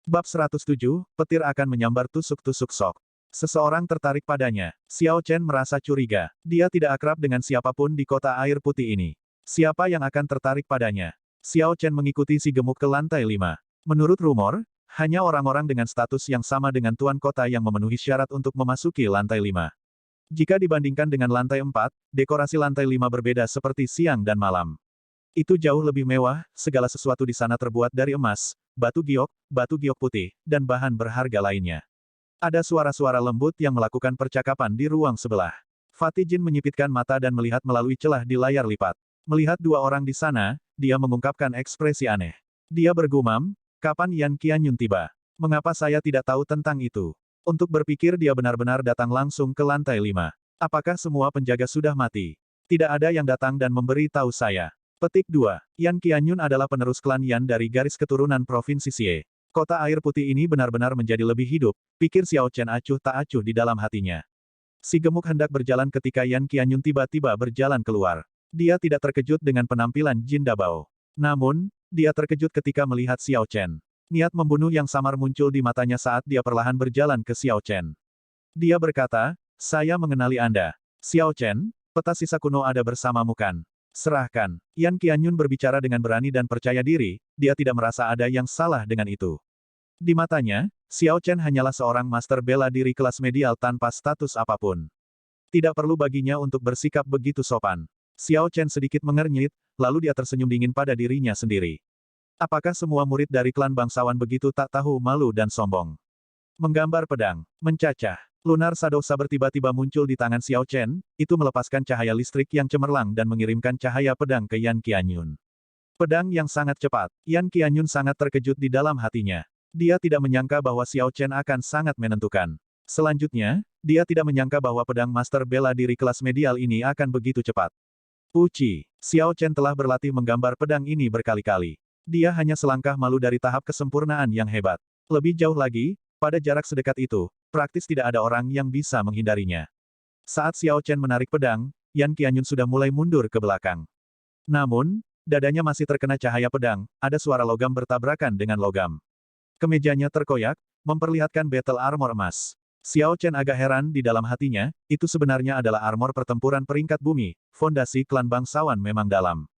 Bab 107, petir akan menyambar tusuk-tusuk sok. Seseorang tertarik padanya. Xiao Chen merasa curiga. Dia tidak akrab dengan siapapun di kota air putih ini. Siapa yang akan tertarik padanya? Xiao Chen mengikuti si gemuk ke lantai 5. Menurut rumor, hanya orang-orang dengan status yang sama dengan tuan kota yang memenuhi syarat untuk memasuki lantai 5. Jika dibandingkan dengan lantai 4, dekorasi lantai 5 berbeda seperti siang dan malam. Itu jauh lebih mewah, segala sesuatu di sana terbuat dari emas, batu giok putih, dan bahan berharga lainnya. Ada suara-suara lembut yang melakukan percakapan di ruang sebelah. Fatih Jin menyipitkan mata dan melihat melalui celah di layar lipat. Melihat dua orang di sana, dia mengungkapkan ekspresi aneh. Dia bergumam, kapan Yan Qianyun tiba? Mengapa saya tidak tahu tentang itu? Untuk berpikir dia benar-benar datang langsung ke lantai 5. Apakah semua penjaga sudah mati? Tidak ada yang datang dan memberi tahu saya. Petik 2. Yan Qianyun adalah penerus klan Yan dari garis keturunan Provinsi Xie. Kota air putih ini benar-benar menjadi lebih hidup, pikir Xiao Chen acuh tak acuh di dalam hatinya. Si gemuk hendak berjalan ketika Yan Qianyun tiba-tiba berjalan keluar. Dia tidak terkejut dengan penampilan Jin Dabao. Namun, dia terkejut ketika melihat Xiao Chen. Niat membunuh yang samar muncul di matanya saat dia perlahan berjalan ke Xiao Chen. Dia berkata, saya mengenali Anda. Xiao Chen, peta sisa kuno ada bersamamu kan? Serahkan. Yan Qianyun berbicara dengan berani dan percaya diri, dia tidak merasa ada yang salah dengan itu. Di matanya, Xiao Chen hanyalah seorang master bela diri kelas medial tanpa status apapun. Tidak perlu baginya untuk bersikap begitu sopan. Xiao Chen sedikit mengernyit, lalu dia tersenyum dingin pada dirinya sendiri. Apakah semua murid dari klan bangsawan begitu tak tahu malu dan sombong? Menggambar pedang, mencacah. Lunar Shadow Saber tiba-tiba muncul di tangan Xiao Chen, itu melepaskan cahaya listrik yang cemerlang dan mengirimkan cahaya pedang ke Yan Qianyun. Pedang yang sangat cepat. Yan Qianyun sangat terkejut di dalam hatinya. Dia tidak menyangka bahwa Xiao Chen akan sangat menentukan. Selanjutnya, dia tidak menyangka bahwa pedang master bela diri kelas medial ini akan begitu cepat. Uci, Xiao Chen telah berlatih menggambar pedang ini berkali-kali. Dia hanya selangkah malu dari tahap kesempurnaan yang hebat. Lebih jauh lagi, pada jarak sedekat itu, praktis tidak ada orang yang bisa menghindarinya. Saat Xiao Chen menarik pedang, Yan Qianyun sudah mulai mundur ke belakang. Namun, dadanya masih terkena cahaya pedang, ada suara logam bertabrakan dengan logam. Kemejanya terkoyak, memperlihatkan battle armor emas. Xiao Chen agak heran di dalam hatinya, itu sebenarnya adalah armor pertempuran peringkat bumi, fondasi klan bangsawan memang dalam.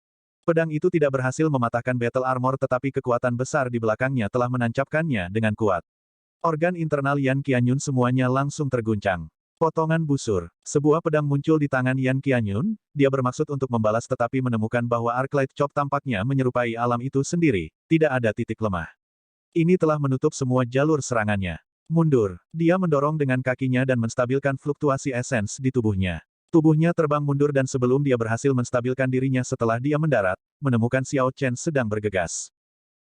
Pedang itu tidak berhasil mematahkan battle armor tetapi kekuatan besar di belakangnya telah menancapkannya dengan kuat. Organ internal Yan Qianyun semuanya langsung terguncang. Potongan busur. Sebuah pedang muncul di tangan Yan Qianyun, dia bermaksud untuk membalas tetapi menemukan bahwa Arclight Chop tampaknya menyerupai alam itu sendiri, tidak ada titik lemah. Ini telah menutup semua jalur serangannya. Mundur. Dia mendorong dengan kakinya dan menstabilkan fluktuasi esens di tubuhnya. Tubuhnya terbang mundur dan sebelum dia berhasil menstabilkan dirinya setelah dia mendarat, menemukan Xiao Chen sedang bergegas.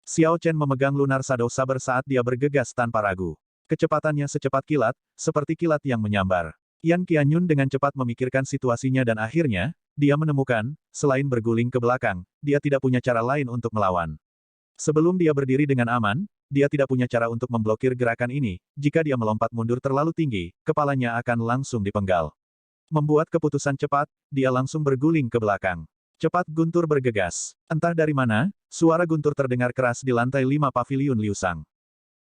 Xiao Chen memegang Lunar Shadow Saber saat dia bergegas tanpa ragu. Kecepatannya secepat kilat, seperti kilat yang menyambar. Yan Qianyun dengan cepat memikirkan situasinya dan akhirnya, dia menemukan, selain berguling ke belakang, dia tidak punya cara lain untuk melawan. Sebelum dia berdiri dengan aman, dia tidak punya cara untuk memblokir gerakan ini, jika dia melompat mundur terlalu tinggi, kepalanya akan langsung dipenggal. Membuat keputusan cepat, dia langsung berguling ke belakang. Cepat guntur bergegas. Entah dari mana, suara guntur terdengar keras di lantai 5 paviliun Liusang.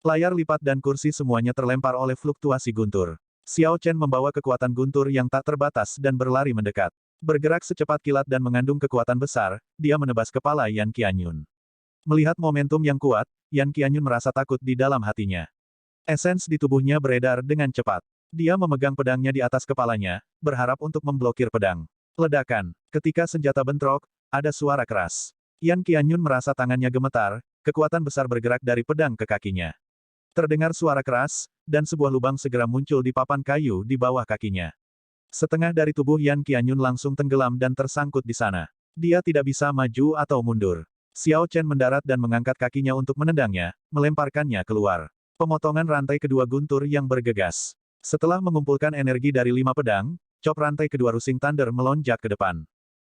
Layar lipat dan kursi semuanya terlempar oleh fluktuasi guntur. Xiao Chen membawa kekuatan guntur yang tak terbatas dan berlari mendekat. Bergerak secepat kilat dan mengandung kekuatan besar, dia menebas kepala Yan Qianyun. Melihat momentum yang kuat, Yan Qianyun merasa takut di dalam hatinya. Esens di tubuhnya beredar dengan cepat. Dia memegang pedangnya di atas kepalanya, berharap untuk memblokir pedang. Ledakan. Ketika senjata bentrok, ada suara keras. Yan Qianyun merasa tangannya gemetar, kekuatan besar bergerak dari pedang ke kakinya. Terdengar suara keras, dan sebuah lubang segera muncul di papan kayu di bawah kakinya. Setengah dari tubuh Yan Qianyun langsung tenggelam dan tersangkut di sana. Dia tidak bisa maju atau mundur. Xiao Chen mendarat dan mengangkat kakinya untuk menendangnya, melemparkannya keluar. Pemotongan rantai kedua guntur yang bergegas. Setelah mengumpulkan energi dari 5 pedang, cop rantai kedua Rusing Thunder melonjak ke depan.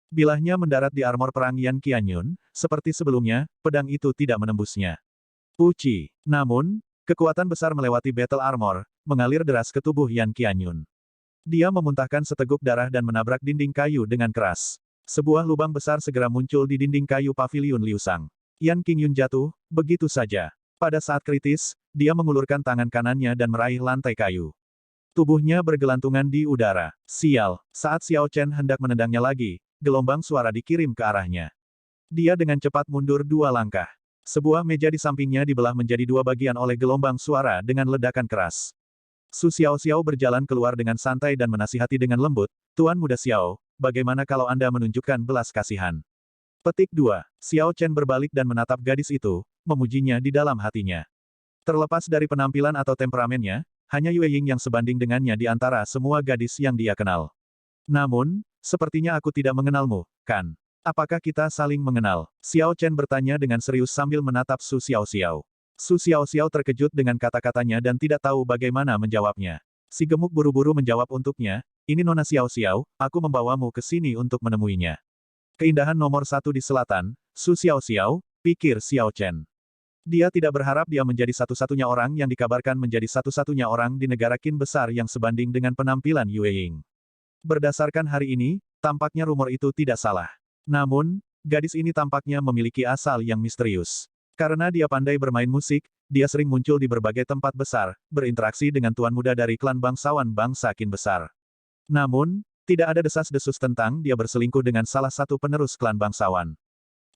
Bilahnya mendarat di armor perang Yan Qianyun, seperti sebelumnya, pedang itu tidak menembusnya. Uci. Namun, kekuatan besar melewati battle armor, mengalir deras ke tubuh Yan Qianyun. Dia memuntahkan seteguk darah dan menabrak dinding kayu dengan keras. Sebuah lubang besar segera muncul di dinding kayu paviliun Liusang. Yan Qingyun jatuh, begitu saja. Pada saat kritis, dia mengulurkan tangan kanannya dan meraih lantai kayu. Tubuhnya bergelantungan di udara. Sial, saat Xiao Chen hendak menendangnya lagi, gelombang suara dikirim ke arahnya. Dia dengan cepat mundur 2 langkah. Sebuah meja di sampingnya dibelah menjadi 2 bagian oleh gelombang suara dengan ledakan keras. Su Xiao berjalan keluar dengan santai dan menasihati dengan lembut, "Tuan Muda Xiao, bagaimana kalau Anda menunjukkan belas kasihan?" Petik 2. Xiao Chen berbalik dan menatap gadis itu, memujinya di dalam hatinya. Terlepas dari penampilan atau temperamennya, hanya Yue Ying yang sebanding dengannya di antara semua gadis yang dia kenal. Namun, sepertinya aku tidak mengenalmu, kan? Apakah kita saling mengenal? Xiao Chen bertanya dengan serius sambil menatap Su Xiao. Su Xiao terkejut dengan kata-katanya dan tidak tahu bagaimana menjawabnya. Si gemuk buru-buru menjawab untuknya, "Ini Nona Xiao, aku membawamu ke sini untuk menemuinya." Keindahan nomor 1 di selatan, Su Xiao, pikir Xiao Chen. Dia tidak berharap dia menjadi satu-satunya orang yang dikabarkan menjadi satu-satunya orang di negara Qin besar yang sebanding dengan penampilan Yue Ying. Berdasarkan hari ini, tampaknya rumor itu tidak salah. Namun, gadis ini tampaknya memiliki asal yang misterius. Karena dia pandai bermain musik, dia sering muncul di berbagai tempat besar, berinteraksi dengan tuan muda dari klan bangsawan bangsa Qin besar. Namun, tidak ada desas-desus tentang dia berselingkuh dengan salah satu penerus klan bangsawan.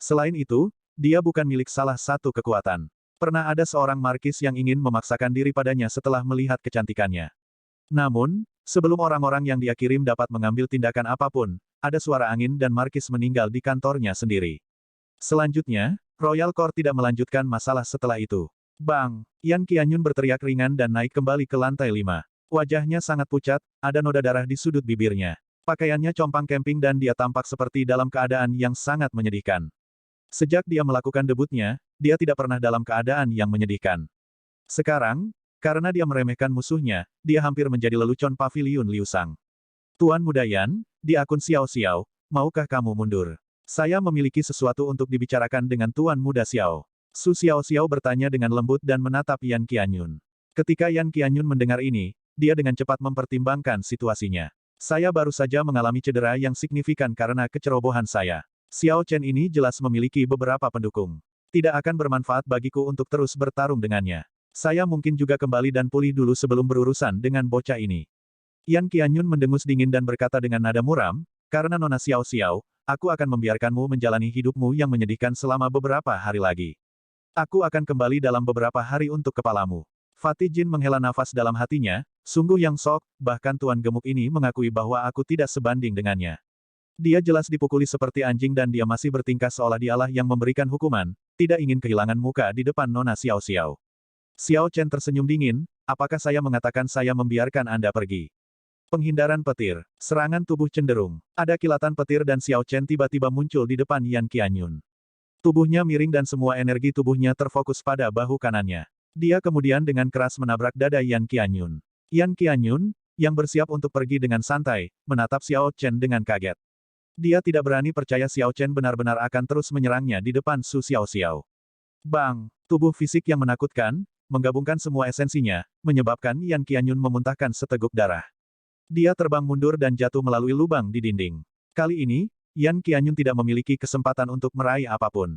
Selain itu, dia bukan milik salah satu kekuatan. Pernah ada seorang markis yang ingin memaksakan diri padanya setelah melihat kecantikannya. Namun, sebelum orang-orang yang dia kirim dapat mengambil tindakan apapun, ada suara angin dan markis meninggal di kantornya sendiri. Selanjutnya, Royal Court tidak melanjutkan masalah setelah itu. Bang! Yan Qianyun berteriak ringan dan naik kembali ke lantai 5. Wajahnya sangat pucat, ada noda darah di sudut bibirnya. Pakaiannya compang camping dan dia tampak seperti dalam keadaan yang sangat menyedihkan. Sejak dia melakukan debutnya, dia tidak pernah dalam keadaan yang menyedihkan. Sekarang, karena dia meremehkan musuhnya, dia hampir menjadi lelucon paviliun Liu Sang. "Tuan Muda Yan, di akun Xiao, maukah kamu mundur? Saya memiliki sesuatu untuk dibicarakan dengan Tuan Muda Xiao." Su Xiao bertanya dengan lembut dan menatap Yan Qianyun. Ketika Yan Qianyun mendengar ini, dia dengan cepat mempertimbangkan situasinya. "Saya baru saja mengalami cedera yang signifikan karena kecerobohan saya. Xiao Chen ini jelas memiliki beberapa pendukung. Tidak akan bermanfaat bagiku untuk terus bertarung dengannya. Saya mungkin juga kembali dan pulih dulu sebelum berurusan dengan bocah ini." Yan Qianyun mendengus dingin dan berkata dengan nada muram, "Karena Nona Xiao, aku akan membiarkanmu menjalani hidupmu yang menyedihkan selama beberapa hari lagi. Aku akan kembali dalam beberapa hari untuk kepalamu." Fatih Jin menghela nafas dalam hatinya, sungguh yang sok, bahkan tuan gemuk ini mengakui bahwa aku tidak sebanding dengannya. Dia jelas dipukuli seperti anjing dan dia masih bertingkah seolah dialah yang memberikan hukuman, tidak ingin kehilangan muka di depan Nona Xiao. Xiao Chen tersenyum dingin, "Apakah saya mengatakan saya membiarkan Anda pergi?" Penghindaran petir, serangan tubuh cenderung. Ada kilatan petir dan Xiao Chen tiba-tiba muncul di depan Yan Qianyun. Tubuhnya miring dan semua energi tubuhnya terfokus pada bahu kanannya. Dia kemudian dengan keras menabrak dada Yan Qianyun. Yan Qianyun, yang bersiap untuk pergi dengan santai, menatap Xiao Chen dengan kaget. Dia tidak berani percaya Xiao Chen benar-benar akan terus menyerangnya di depan Su Xiao. Bang! Tubuh fisik yang menakutkan, menggabungkan semua esensinya, menyebabkan Yan Qianyun memuntahkan seteguk darah. Dia terbang mundur dan jatuh melalui lubang di dinding. Kali ini, Yan Qianyun tidak memiliki kesempatan untuk meraih apapun.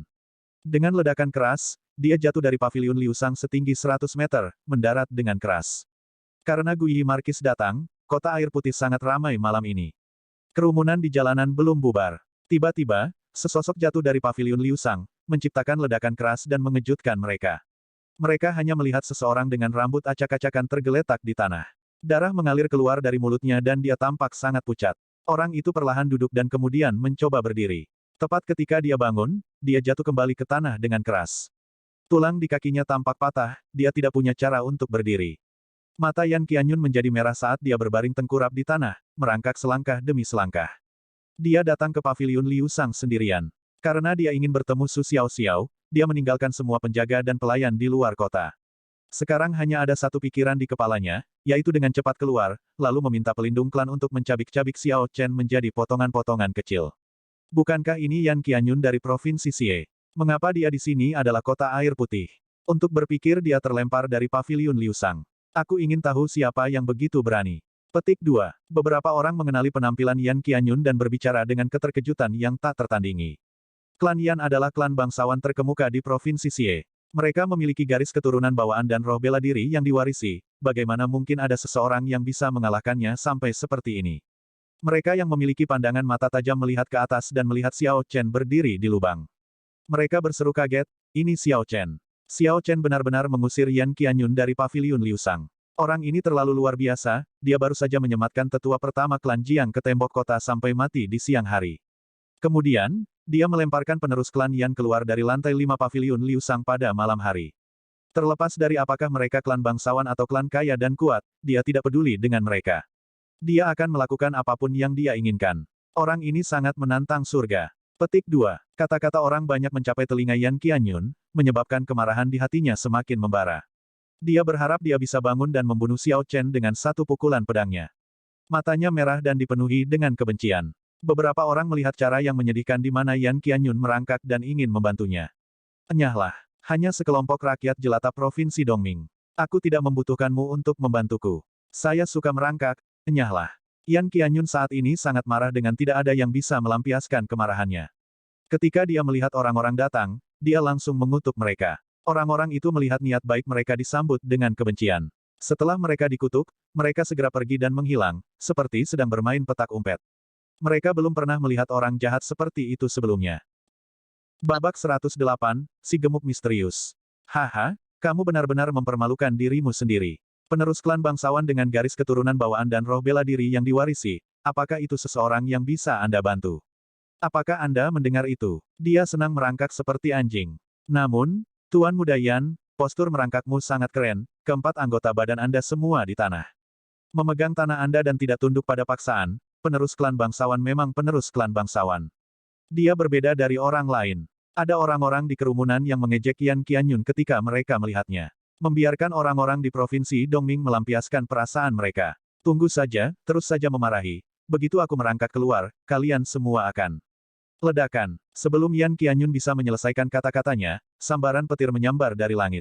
Dengan ledakan keras, dia jatuh dari paviliun Liu Sang setinggi 100 meter, mendarat dengan keras. Karena Guyi Markis datang, kota air putih sangat ramai malam ini. Kerumunan di jalanan belum bubar. Tiba-tiba, sesosok jatuh dari paviliun Liu Sang, menciptakan ledakan keras dan mengejutkan mereka. Mereka hanya melihat seseorang dengan rambut acak-acakan tergeletak di tanah. Darah mengalir keluar dari mulutnya dan dia tampak sangat pucat. Orang itu perlahan duduk dan kemudian mencoba berdiri. Tepat ketika dia bangun, dia jatuh kembali ke tanah dengan keras. Tulang di kakinya tampak patah, dia tidak punya cara untuk berdiri. Mata Yan Qianyun menjadi merah saat dia berbaring tengkurap di tanah, merangkak selangkah demi selangkah. Dia datang ke paviliun Liu Sang sendirian. Karena dia ingin bertemu Su Xiao, dia meninggalkan semua penjaga dan pelayan di luar kota. Sekarang hanya ada satu pikiran di kepalanya, yaitu dengan cepat keluar, lalu meminta pelindung klan untuk mencabik-cabik Xiao Chen menjadi potongan-potongan kecil. Bukankah ini Yan Qianyun dari Provinsi Xie? Mengapa dia di sini adalah kota air putih? Untuk berpikir dia terlempar dari paviliun Liu Sang. Aku ingin tahu siapa yang begitu berani. Petik 2. Beberapa orang mengenali penampilan Yan Qianyun dan berbicara dengan keterkejutan yang tak tertandingi. Klan Yan adalah klan bangsawan terkemuka di Provinsi Xie. Mereka memiliki garis keturunan bawaan dan roh bela diri yang diwarisi, bagaimana mungkin ada seseorang yang bisa mengalahkannya sampai seperti ini. Mereka yang memiliki pandangan mata tajam melihat ke atas dan melihat Xiao Chen berdiri di lubang. Mereka berseru kaget, ini Xiao Chen. Xiao Chen benar-benar mengusir Yan Qianyun dari paviliun Liu Sang. Orang ini terlalu luar biasa, dia baru saja menyematkan tetua pertama klan Jiang ke tembok kota sampai mati di siang hari. Kemudian, dia melemparkan penerus klan Yan keluar dari lantai 5 paviliun Liu Sang pada malam hari. Terlepas dari apakah mereka klan bangsawan atau klan kaya dan kuat, dia tidak peduli dengan mereka. Dia akan melakukan apapun yang dia inginkan. Orang ini sangat menantang surga. Petik 2. Kata-kata orang banyak mencapai telinga Yan Qianyun, menyebabkan kemarahan di hatinya semakin membara. Dia berharap dia bisa bangun dan membunuh Xiao Chen dengan satu pukulan pedangnya. Matanya merah dan dipenuhi dengan kebencian. Beberapa orang melihat cara yang menyedihkan di mana Yan Qianyun merangkak dan ingin membantunya. Enyahlah. Hanya sekelompok rakyat jelata Provinsi Dongming. Aku tidak membutuhkanmu untuk membantuku. Saya suka merangkak, enyahlah. Yan Qianyun saat ini sangat marah dengan tidak ada yang bisa melampiaskan kemarahannya. Ketika dia melihat orang-orang datang, dia langsung mengutuk mereka. Orang-orang itu melihat niat baik mereka disambut dengan kebencian. Setelah mereka dikutuk, mereka segera pergi dan menghilang, seperti sedang bermain petak umpet. Mereka belum pernah melihat orang jahat seperti itu sebelumnya. Babak 108, si gemuk misterius. Haha, kamu benar-benar mempermalukan dirimu sendiri. Penerus klan bangsawan dengan garis keturunan bawaan dan roh bela diri yang diwarisi, apakah itu seseorang yang bisa Anda bantu? Apakah Anda mendengar itu? Dia senang merangkak seperti anjing. Namun, Tuan Muda Yan, postur merangkakmu sangat keren, keempat anggota badan Anda semua di tanah. Memegang tanah Anda dan tidak tunduk pada paksaan, penerus klan bangsawan memang penerus klan bangsawan. Dia berbeda dari orang lain. Ada orang-orang di kerumunan yang mengejek Yan Qianyun ketika mereka melihatnya. Membiarkan orang-orang di Provinsi Dongming melampiaskan perasaan mereka. Tunggu saja, terus saja memarahi. Begitu aku merangkak keluar, kalian semua akan. Ledakan. Sebelum Yan Qianyun bisa menyelesaikan kata-katanya, sambaran petir menyambar dari langit.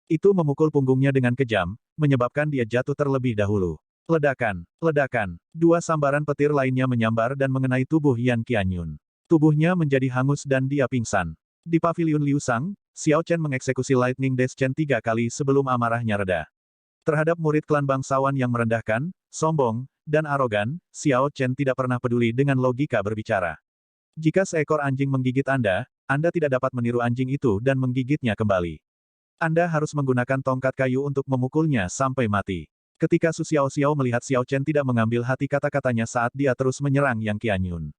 Itu memukul punggungnya dengan kejam, menyebabkan dia jatuh terlebih dahulu. Ledakan, ledakan. Dua sambaran petir lainnya menyambar dan mengenai tubuh Yan Qianyun. Tubuhnya menjadi hangus dan dia pingsan. Di paviliun Liu Sang, Xiao Chen mengeksekusi Lightning Dash Chen 3 kali sebelum amarahnya reda. Terhadap murid klan bangsawan yang merendahkan, sombong, dan arogan, Xiao Chen tidak pernah peduli dengan logika berbicara. Jika seekor anjing menggigit Anda tidak dapat meniru anjing itu dan menggigitnya kembali. Anda harus menggunakan tongkat kayu untuk memukulnya sampai mati. Ketika Su Xiao melihat Xiao Chen tidak mengambil hati kata-katanya saat dia terus menyerang Yang Qianyun.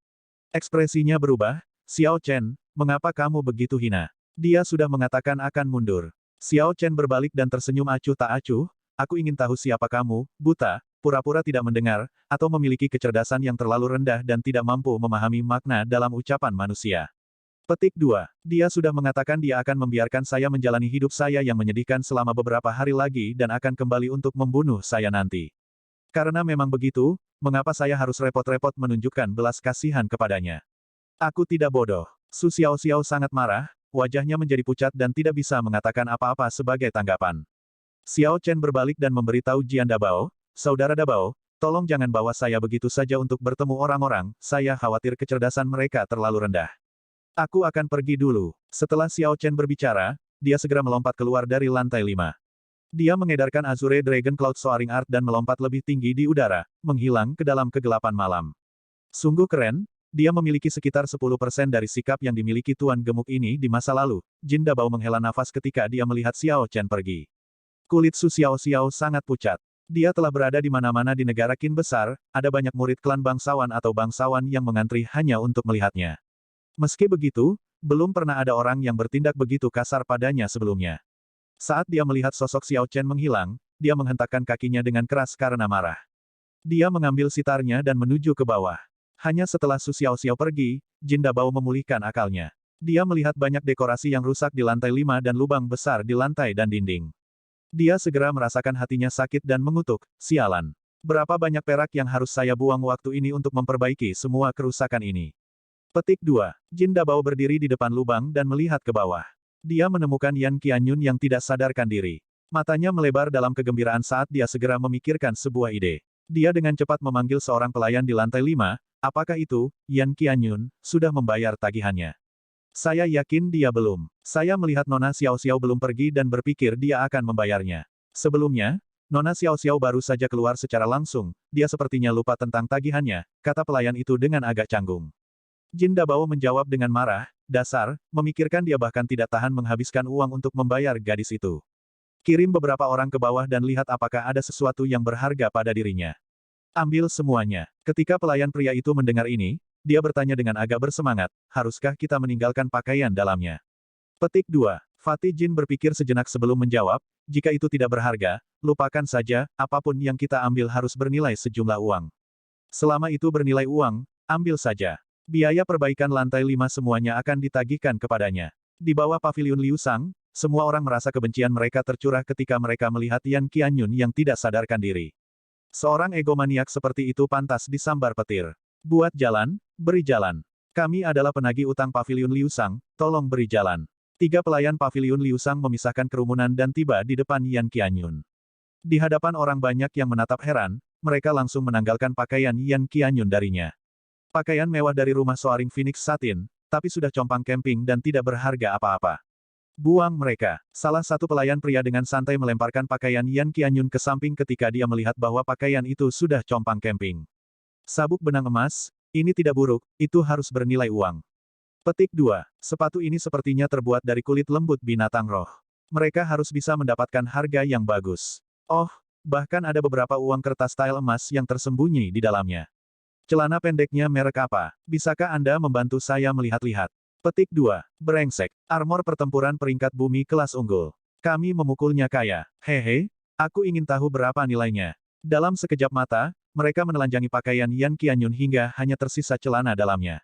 Ekspresinya berubah, Xiao Chen, mengapa kamu begitu hina? Dia sudah mengatakan akan mundur. Xiao Chen berbalik dan tersenyum acuh tak acuh, aku ingin tahu siapa kamu, buta, pura-pura tidak mendengar, atau memiliki kecerdasan yang terlalu rendah dan tidak mampu memahami makna dalam ucapan manusia. Petik 2. Dia sudah mengatakan dia akan membiarkan saya menjalani hidup saya yang menyedihkan selama beberapa hari lagi dan akan kembali untuk membunuh saya nanti. Karena memang begitu, mengapa saya harus repot-repot menunjukkan belas kasihan kepadanya? Aku tidak bodoh. Su Xiao sangat marah, wajahnya menjadi pucat dan tidak bisa mengatakan apa-apa sebagai tanggapan. Xiao Chen berbalik dan memberitahu Jian Dabao, Saudara Dabao, tolong jangan bawa saya begitu saja untuk bertemu orang-orang, saya khawatir kecerdasan mereka terlalu rendah. Aku akan pergi dulu. Setelah Xiao Chen berbicara, dia segera melompat keluar dari lantai 5. Dia mengedarkan Azure Dragon Cloud Soaring Art dan melompat lebih tinggi di udara, menghilang ke dalam kegelapan malam. Sungguh keren, dia memiliki sekitar 10% dari sikap yang dimiliki Tuan Gemuk ini di masa lalu. Jin Dabao menghela nafas ketika dia melihat Xiao Chen pergi. Kulit Su Xiao sangat pucat. Dia telah berada di mana-mana di negara Qin besar, ada banyak murid klan bangsawan atau bangsawan yang mengantri hanya untuk melihatnya. Meski begitu, belum pernah ada orang yang bertindak begitu kasar padanya sebelumnya. Saat dia melihat sosok Xiao Chen menghilang, dia menghentakkan kakinya dengan keras karena marah. Dia mengambil sitarnya dan menuju ke bawah. Hanya setelah Su Xiao pergi, Jin Dabao memulihkan akalnya. Dia melihat banyak dekorasi yang rusak di lantai 5 dan lubang besar di lantai dan dinding. Dia segera merasakan hatinya sakit dan mengutuk, sialan. Berapa banyak perak yang harus saya buang waktu ini untuk memperbaiki semua kerusakan ini? Petik 2. Jin Dabao berdiri di depan lubang dan melihat ke bawah. Dia menemukan Yan Qianyun yang tidak sadarkan diri. Matanya melebar dalam kegembiraan saat dia segera memikirkan sebuah ide. Dia dengan cepat memanggil seorang pelayan di lantai 5, apakah itu, Yan Qianyun, sudah membayar tagihannya. Saya yakin dia belum. Saya melihat Nona Xiao Xiao belum pergi dan berpikir dia akan membayarnya. Sebelumnya, Nona Xiao Xiao baru saja keluar secara langsung, dia sepertinya lupa tentang tagihannya, kata pelayan itu dengan agak canggung. Jin Dabao menjawab dengan marah, dasar, memikirkan dia bahkan tidak tahan menghabiskan uang untuk membayar gadis itu. Kirim beberapa orang ke bawah dan lihat apakah ada sesuatu yang berharga pada dirinya. Ambil semuanya. Ketika pelayan pria itu mendengar ini, dia bertanya dengan agak bersemangat, haruskah kita meninggalkan pakaian dalamnya? Petik 2. Fatih Jin berpikir sejenak sebelum menjawab, jika itu tidak berharga, lupakan saja, apapun yang kita ambil harus bernilai sejumlah uang. Selama itu bernilai uang, ambil saja. Biaya perbaikan lantai 5 semuanya akan ditagihkan kepadanya. Di bawah paviliun Liu Sang, semua orang merasa kebencian mereka tercurah ketika mereka melihat Yan Qianyun yang tidak sadarkan diri. Seorang egomaniak seperti itu pantas disambar petir. Buat jalan, beri jalan. Kami adalah penagih utang paviliun Liu Sang, tolong beri jalan. 3 pelayan paviliun Liu Sang memisahkan kerumunan dan tiba di depan Yan Qianyun. Di hadapan orang banyak yang menatap heran, mereka langsung menanggalkan pakaian Yan Qianyun darinya. Pakaian mewah dari rumah Soaring Phoenix Satin, tapi sudah compang camping dan tidak berharga apa-apa. Buang mereka. Salah satu pelayan pria dengan santai melemparkan pakaian Yan Qianyun ke samping ketika dia melihat bahwa pakaian itu sudah compang camping. Sabuk benang emas, ini tidak buruk, itu harus bernilai uang. Petik 2. Sepatu ini sepertinya terbuat dari kulit lembut binatang roh. Mereka harus bisa mendapatkan harga yang bagus. Oh, bahkan ada beberapa uang kertas tile emas yang tersembunyi di dalamnya. Celana pendeknya merek apa? Bisakah Anda membantu saya melihat-lihat? Petik 2. Brengsek. Armor pertempuran peringkat bumi kelas unggul. Kami memukulnya kaya. Hehe, aku ingin tahu berapa nilainya. Dalam sekejap mata, mereka menelanjangi pakaian Yan Qianyun hingga hanya tersisa celana dalamnya.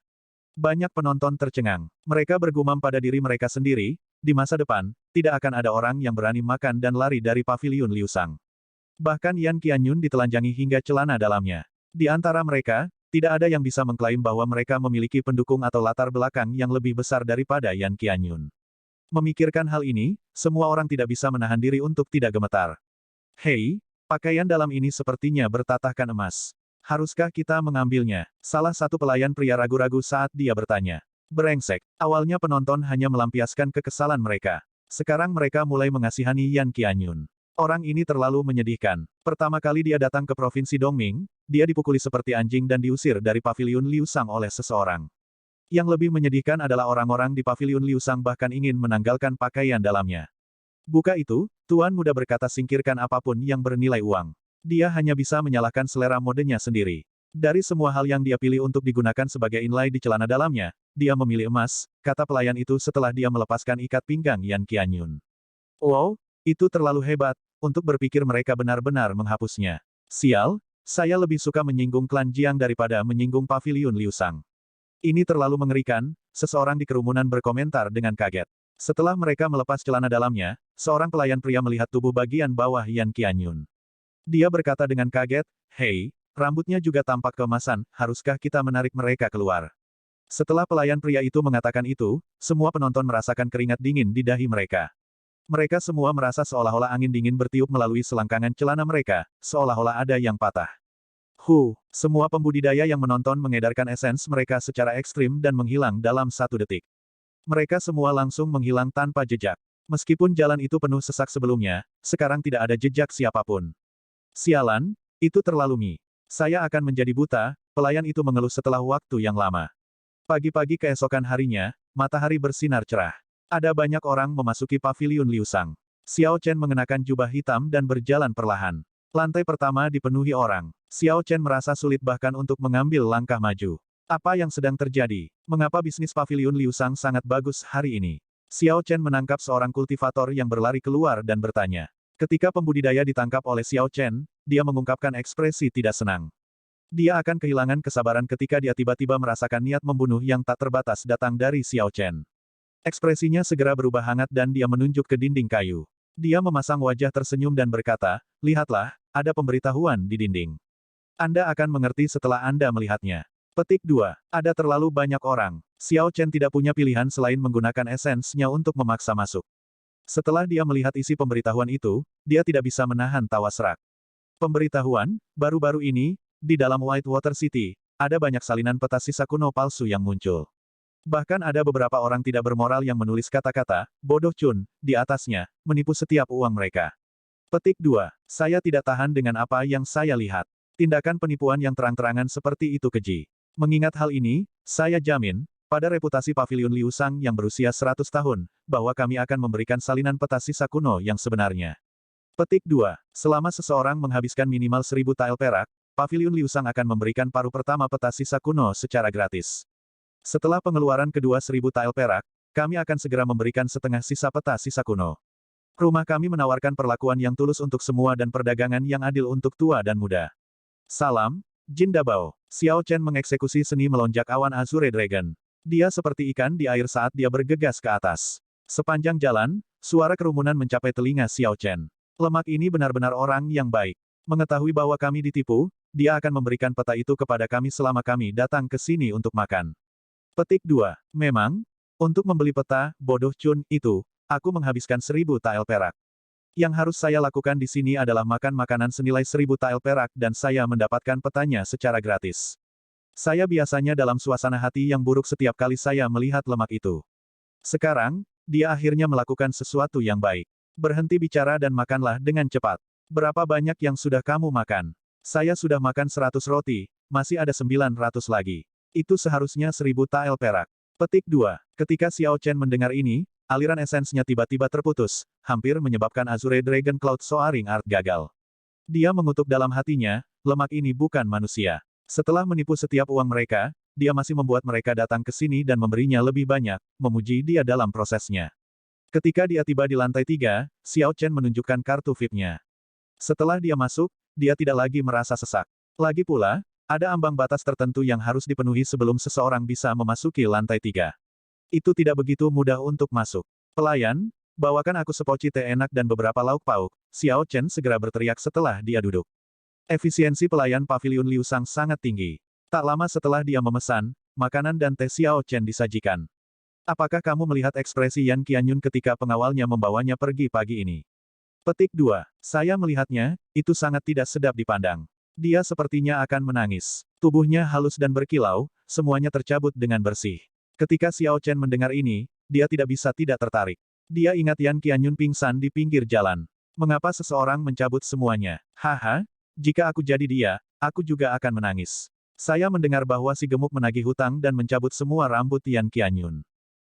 Banyak penonton tercengang. Mereka bergumam pada diri mereka sendiri, di masa depan, tidak akan ada orang yang berani makan dan lari dari paviliun Liu Sang. Bahkan Yan Qianyun ditelanjangi hingga celana dalamnya. Di antara mereka, tidak ada yang bisa mengklaim bahwa mereka memiliki pendukung atau latar belakang yang lebih besar daripada Yan Qianyun. Memikirkan hal ini, semua orang tidak bisa menahan diri untuk tidak gemetar. Hei, pakaian dalam ini sepertinya bertatahkan emas. Haruskah kita mengambilnya? Salah satu pelayan pria ragu-ragu saat dia bertanya. Brengsek. Awalnya penonton hanya melampiaskan kekesalan mereka. Sekarang mereka mulai mengasihani Yan Qianyun. Orang ini terlalu menyedihkan. Pertama kali dia datang ke Provinsi Dongming, dia dipukuli seperti anjing dan diusir dari paviliun Liu Sang oleh seseorang. Yang lebih menyedihkan adalah orang-orang di paviliun Liu Sang bahkan ingin menanggalkan pakaian dalamnya. Buka itu, Tuan Muda berkata singkirkan apapun yang bernilai uang. Dia hanya bisa menyalahkan selera modenya sendiri. Dari semua hal yang dia pilih untuk digunakan sebagai inlay di celana dalamnya, dia memilih emas, kata pelayan itu setelah dia melepaskan ikat pinggang Yan Qianyun. Wow, itu terlalu hebat. Untuk berpikir mereka benar-benar menghapusnya. Sial, saya lebih suka menyinggung klan Jiang daripada menyinggung paviliun Liu Sang. Ini terlalu mengerikan, seseorang di kerumunan berkomentar dengan kaget. Setelah mereka melepas celana dalamnya, seorang pelayan pria melihat tubuh bagian bawah Yan Qianyun. Dia berkata dengan kaget, hei, rambutnya juga tampak keemasan, haruskah kita menarik mereka keluar? Setelah pelayan pria itu mengatakan itu, semua penonton merasakan keringat dingin di dahi mereka. Mereka semua merasa seolah-olah angin dingin bertiup melalui selangkangan celana mereka, seolah-olah ada yang patah. Semua pembudidaya yang menonton mengedarkan esens mereka secara ekstrim dan menghilang dalam 1 detik. Mereka semua langsung menghilang tanpa jejak. Meskipun jalan itu penuh sesak sebelumnya, sekarang tidak ada jejak siapapun. Sialan, itu terlalu mi. Saya akan menjadi buta, pelayan itu mengeluh setelah waktu yang lama. Pagi-pagi keesokan harinya, matahari bersinar cerah. Ada banyak orang memasuki paviliun Liu Sang. Xiao Chen mengenakan jubah hitam dan berjalan perlahan. Lantai pertama dipenuhi orang. Xiao Chen merasa sulit bahkan untuk mengambil langkah maju. Apa yang sedang terjadi? Mengapa bisnis paviliun Liu Sang sangat bagus hari ini? Xiao Chen menangkap seorang kultivator yang berlari keluar dan bertanya. Ketika pembudidaya ditangkap oleh Xiao Chen, dia mengungkapkan ekspresi tidak senang. Dia akan kehilangan kesabaran ketika dia tiba-tiba merasakan niat membunuh yang tak terbatas datang dari Xiao Chen. Ekspresinya segera berubah hangat dan dia menunjuk ke dinding kayu. Dia memasang wajah tersenyum dan berkata, lihatlah, ada pemberitahuan di dinding. Anda akan mengerti setelah Anda melihatnya. Petik 2. Ada terlalu banyak orang. Xiao Chen tidak punya pilihan selain menggunakan esensnya untuk memaksa masuk. Setelah dia melihat isi pemberitahuan itu, dia tidak bisa menahan tawa serak. Pemberitahuan, baru-baru ini, di dalam Whitewater City, ada banyak salinan peta sisa kuno palsu yang muncul. Bahkan ada beberapa orang tidak bermoral yang menulis kata-kata, bodoh Chun, di atasnya, menipu setiap uang mereka. Petik 2. Saya tidak tahan dengan apa yang saya lihat. Tindakan penipuan yang terang-terangan seperti itu keji. Mengingat hal ini, saya jamin, pada reputasi Paviliun Liu Sang yang berusia 100 tahun, bahwa kami akan memberikan salinan peta sisa kuno yang sebenarnya. Petik 2. Selama seseorang menghabiskan minimal 1000 tael perak, Paviliun Liu Sang akan memberikan paruh pertama peta sisa kuno secara gratis. Setelah pengeluaran kedua 1000 tael perak, kami akan segera memberikan setengah sisa peta sisa kuno. Rumah kami menawarkan perlakuan yang tulus untuk semua dan perdagangan yang adil untuk tua dan muda. Salam, Jin Dabao. Xiao Chen mengeksekusi seni melonjak awan Azure Dragon. Dia seperti ikan di air saat dia bergegas ke atas. Sepanjang jalan, suara kerumunan mencapai telinga Xiao Chen. Lemak ini benar-benar orang yang baik. Mengetahui bahwa kami ditipu, dia akan memberikan peta itu kepada kami selama kami datang ke sini untuk makan. Petik 2. Memang, untuk membeli peta, bodoh Chun, itu, aku menghabiskan 1000 tael perak. Yang harus saya lakukan di sini adalah makan makanan senilai 1000 tael perak dan saya mendapatkan petanya secara gratis. Saya biasanya dalam suasana hati yang buruk setiap kali saya melihat lemak itu. Sekarang, dia akhirnya melakukan sesuatu yang baik. Berhenti bicara dan makanlah dengan cepat. Berapa banyak yang sudah kamu makan? Saya sudah makan 100 roti, masih ada 900 lagi. Itu seharusnya 1000 tael perak. Petik 2. Ketika Xiao Chen mendengar ini, aliran esensnya tiba-tiba terputus, hampir menyebabkan Azure Dragon Cloud Soaring Art gagal. Dia mengutuk dalam hatinya, lemak ini bukan manusia. Setelah menipu setiap uang mereka, dia masih membuat mereka datang ke sini dan memberinya lebih banyak, memuji dia dalam prosesnya. Ketika dia tiba di lantai 3, Xiao Chen menunjukkan kartu VIP-nya. Setelah dia masuk, dia tidak lagi merasa sesak. Lagi pula, ada ambang batas tertentu yang harus dipenuhi sebelum seseorang bisa memasuki lantai 3. Itu tidak begitu mudah untuk masuk. Pelayan, bawakan aku sepoci teh enak dan beberapa lauk pauk, Xiao Chen segera berteriak setelah dia duduk. Efisiensi pelayan Paviliun Liu Sang sangat tinggi. Tak lama setelah dia memesan, makanan dan teh Xiao Chen disajikan. Apakah kamu melihat ekspresi Yan Qianyun ketika pengawalnya membawanya pergi pagi ini? Petik 2. Saya melihatnya, itu sangat tidak sedap dipandang. Dia sepertinya akan menangis. Tubuhnya halus dan berkilau, semuanya tercabut dengan bersih. Ketika Xiao Chen mendengar ini, dia tidak bisa tidak tertarik. Dia ingat Yan Qianyun pingsan di pinggir jalan. Mengapa seseorang mencabut semuanya? Haha, jika aku jadi dia, aku juga akan menangis. Saya mendengar bahwa si gemuk menagih hutang dan mencabut semua rambut Yan Qianyun.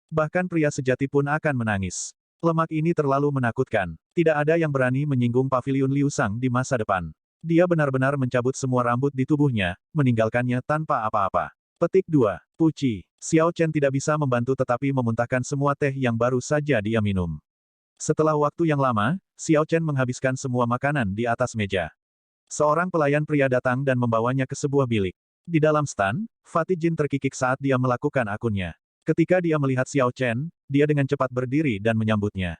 Bahkan pria sejati pun akan menangis. Lemak ini terlalu menakutkan. Tidak ada yang berani menyinggung Paviliun Liu Sang di masa depan. Dia benar-benar mencabut semua rambut di tubuhnya, meninggalkannya tanpa apa-apa. Petik 2. Puci. Xiao Chen tidak bisa membantu tetapi memuntahkan semua teh yang baru saja dia minum. Setelah waktu yang lama, Xiao Chen menghabiskan semua makanan di atas meja. Seorang pelayan pria datang dan membawanya ke sebuah bilik. Di dalam stan, Fatih Jin terkikik saat dia melakukan akunnya. Ketika dia melihat Xiao Chen, dia dengan cepat berdiri dan menyambutnya.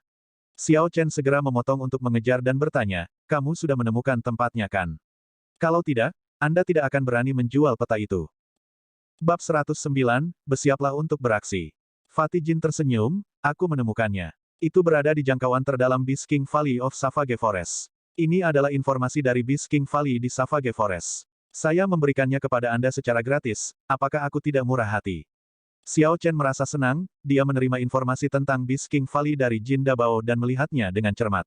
Xiao Chen segera memotong untuk mengejar dan bertanya, kamu sudah menemukan tempatnya kan? Kalau tidak, Anda tidak akan berani menjual peta itu. Bab 109, bersiaplah untuk beraksi. Fatih Jin tersenyum, aku menemukannya. Itu berada di jangkauan terdalam Beast King Valley of Savage Forest. Ini adalah informasi dari Beast King Valley di Savage Forest. Saya memberikannya kepada Anda secara gratis, apakah aku tidak murah hati? Xiao Chen merasa senang, dia menerima informasi tentang Beast King Valley dari Jin Dabao dan melihatnya dengan cermat.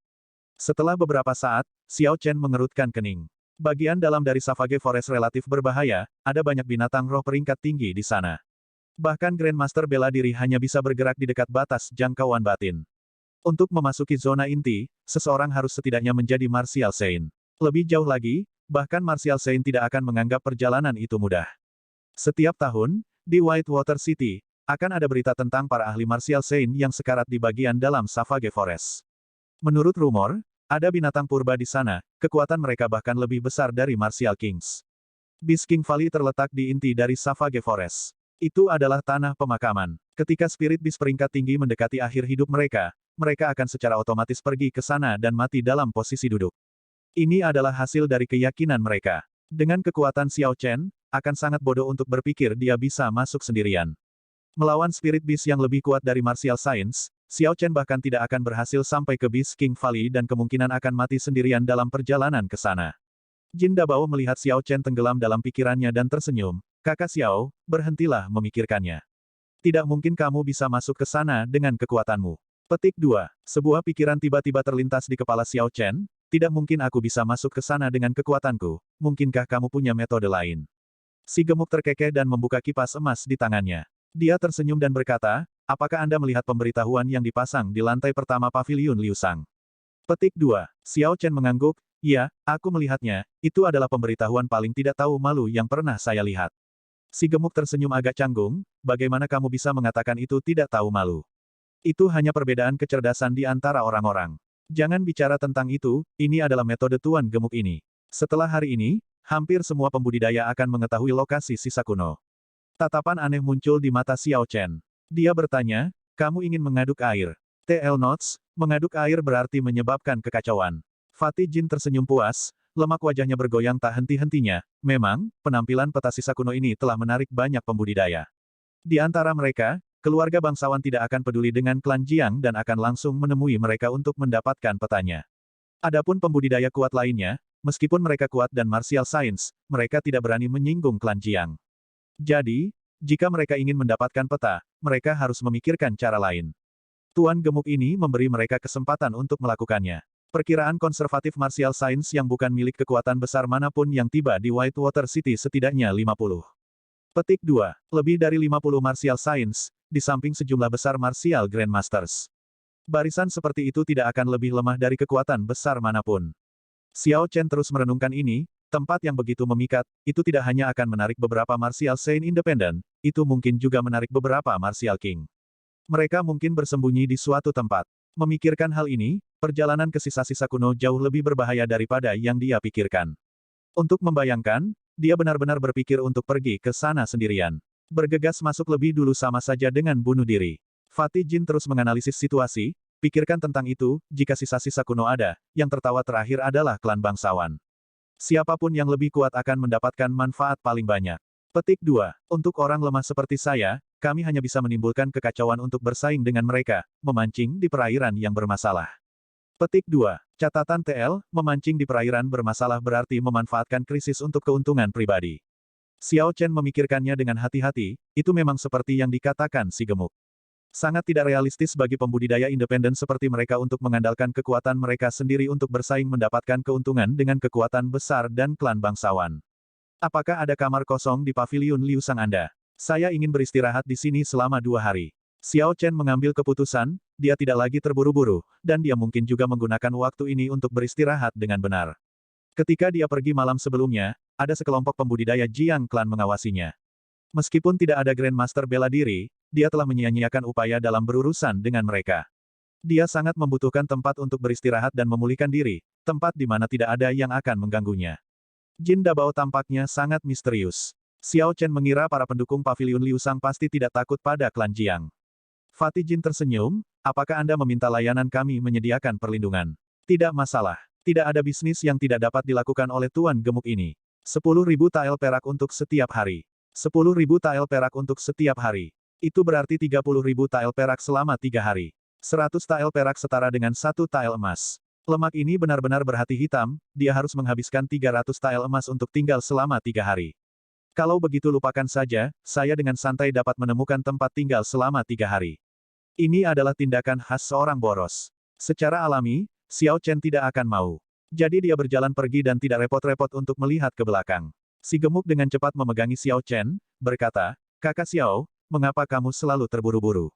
Setelah beberapa saat, Xiao Chen mengerutkan kening. Bagian dalam dari Savage Forest relatif berbahaya, ada banyak binatang roh peringkat tinggi di sana. Bahkan Grandmaster bela diri hanya bisa bergerak di dekat batas jangkauan batin. Untuk memasuki zona inti, seseorang harus setidaknya menjadi Martial Saint. Lebih jauh lagi, bahkan Martial Saint tidak akan menganggap perjalanan itu mudah. Setiap tahun, di Whitewater City, akan ada berita tentang para ahli Martial Saint yang sekarat di bagian dalam Savage Forest. Menurut rumor, ada binatang purba di sana, kekuatan mereka bahkan lebih besar dari Martial Kings. Beast King Valley terletak di inti dari Savage Forest. Itu adalah tanah pemakaman. Ketika spirit beast peringkat tinggi mendekati akhir hidup mereka, mereka akan secara otomatis pergi ke sana dan mati dalam posisi duduk. Ini adalah hasil dari keyakinan mereka. Dengan kekuatan Xiao Chen, akan sangat bodoh untuk berpikir dia bisa masuk sendirian. Melawan spirit beast yang lebih kuat dari martial science, Xiao Chen bahkan tidak akan berhasil sampai ke Beast King Valley dan kemungkinan akan mati sendirian dalam perjalanan ke sana. Jin Dabao melihat Xiao Chen tenggelam dalam pikirannya dan tersenyum, kakak Xiao, berhentilah memikirkannya. Tidak mungkin kamu bisa masuk ke sana dengan kekuatanmu. Petik 2. Sebuah pikiran tiba-tiba terlintas di kepala Xiao Chen. Tidak mungkin aku bisa masuk ke sana dengan kekuatanku. Mungkinkah kamu punya metode lain? Si gemuk terkekeh dan membuka kipas emas di tangannya. Dia tersenyum dan berkata, apakah Anda melihat pemberitahuan yang dipasang di lantai pertama paviliun Liu Sang? Petik 2. Xiao Chen mengangguk, ya, aku melihatnya, itu adalah pemberitahuan paling tidak tahu malu yang pernah saya lihat. Si gemuk tersenyum agak canggung, bagaimana kamu bisa mengatakan itu tidak tahu malu? Itu hanya perbedaan kecerdasan di antara orang-orang. Jangan bicara tentang itu, ini adalah metode Tuan Gemuk ini. Setelah hari ini, hampir semua pembudidaya akan mengetahui lokasi sisa kuno. Tatapan aneh muncul di mata Xiao Chen. Dia bertanya, kamu ingin mengaduk air? TL Notes, mengaduk air berarti menyebabkan kekacauan. Fatih Jin tersenyum puas, lemak wajahnya bergoyang tak henti-hentinya. Memang, penampilan peta sisa kuno ini telah menarik banyak pembudidaya. Di antara mereka, keluarga bangsawan tidak akan peduli dengan klan Jiang dan akan langsung menemui mereka untuk mendapatkan petanya. Adapun pembudidaya kuat lainnya, meskipun mereka kuat dan martial science, mereka tidak berani menyinggung klan Jiang. Jadi, jika mereka ingin mendapatkan peta, mereka harus memikirkan cara lain. Tuan Gemuk ini memberi mereka kesempatan untuk melakukannya. Perkiraan konservatif martial science yang bukan milik kekuatan besar manapun yang tiba di Whitewater City setidaknya 50. Petik 2. Lebih dari 50 martial science, di samping sejumlah besar martial grandmasters. Barisan seperti itu tidak akan lebih lemah dari kekuatan besar manapun. Xiao Chen terus merenungkan ini, tempat yang begitu memikat, itu tidak hanya akan menarik beberapa martial saint independen, itu mungkin juga menarik beberapa martial king. Mereka mungkin bersembunyi di suatu tempat. Memikirkan hal ini, perjalanan ke sisa-sisa kuno jauh lebih berbahaya daripada yang dia pikirkan. Untuk membayangkan, dia benar-benar berpikir untuk pergi ke sana sendirian. Bergegas masuk lebih dulu sama saja dengan bunuh diri. Fatih Jin terus menganalisis situasi, pikirkan tentang itu, jika sisa-sisa kuno ada, yang tertawa terakhir adalah klan bangsawan. Siapapun yang lebih kuat akan mendapatkan manfaat paling banyak. Petik 2. Untuk orang lemah seperti saya, kami hanya bisa menimbulkan kekacauan untuk bersaing dengan mereka, memancing di perairan yang bermasalah. Petik 2. Catatan TL, memancing di perairan bermasalah berarti memanfaatkan krisis untuk keuntungan pribadi. Xiao Chen memikirkannya dengan hati-hati, itu memang seperti yang dikatakan si gemuk. Sangat tidak realistis bagi pembudidaya independen seperti mereka untuk mengandalkan kekuatan mereka sendiri untuk bersaing mendapatkan keuntungan dengan kekuatan besar dan klan bangsawan. Apakah ada kamar kosong di paviliun Liu Sang Anda? Saya ingin beristirahat di sini selama 2 hari. Xiao Chen mengambil keputusan, dia tidak lagi terburu-buru, dan dia mungkin juga menggunakan waktu ini untuk beristirahat dengan benar. Ketika dia pergi malam sebelumnya, ada sekelompok pembudidaya Jiang klan mengawasinya. Meskipun tidak ada Grandmaster bela diri, dia telah menyia-nyiakan upaya dalam berurusan dengan mereka. Dia sangat membutuhkan tempat untuk beristirahat dan memulihkan diri, tempat di mana tidak ada yang akan mengganggunya. Jin Dabao tampaknya sangat misterius. Xiao Chen mengira para pendukung paviliun Liu Sang pasti tidak takut pada klan Jiang. Fatih Jin tersenyum, apakah Anda meminta layanan kami menyediakan perlindungan? Tidak masalah. Tidak ada bisnis yang tidak dapat dilakukan oleh Tuan Gemuk ini. 10.000 tael perak untuk setiap hari. 10.000 tael perak untuk setiap hari. Itu berarti 30.000 tael perak selama 3 hari. 100 tael perak setara dengan 1 tael emas. Lemak ini benar-benar berhati hitam, dia harus menghabiskan 300 tael emas untuk tinggal selama 3 hari. Kalau begitu lupakan saja, saya dengan santai dapat menemukan tempat tinggal selama 3 hari. Ini adalah tindakan khas seorang boros. Secara alami, Xiao Chen tidak akan mau. Jadi dia berjalan pergi dan tidak repot-repot untuk melihat ke belakang. Si gemuk dengan cepat memegangi Xiao Chen, berkata, Kakak Xiao, mengapa kamu selalu terburu-buru?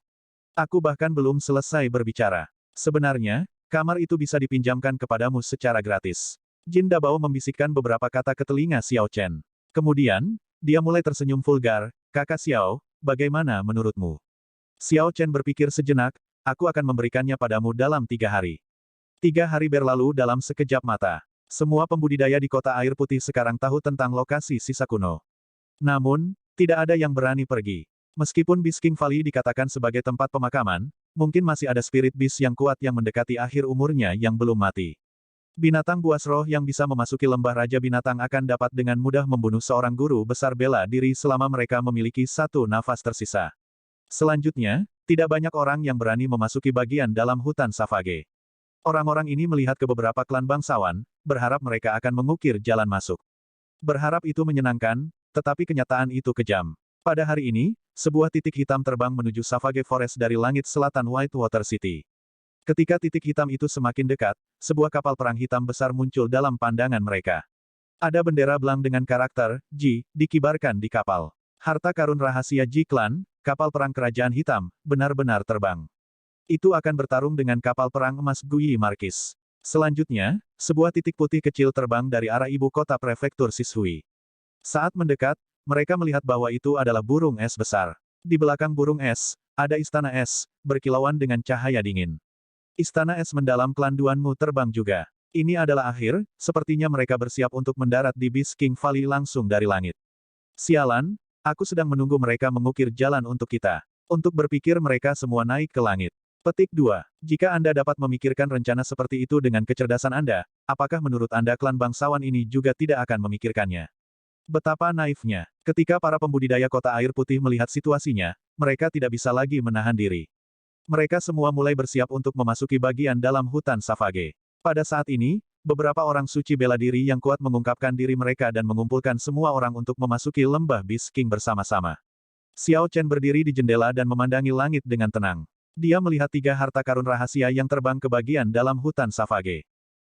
Aku bahkan belum selesai berbicara. Sebenarnya, kamar itu bisa dipinjamkan kepadamu secara gratis. Jin Dabao membisikkan beberapa kata ke telinga Xiao Chen. Kemudian, dia mulai tersenyum vulgar, Kakak Xiao, bagaimana menurutmu? Xiao Chen berpikir sejenak, aku akan memberikannya padamu dalam 3 hari. 3 hari berlalu dalam sekejap mata. Semua pembudidaya di kota air putih sekarang tahu tentang lokasi sisa kuno. Namun, tidak ada yang berani pergi. Meskipun Bisking Valley dikatakan sebagai tempat pemakaman, mungkin masih ada spirit beast yang kuat yang mendekati akhir umurnya yang belum mati. Binatang buas roh yang bisa memasuki lembah Raja Binatang akan dapat dengan mudah membunuh seorang guru besar bela diri selama mereka memiliki 1 nafas tersisa. Selanjutnya, tidak banyak orang yang berani memasuki bagian dalam hutan Savage. Orang-orang ini melihat ke beberapa klan bangsawan, berharap mereka akan mengukir jalan masuk. Berharap itu menyenangkan, tetapi kenyataan itu kejam. Pada hari ini, sebuah titik hitam terbang menuju Savage Forest dari langit selatan Whitewater City. Ketika titik hitam itu semakin dekat, sebuah kapal perang hitam besar muncul dalam pandangan mereka. Ada bendera belang dengan karakter G dikibarkan di kapal. Harta karun rahasia G-Clan, kapal perang kerajaan hitam, benar-benar terbang. Itu akan bertarung dengan kapal perang emas Guyi Marquis. Selanjutnya, sebuah titik putih kecil terbang dari arah ibu kota prefektur Sishui. Saat mendekat, mereka melihat bahwa itu adalah burung es besar. Di belakang burung es, ada istana es, berkilauan dengan cahaya dingin. Istana es mendalam klan Duanmu terbang juga. Ini adalah akhir, sepertinya mereka bersiap untuk mendarat di Beast King Valley langsung dari langit. Sialan, aku sedang menunggu mereka mengukir jalan untuk kita. Untuk berpikir mereka semua naik ke langit. Petik 2. Jika Anda dapat memikirkan rencana seperti itu dengan kecerdasan Anda, apakah menurut Anda klan bangsawan ini juga tidak akan memikirkannya? Betapa naifnya. Ketika para pembudidaya kota air putih melihat situasinya, mereka tidak bisa lagi menahan diri. Mereka semua mulai bersiap untuk memasuki bagian dalam hutan Savage. Pada saat ini, beberapa orang suci bela diri yang kuat mengungkapkan diri mereka dan mengumpulkan semua orang untuk memasuki lembah Beast King bersama-sama. Xiao Chen berdiri di jendela dan memandangi langit dengan tenang. Dia melihat 3 harta karun rahasia yang terbang ke bagian dalam hutan Savage.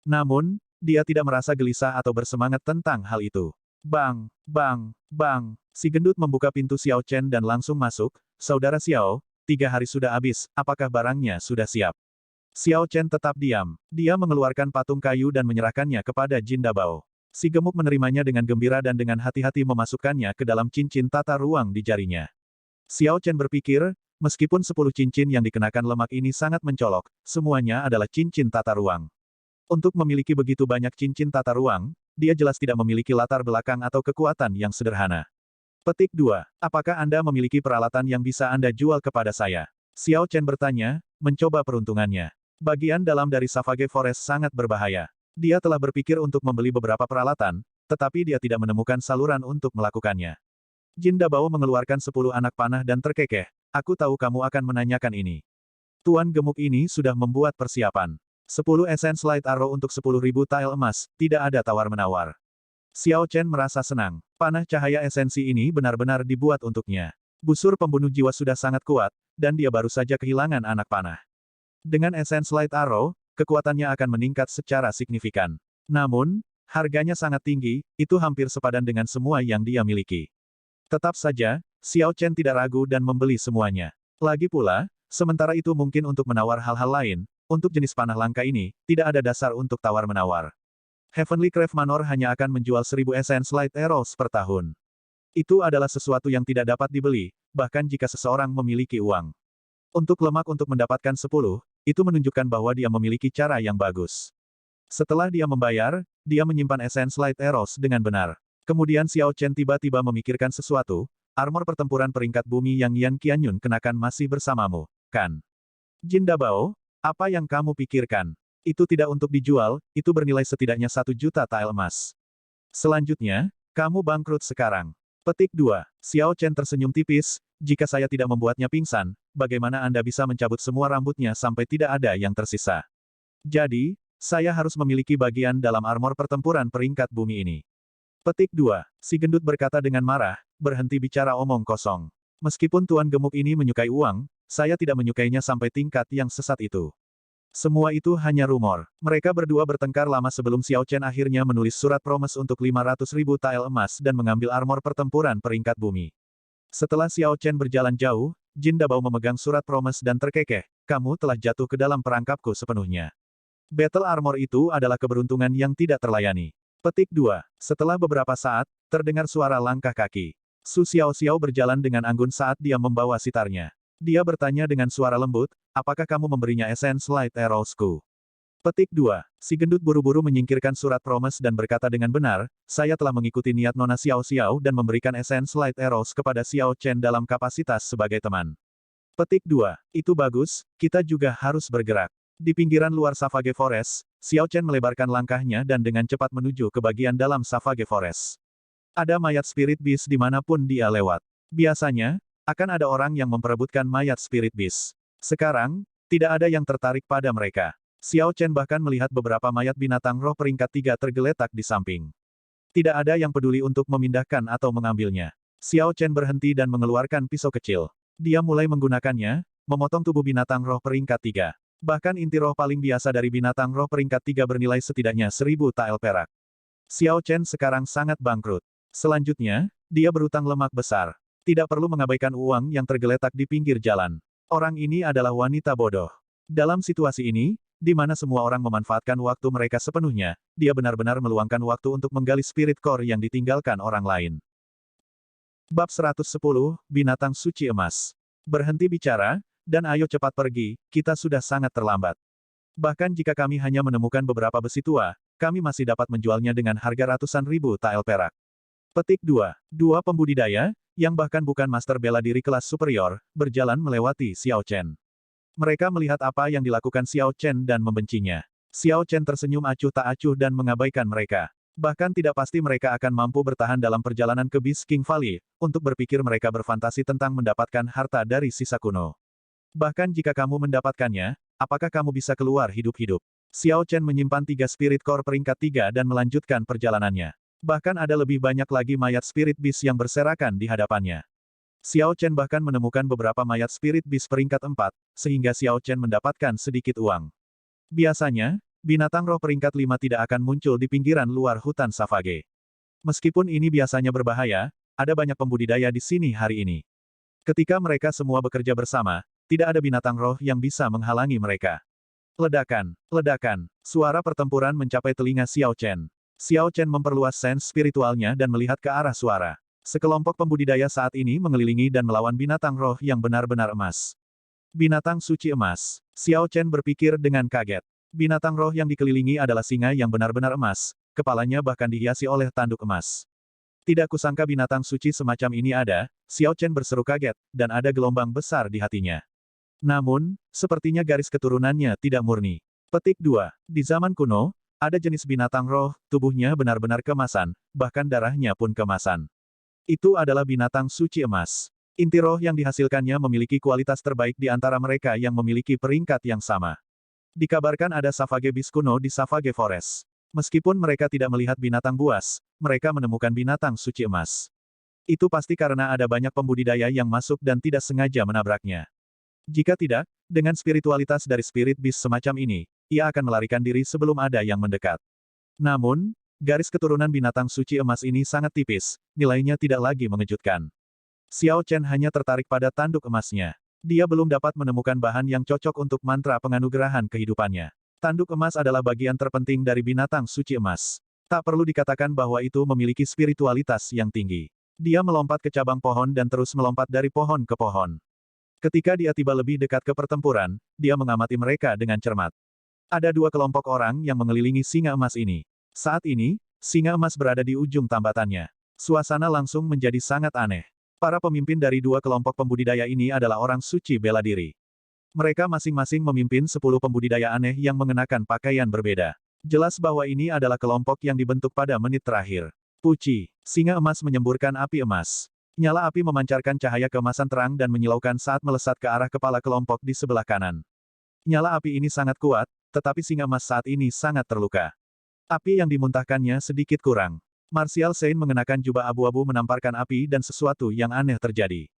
Namun, dia tidak merasa gelisah atau bersemangat tentang hal itu. Bang, bang, bang. Si gendut membuka pintu Xiao Chen dan langsung masuk. Saudara Xiao, 3 hari sudah habis, apakah barangnya sudah siap? Xiao Chen tetap diam. Dia mengeluarkan patung kayu dan menyerahkannya kepada Jin Dabao. Si gemuk menerimanya dengan gembira dan dengan hati-hati memasukkannya ke dalam cincin tata ruang di jarinya. Xiao Chen berpikir, meskipun 10 cincin yang dikenakan lemak ini sangat mencolok, semuanya adalah cincin tata ruang. Untuk memiliki begitu banyak cincin tata ruang, dia jelas tidak memiliki latar belakang atau kekuatan yang sederhana. Petik 2. Apakah Anda memiliki peralatan yang bisa Anda jual kepada saya? Xiao Chen bertanya, mencoba peruntungannya. Bagian dalam dari Savage Forest sangat berbahaya. Dia telah berpikir untuk membeli beberapa peralatan, tetapi dia tidak menemukan saluran untuk melakukannya. Jin Dabao mengeluarkan 10 anak panah dan terkekeh. Aku tahu kamu akan menanyakan ini. Tuan gemuk ini sudah membuat persiapan. 10 Essence Light Arrow untuk 10.000 tile emas, tidak ada tawar-menawar. Xiao Chen merasa senang. Panah cahaya esensi ini benar-benar dibuat untuknya. Busur pembunuh jiwa sudah sangat kuat, dan dia baru saja kehilangan anak panah. Dengan Essence Light Arrow, kekuatannya akan meningkat secara signifikan. Namun, harganya sangat tinggi, itu hampir sepadan dengan semua yang dia miliki. Tetap saja, Xiao Chen tidak ragu dan membeli semuanya. Lagi pula, sementara itu mungkin untuk menawar hal-hal lain, untuk jenis panah langka ini, tidak ada dasar untuk tawar-menawar. Heavenly Crave Manor hanya akan menjual 1000 Essence Light Arrows per tahun. Itu adalah sesuatu yang tidak dapat dibeli, bahkan jika seseorang memiliki uang. Untuk lemak untuk mendapatkan 10, itu menunjukkan bahwa dia memiliki cara yang bagus. Setelah dia membayar, dia menyimpan Essence Light Arrows dengan benar. Kemudian Xiao Chen tiba-tiba memikirkan sesuatu, armor pertempuran peringkat bumi yang Yan Qianyun kenakan masih bersamamu, kan? Jin Dabao, apa yang kamu pikirkan? Itu tidak untuk dijual, itu bernilai setidaknya 1 juta tile emas. Selanjutnya, kamu bangkrut sekarang. Petik 2. Xiao Chen tersenyum tipis, jika saya tidak membuatnya pingsan, bagaimana Anda bisa mencabut semua rambutnya sampai tidak ada yang tersisa? Jadi, saya harus memiliki bagian dalam armor pertempuran peringkat bumi ini. Petik 2. Si gendut berkata dengan marah, berhenti bicara omong kosong. Meskipun tuan gemuk ini menyukai uang, saya tidak menyukainya sampai tingkat yang sesat itu. Semua itu hanya rumor. Mereka berdua bertengkar lama sebelum Xiao Chen akhirnya menulis surat promes untuk 500.000 tile emas dan mengambil armor pertempuran peringkat bumi. Setelah Xiao Chen berjalan jauh, Jin Dabao memegang surat promes dan terkekeh, kamu telah jatuh ke dalam perangkapku sepenuhnya. Battle armor itu adalah keberuntungan yang tidak terlayani. Petik 2. Setelah beberapa saat, terdengar suara langkah kaki. Su Xiao berjalan dengan anggun saat dia membawa sitarnya. Dia bertanya dengan suara lembut, apakah kamu memberinya Essence Light Arrows-ku? Petik 2. Si gendut buru-buru menyingkirkan surat promes dan berkata dengan benar, saya telah mengikuti niat Nona Xiao dan memberikan Essence Light Arrows kepada Xiao Chen dalam kapasitas sebagai teman. Petik 2. Itu bagus, kita juga harus bergerak. Di pinggiran luar Savage Forest, Xiao Chen melebarkan langkahnya dan dengan cepat menuju ke bagian dalam Savage Forest. Ada mayat Spirit Beast dimanapun dia lewat. Biasanya, akan ada orang yang memperebutkan mayat Spirit Beast. Sekarang, tidak ada yang tertarik pada mereka. Xiao Chen bahkan melihat beberapa mayat binatang roh peringkat 3 tergeletak di samping. Tidak ada yang peduli untuk memindahkan atau mengambilnya. Xiao Chen berhenti dan mengeluarkan pisau kecil. Dia mulai menggunakannya, memotong tubuh binatang roh peringkat 3. Bahkan inti roh paling biasa dari binatang roh peringkat 3 bernilai setidaknya 1000 tael perak. Xiao Chen sekarang sangat bangkrut. Selanjutnya, dia berutang lemak besar. Tidak perlu mengabaikan uang yang tergeletak di pinggir jalan. Orang ini adalah wanita bodoh. Dalam situasi ini, di mana semua orang memanfaatkan waktu mereka sepenuhnya, dia benar-benar meluangkan waktu untuk menggali spirit core yang ditinggalkan orang lain. Bab 110, Binatang Suci Emas. Berhenti bicara, dan ayo cepat pergi, kita sudah sangat terlambat. Bahkan jika kami hanya menemukan beberapa besi tua, kami masih dapat menjualnya dengan harga ratusan ribu tael perak. Petik 2. Dua pembudidaya, yang bahkan bukan master bela diri kelas superior, berjalan melewati Xiao Chen. Mereka melihat apa yang dilakukan Xiao Chen dan membencinya. Xiao Chen tersenyum acuh tak acuh dan mengabaikan mereka. Bahkan tidak pasti mereka akan mampu bertahan dalam perjalanan ke Beast King Valley, untuk berpikir mereka berfantasi tentang mendapatkan harta dari sisa kuno. Bahkan jika kamu mendapatkannya, apakah kamu bisa keluar hidup-hidup? Xiao Chen menyimpan 3 Spirit Core peringkat 3 dan melanjutkan perjalanannya. Bahkan ada lebih banyak lagi mayat Spirit Beast yang berserakan di hadapannya. Xiao Chen bahkan menemukan beberapa mayat Spirit Beast peringkat 4, sehingga Xiao Chen mendapatkan sedikit uang. Biasanya, binatang roh peringkat 5 tidak akan muncul di pinggiran luar hutan Savage. Meskipun ini biasanya berbahaya, ada banyak pembudidaya di sini hari ini. Ketika mereka semua bekerja bersama, tidak ada binatang roh yang bisa menghalangi mereka. Ledakan, ledakan, suara pertempuran mencapai telinga Xiao Chen. Xiao Chen memperluas sense spiritualnya dan melihat ke arah suara. Sekelompok pembudidaya saat ini mengelilingi dan melawan binatang roh yang benar-benar emas. Binatang suci emas. Xiao Chen berpikir dengan kaget. Binatang roh yang dikelilingi adalah singa yang benar-benar emas, kepalanya bahkan dihiasi oleh tanduk emas. Tidak kusangka binatang suci semacam ini ada, Xiao Chen berseru kaget, dan ada gelombang besar di hatinya. Namun, sepertinya garis keturunannya tidak murni. Petik 2. Di zaman kuno, ada jenis binatang roh, tubuhnya benar-benar kemasan, bahkan darahnya pun kemasan. Itu adalah binatang suci emas. Inti roh yang dihasilkannya memiliki kualitas terbaik di antara mereka yang memiliki peringkat yang sama. Dikabarkan ada Savage Beast kuno di Savage Forest. Meskipun mereka tidak melihat binatang buas, mereka menemukan binatang suci emas. Itu pasti karena ada banyak pembudidaya yang masuk dan tidak sengaja menabraknya. Jika tidak, dengan spiritualitas dari Spirit Beast semacam ini, ia akan melarikan diri sebelum ada yang mendekat. Namun, garis keturunan binatang suci emas ini sangat tipis, nilainya tidak lagi mengejutkan. Xiao Chen hanya tertarik pada tanduk emasnya. Dia belum dapat menemukan bahan yang cocok untuk mantra penganugerahan kehidupannya. Tanduk emas adalah bagian terpenting dari binatang suci emas. Tak perlu dikatakan bahwa itu memiliki spiritualitas yang tinggi. Dia melompat ke cabang pohon dan terus melompat dari pohon ke pohon. Ketika dia tiba lebih dekat ke pertempuran, dia mengamati mereka dengan cermat. Ada 2 kelompok orang yang mengelilingi singa emas ini. Saat ini, singa emas berada di ujung tambatannya. Suasana langsung menjadi sangat aneh. Para pemimpin dari 2 kelompok pembudidaya ini adalah orang suci bela diri. Mereka masing-masing memimpin 10 pembudidaya aneh yang mengenakan pakaian berbeda. Jelas bahwa ini adalah kelompok yang dibentuk pada menit terakhir. Puci, singa emas menyemburkan api emas. Nyala api memancarkan cahaya keemasan terang dan menyilaukan saat melesat ke arah kepala kelompok di sebelah kanan. Nyala api ini sangat kuat, tetapi singa emas saat ini sangat terluka. Api yang dimuntahkannya sedikit kurang. Martial Saint mengenakan jubah abu-abu menamparkan api dan sesuatu yang aneh terjadi.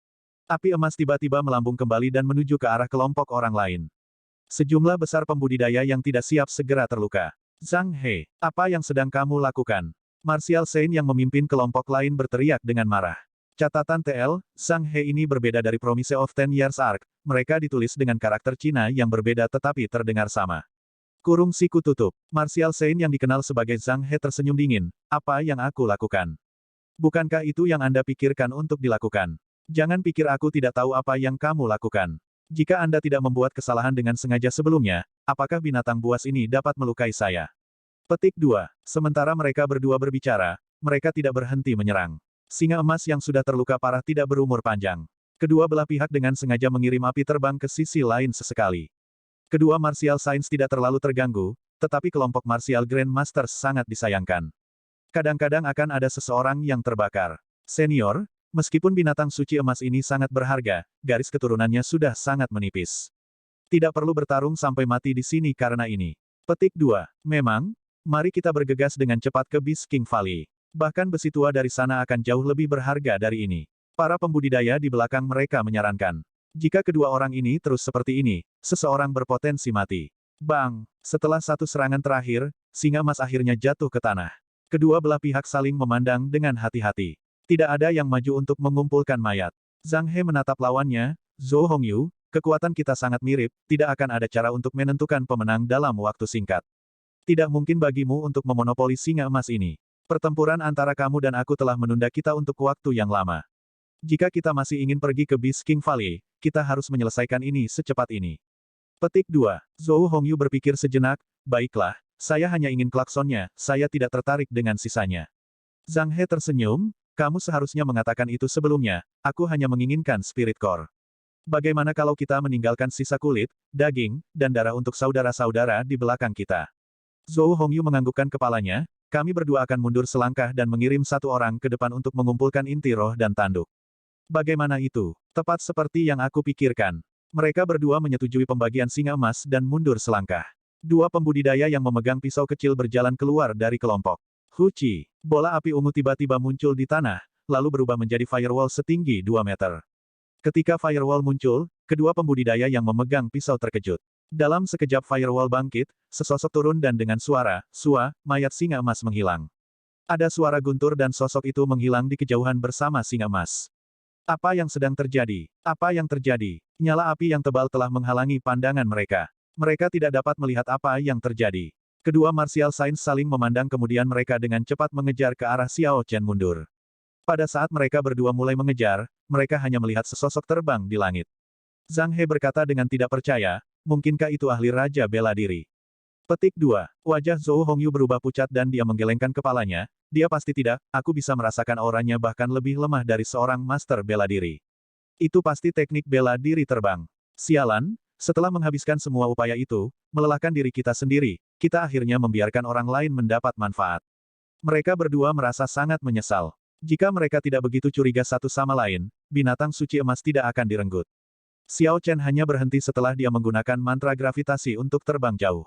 Api emas tiba-tiba melambung kembali dan menuju ke arah kelompok orang lain. Sejumlah besar pembudidaya yang tidak siap segera terluka. Zhang He, apa yang sedang kamu lakukan? Martial Saint yang memimpin kelompok lain berteriak dengan marah. Catatan TL, Zhang He ini berbeda dari Promise of 10 Years Arc, mereka ditulis dengan karakter Cina yang berbeda tetapi terdengar sama. Kurung siku tutup. Martial Saint yang dikenal sebagai Zhang He tersenyum dingin. Apa yang aku lakukan? Bukankah itu yang Anda pikirkan untuk dilakukan? Jangan pikir aku tidak tahu apa yang kamu lakukan. Jika Anda tidak membuat kesalahan dengan sengaja sebelumnya, apakah binatang buas ini dapat melukai saya? Petik 2. Sementara mereka berdua berbicara, mereka tidak berhenti menyerang. Singa emas yang sudah terluka parah tidak berumur panjang. Kedua belah pihak dengan sengaja mengirim api terbang ke sisi lain sesekali. Kedua martial science tidak terlalu terganggu, tetapi kelompok martial Grandmasters sangat disayangkan. Kadang-kadang akan ada seseorang yang terbakar. Senior, meskipun binatang suci emas ini sangat berharga, garis keturunannya sudah sangat menipis. Tidak perlu bertarung sampai mati di sini karena ini. Petik 2. Memang, mari kita bergegas dengan cepat ke Beast King Valley. Bahkan besi tua dari sana akan jauh lebih berharga dari ini. Para pembudidaya di belakang mereka menyarankan. Jika kedua orang ini terus seperti ini, seseorang berpotensi mati. Bang! Setelah satu serangan terakhir, singa emas akhirnya jatuh ke tanah. Kedua belah pihak saling memandang dengan hati-hati. Tidak ada yang maju untuk mengumpulkan mayat. Zhang He menatap lawannya, Zhou Hongyu, kekuatan kita sangat mirip, tidak akan ada cara untuk menentukan pemenang dalam waktu singkat. Tidak mungkin bagimu untuk memonopoli singa emas ini. Pertempuran antara kamu dan aku telah menunda kita untuk waktu yang lama. Jika kita masih ingin pergi ke Beast King Valley, kita harus menyelesaikan ini secepat ini. Petik 2. Zhou Hongyu berpikir sejenak, baiklah, saya hanya ingin klaksonnya, saya tidak tertarik dengan sisanya. Zhang He tersenyum, kamu seharusnya mengatakan itu sebelumnya, aku hanya menginginkan spirit core. Bagaimana kalau kita meninggalkan sisa kulit, daging, dan darah untuk saudara-saudara di belakang kita? Zhou Hongyu menganggukkan kepalanya, kami berdua akan mundur selangkah dan mengirim satu orang ke depan untuk mengumpulkan inti roh dan tanduk. Bagaimana itu? Tepat seperti yang aku pikirkan. Mereka berdua menyetujui pembagian singa emas dan mundur selangkah. Dua pembudidaya yang memegang pisau kecil berjalan keluar dari kelompok. Huci, bola api ungu tiba-tiba muncul di tanah, lalu berubah menjadi firewall setinggi 2 meter. Ketika firewall muncul, kedua pembudidaya yang memegang pisau terkejut. Dalam sekejap firewall bangkit, sesosok turun dan dengan suara, "Sua," mayat singa emas menghilang. Ada suara guntur dan sosok itu menghilang di kejauhan bersama singa emas. Apa yang sedang terjadi? Apa yang terjadi? Nyala api yang tebal telah menghalangi pandangan mereka. Mereka tidak dapat melihat apa yang terjadi. Kedua martial science saling memandang kemudian mereka dengan cepat mengejar ke arah Xiao Chen mundur. Pada saat mereka berdua mulai mengejar, mereka hanya melihat sesosok terbang di langit. Zhang He berkata dengan tidak percaya, mungkinkah itu ahli Raja Bela Diri? Petik 2. Wajah Zhou Hongyu berubah pucat dan dia menggelengkan kepalanya, dia pasti tidak, aku bisa merasakan auranya bahkan lebih lemah dari seorang master bela diri. Itu pasti teknik bela diri terbang. Sialan, setelah menghabiskan semua upaya itu, melelahkan diri kita sendiri, kita akhirnya membiarkan orang lain mendapat manfaat. Mereka berdua merasa sangat menyesal. Jika mereka tidak begitu curiga satu sama lain, binatang suci emas tidak akan direnggut. Xiao Chen hanya berhenti setelah dia menggunakan mantra gravitasi untuk terbang jauh.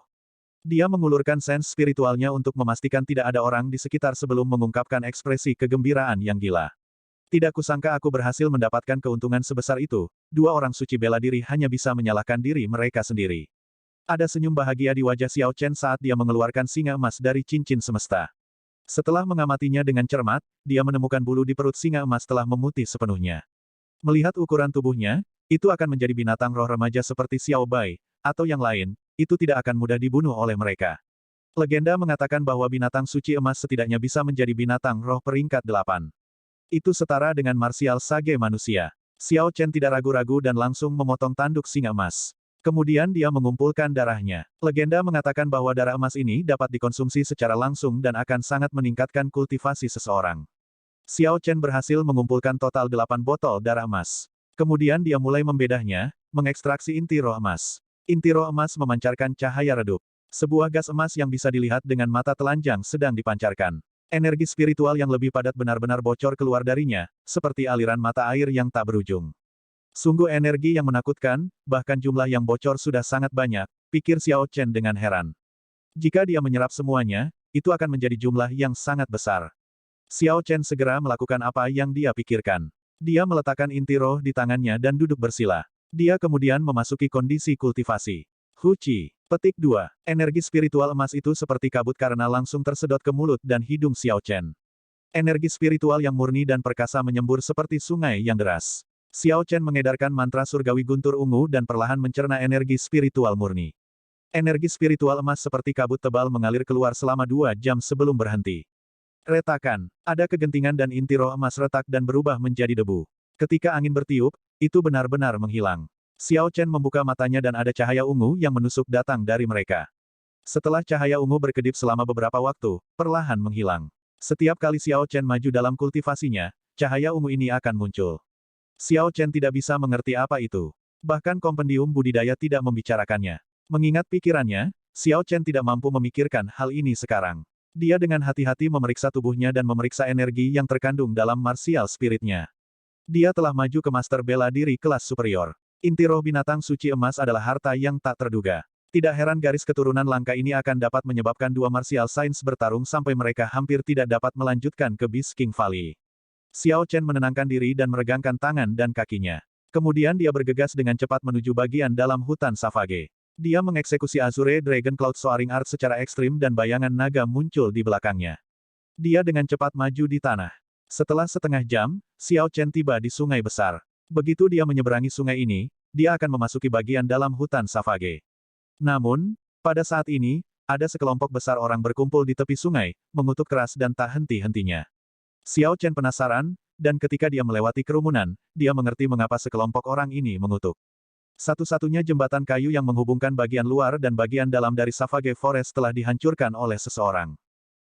Dia mengulurkan sens spiritualnya untuk memastikan tidak ada orang di sekitar sebelum mengungkapkan ekspresi kegembiraan yang gila. Tidak kusangka aku berhasil mendapatkan keuntungan sebesar itu, dua orang suci bela diri hanya bisa menyalahkan diri mereka sendiri. Ada senyum bahagia di wajah Xiao Chen saat dia mengeluarkan singa emas dari cincin semesta. Setelah mengamatinya dengan cermat, dia menemukan bulu di perut singa emas telah memutih sepenuhnya. Melihat ukuran tubuhnya, itu akan menjadi binatang roh remaja seperti Xiao Bai, atau yang lain, itu tidak akan mudah dibunuh oleh mereka. Legenda mengatakan bahwa binatang suci emas setidaknya bisa menjadi binatang roh peringkat 8. Itu setara dengan martial sage manusia. Xiao Chen tidak ragu-ragu dan langsung memotong tanduk singa emas. Kemudian dia mengumpulkan darahnya. Legenda mengatakan bahwa darah emas ini dapat dikonsumsi secara langsung dan akan sangat meningkatkan kultivasi seseorang. Xiao Chen berhasil mengumpulkan total 8 botol darah emas. Kemudian dia mulai membedahnya, mengekstraksi inti roh emas. Inti roh emas memancarkan cahaya redup. Sebuah gas emas yang bisa dilihat dengan mata telanjang sedang dipancarkan. Energi spiritual yang lebih padat benar-benar bocor keluar darinya, seperti aliran mata air yang tak berujung. Sungguh energi yang menakutkan, bahkan jumlah yang bocor sudah sangat banyak, pikir Xiao Chen dengan heran. Jika dia menyerap semuanya, itu akan menjadi jumlah yang sangat besar. Xiao Chen segera melakukan apa yang dia pikirkan. Dia meletakkan inti roh di tangannya dan duduk bersila. Dia kemudian memasuki kondisi kultivasi. Huci. Petik 2. Energi spiritual emas itu seperti kabut karena langsung tersedot ke mulut dan hidung Xiao Chen. Energi spiritual yang murni dan perkasa menyembur seperti sungai yang deras. Xiao Chen mengedarkan mantra surgawi guntur ungu dan perlahan mencerna energi spiritual murni. Energi spiritual emas seperti kabut tebal mengalir keluar selama 2 jam sebelum berhenti. Retakan. Ada kegentingan dan inti roh emas retak dan berubah menjadi debu. Ketika angin bertiup, itu benar-benar menghilang. Xiao Chen membuka matanya dan ada cahaya ungu yang menusuk datang dari mereka. Setelah cahaya ungu berkedip selama beberapa waktu, perlahan menghilang. Setiap kali Xiao Chen maju dalam kultivasinya, cahaya ungu ini akan muncul. Xiao Chen tidak bisa mengerti apa itu. Bahkan kompendium budidaya tidak membicarakannya. Mengingat pikirannya, Xiao Chen tidak mampu memikirkan hal ini sekarang. Dia dengan hati-hati memeriksa tubuhnya dan memeriksa energi yang terkandung dalam martial spiritnya. Dia telah maju ke master bela diri kelas superior. Inti roh binatang suci emas adalah harta yang tak terduga. Tidak heran garis keturunan langka ini akan dapat menyebabkan dua martial science bertarung sampai mereka hampir tidak dapat melanjutkan ke Beast King Valley. Xiao Chen menenangkan diri dan meregangkan tangan dan kakinya. Kemudian dia bergegas dengan cepat menuju bagian dalam hutan Savage. Dia mengeksekusi Azure Dragon Cloud Soaring Art secara ekstrim dan bayangan naga muncul di belakangnya. Dia dengan cepat maju di tanah. Setelah setengah jam, Xiao Chen tiba di sungai besar. Begitu dia menyeberangi sungai ini, dia akan memasuki bagian dalam hutan Savage. Namun, pada saat ini, ada sekelompok besar orang berkumpul di tepi sungai, mengutuk keras dan tak henti-hentinya. Xiao Chen penasaran, dan ketika dia melewati kerumunan, dia mengerti mengapa sekelompok orang ini mengutuk. Satu-satunya jembatan kayu yang menghubungkan bagian luar dan bagian dalam dari Savage Forest telah dihancurkan oleh seseorang.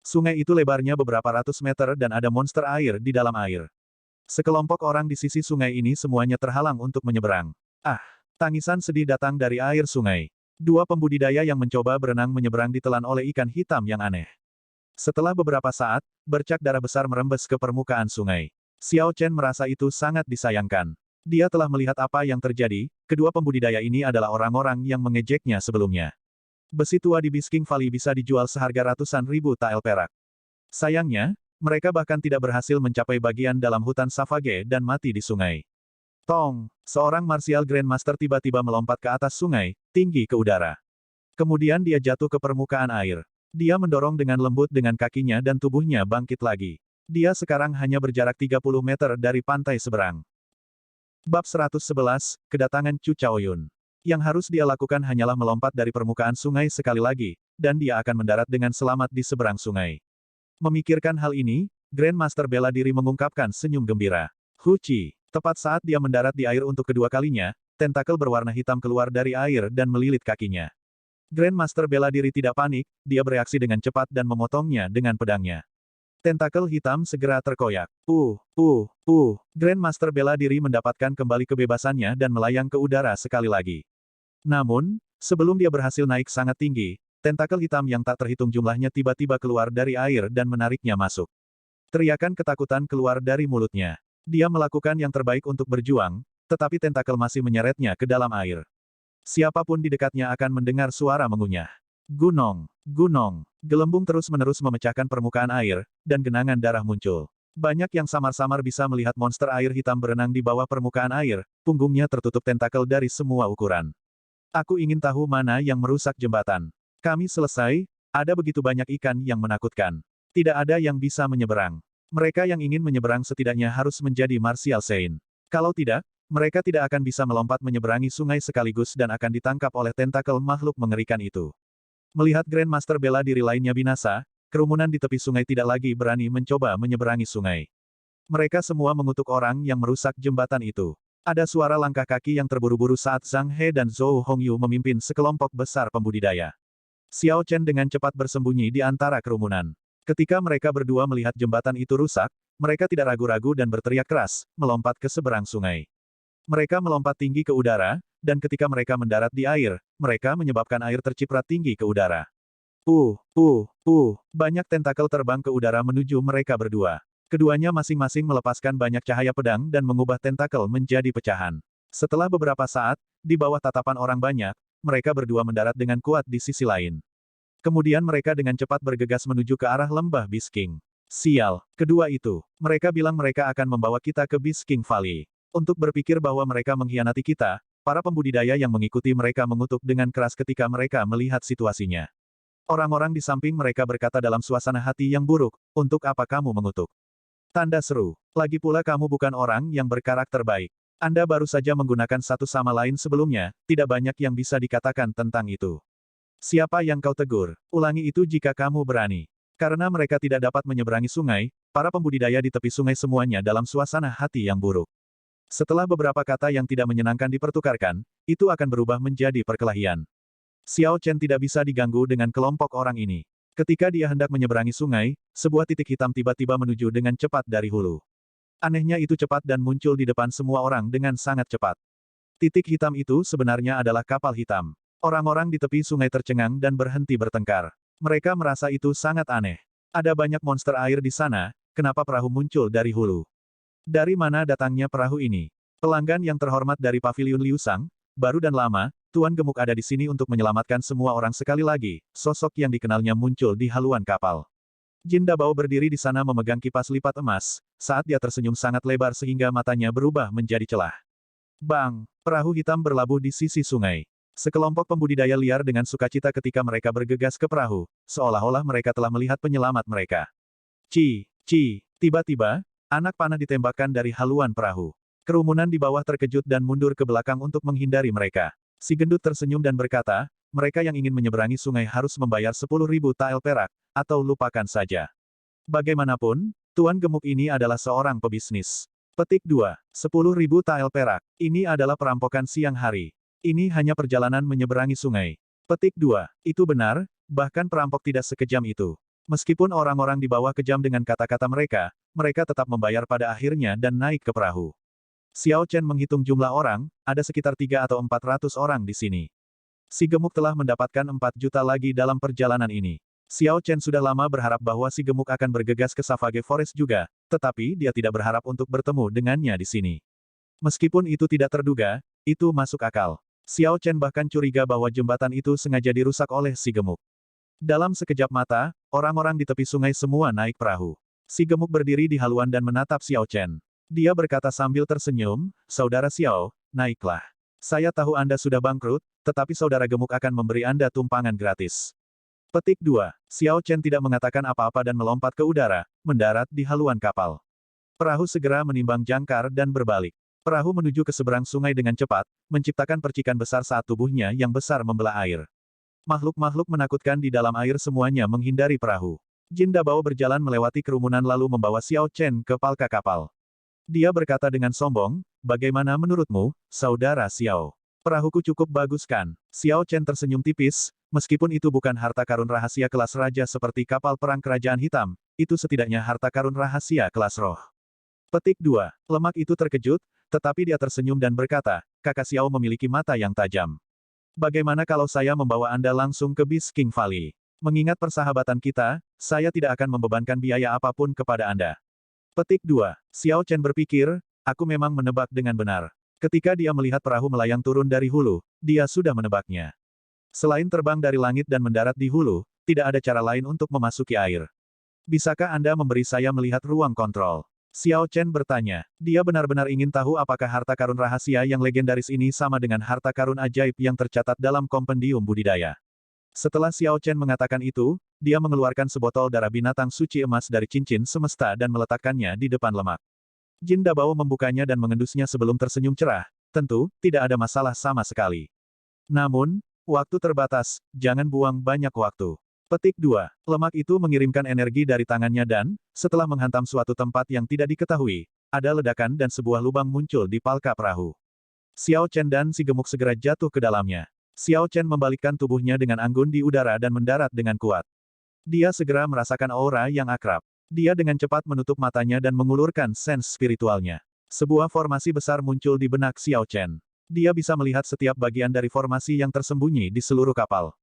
Sungai itu lebarnya beberapa ratus meter dan ada monster air di dalam air. Sekelompok orang di sisi sungai ini semuanya terhalang untuk menyeberang. Ah! Tangisan sedih datang dari air sungai. Dua pembudidaya yang mencoba berenang menyeberang ditelan oleh ikan hitam yang aneh. Setelah beberapa saat, bercak darah besar merembes ke permukaan sungai. Xiao Chen merasa itu sangat disayangkan. Dia telah melihat apa yang terjadi, kedua pembudidaya ini adalah orang-orang yang mengejeknya sebelumnya. Besi tua di Bisking Valley bisa dijual seharga ratusan ribu tael perak. Sayangnya, mereka bahkan tidak berhasil mencapai bagian dalam hutan Savage dan mati di sungai. Tong! Seorang martial grandmaster tiba-tiba melompat ke atas sungai, tinggi ke udara. Kemudian dia jatuh ke permukaan air. Dia mendorong dengan lembut dengan kakinya dan tubuhnya bangkit lagi. Dia sekarang hanya berjarak 30 meter dari pantai seberang. Bab 111, Kedatangan Chu Chaoyun. Yang harus dia lakukan hanyalah melompat dari permukaan sungai sekali lagi, dan dia akan mendarat dengan selamat di seberang sungai. Memikirkan hal ini, Grandmaster bela diri mengungkapkan senyum gembira. Huci. Tepat saat dia mendarat di air untuk kedua kalinya, tentakel berwarna hitam keluar dari air dan melilit kakinya. Grandmaster bela diri tidak panik, dia bereaksi dengan cepat dan memotongnya dengan pedangnya. Tentakel hitam segera terkoyak. Grandmaster bela diri mendapatkan kembali kebebasannya dan melayang ke udara sekali lagi. Namun, sebelum dia berhasil naik sangat tinggi, tentakel hitam yang tak terhitung jumlahnya tiba-tiba keluar dari air dan menariknya masuk. Teriakan ketakutan keluar dari mulutnya. Dia melakukan yang terbaik untuk berjuang, tetapi tentakel masih menyeretnya ke dalam air. Siapapun di dekatnya akan mendengar suara mengunyah. Gunong, gunong, gelembung terus-menerus memecahkan permukaan air, dan genangan darah muncul. Banyak yang samar-samar bisa melihat monster air hitam berenang di bawah permukaan air, punggungnya tertutup tentakel dari semua ukuran. Aku ingin tahu mana yang merusak jembatan. Kami selesai, ada begitu banyak ikan yang menakutkan. Tidak ada yang bisa menyeberang. Mereka yang ingin menyeberang setidaknya harus menjadi Martial Saint. Kalau tidak, mereka tidak akan bisa melompat menyeberangi sungai sekaligus dan akan ditangkap oleh tentakel makhluk mengerikan itu. Melihat Grandmaster bela diri lainnya binasa, kerumunan di tepi sungai tidak lagi berani mencoba menyeberangi sungai. Mereka semua mengutuk orang yang merusak jembatan itu. Ada suara langkah kaki yang terburu-buru saat Zhang He dan Zhou Hongyu memimpin sekelompok besar pembudidaya. Xiao Chen dengan cepat bersembunyi di antara kerumunan. Ketika mereka berdua melihat jembatan itu rusak, mereka tidak ragu-ragu dan berteriak keras, melompat ke seberang sungai. Mereka melompat tinggi ke udara, dan ketika mereka mendarat di air, mereka menyebabkan air terciprat tinggi ke udara. Banyak tentakel terbang ke udara menuju mereka berdua. Keduanya masing-masing melepaskan banyak cahaya pedang dan mengubah tentakel menjadi pecahan. Setelah beberapa saat, di bawah tatapan orang banyak, mereka berdua mendarat dengan kuat di sisi lain. Kemudian mereka dengan cepat bergegas menuju ke arah lembah Bisking. Sial, kedua itu. Mereka bilang mereka akan membawa kita ke Bisking Valley. Untuk berpikir bahwa mereka mengkhianati kita, para pembudidaya yang mengikuti mereka mengutuk dengan keras ketika mereka melihat situasinya. Orang-orang di samping mereka berkata dalam suasana hati yang buruk, untuk apa kamu mengutuk? Tanda seru. Lagi pula kamu bukan orang yang berkarakter baik. Anda baru saja menggunakan satu sama lain sebelumnya, tidak banyak yang bisa dikatakan tentang itu. Siapa yang kau tegur? Ulangi itu jika kamu berani. Karena mereka tidak dapat menyeberangi sungai, para pembudidaya di tepi sungai semuanya dalam suasana hati yang buruk. Setelah beberapa kata yang tidak menyenangkan dipertukarkan, itu akan berubah menjadi perkelahian. Xiao Chen tidak bisa diganggu dengan kelompok orang ini. Ketika dia hendak menyeberangi sungai, sebuah titik hitam tiba-tiba menuju dengan cepat dari hulu. Anehnya itu cepat dan muncul di depan semua orang dengan sangat cepat. Titik hitam itu sebenarnya adalah kapal hitam. Orang-orang di tepi sungai tercengang dan berhenti bertengkar. Mereka merasa itu sangat aneh. Ada banyak monster air di sana, kenapa perahu muncul dari hulu? Dari mana datangnya perahu ini? Pelanggan yang terhormat dari Paviliun Liusang, baru dan lama, Tuan Gemuk ada di sini untuk menyelamatkan semua orang sekali lagi, sosok yang dikenalnya muncul di haluan kapal. Jin Dabao berdiri di sana memegang kipas lipat emas, saat dia tersenyum sangat lebar sehingga matanya berubah menjadi celah. Bang! Perahu hitam berlabuh di sisi sungai. Sekelompok pembudidaya liar dengan sukacita ketika mereka bergegas ke perahu, seolah-olah mereka telah melihat penyelamat mereka. Tiba-tiba, anak panah ditembakkan dari haluan perahu. Kerumunan di bawah terkejut dan mundur ke belakang untuk menghindari mereka. Si gendut tersenyum dan berkata, mereka yang ingin menyeberangi sungai harus membayar 10.000 tael perak, atau lupakan saja. Bagaimanapun, Tuan Gemuk ini adalah seorang pebisnis. Petik 2. 10.000 tael perak. Ini adalah perampokan siang hari. Ini hanya perjalanan menyeberangi sungai. Petik 2. Itu benar, bahkan perampok tidak sekejam itu. Meskipun orang-orang di bawah kejam dengan kata-kata mereka, mereka tetap membayar pada akhirnya dan naik ke perahu. Xiao Chen menghitung jumlah orang, ada sekitar 3 atau 400 orang di sini. Si Gemuk telah mendapatkan 4 juta lagi dalam perjalanan ini. Xiao Chen sudah lama berharap bahwa si Gemuk akan bergegas ke Savage Forest juga, tetapi dia tidak berharap untuk bertemu dengannya di sini. Meskipun itu tidak terduga, itu masuk akal. Xiao Chen bahkan curiga bahwa jembatan itu sengaja dirusak oleh si Gemuk. Dalam sekejap mata, orang-orang di tepi sungai semua naik perahu. Si Gemuk berdiri di haluan dan menatap Xiao Chen. Dia berkata sambil tersenyum, "Saudara Xiao, naiklah. Saya tahu Anda sudah bangkrut, tetapi Saudara Gemuk akan memberi Anda tumpangan gratis." Petik 2. Xiao Chen tidak mengatakan apa-apa dan melompat ke udara, mendarat di haluan kapal. Perahu segera menimbang jangkar dan berbalik. Perahu menuju ke seberang sungai dengan cepat, menciptakan percikan besar saat tubuhnya yang besar membelah air. Makhluk-makhluk menakutkan di dalam air semuanya menghindari perahu. Jin Dabao berjalan melewati kerumunan lalu membawa Xiao Chen ke palka kapal. Dia berkata dengan sombong, "Bagaimana menurutmu, Saudara Xiao? Perahuku cukup bagus kan?" Xiao Chen tersenyum tipis, meskipun itu bukan harta karun rahasia kelas raja seperti kapal perang kerajaan hitam, itu setidaknya harta karun rahasia kelas roh. Petik 2. Lemak itu terkejut, tetapi dia tersenyum dan berkata, "Kakak Xiao memiliki mata yang tajam. Bagaimana kalau saya membawa Anda langsung ke Beast King Valley? Mengingat persahabatan kita, saya tidak akan membebankan biaya apapun kepada Anda." Petik 2. Xiao Chen berpikir, aku memang menebak dengan benar. Ketika dia melihat perahu melayang turun dari hulu, dia sudah menebaknya. Selain terbang dari langit dan mendarat di hulu, tidak ada cara lain untuk memasuki air. Bisakah Anda memberi saya melihat ruang kontrol? Xiao Chen bertanya. Dia benar-benar ingin tahu apakah harta karun rahasia yang legendaris ini sama dengan harta karun ajaib yang tercatat dalam kompendium budidaya. Setelah Xiao Chen mengatakan itu, dia mengeluarkan sebotol darah binatang suci emas dari cincin semesta dan meletakkannya di depan lemak. Jin Dabao membukanya dan mengendusnya sebelum tersenyum cerah. Tentu, tidak ada masalah sama sekali. Namun, waktu terbatas, jangan buang banyak waktu. Petik 2. Lemak itu mengirimkan energi dari tangannya dan, setelah menghantam suatu tempat yang tidak diketahui, ada ledakan dan sebuah lubang muncul di palka perahu. Xiao Chen dan si Gemuk segera jatuh ke dalamnya. Xiao Chen membalikkan tubuhnya dengan anggun di udara dan mendarat dengan kuat. Dia segera merasakan aura yang akrab. Dia dengan cepat menutup matanya dan mengulurkan sense spiritualnya. Sebuah formasi besar muncul di benak Xiao Chen. Dia bisa melihat setiap bagian dari formasi yang tersembunyi di seluruh kapal.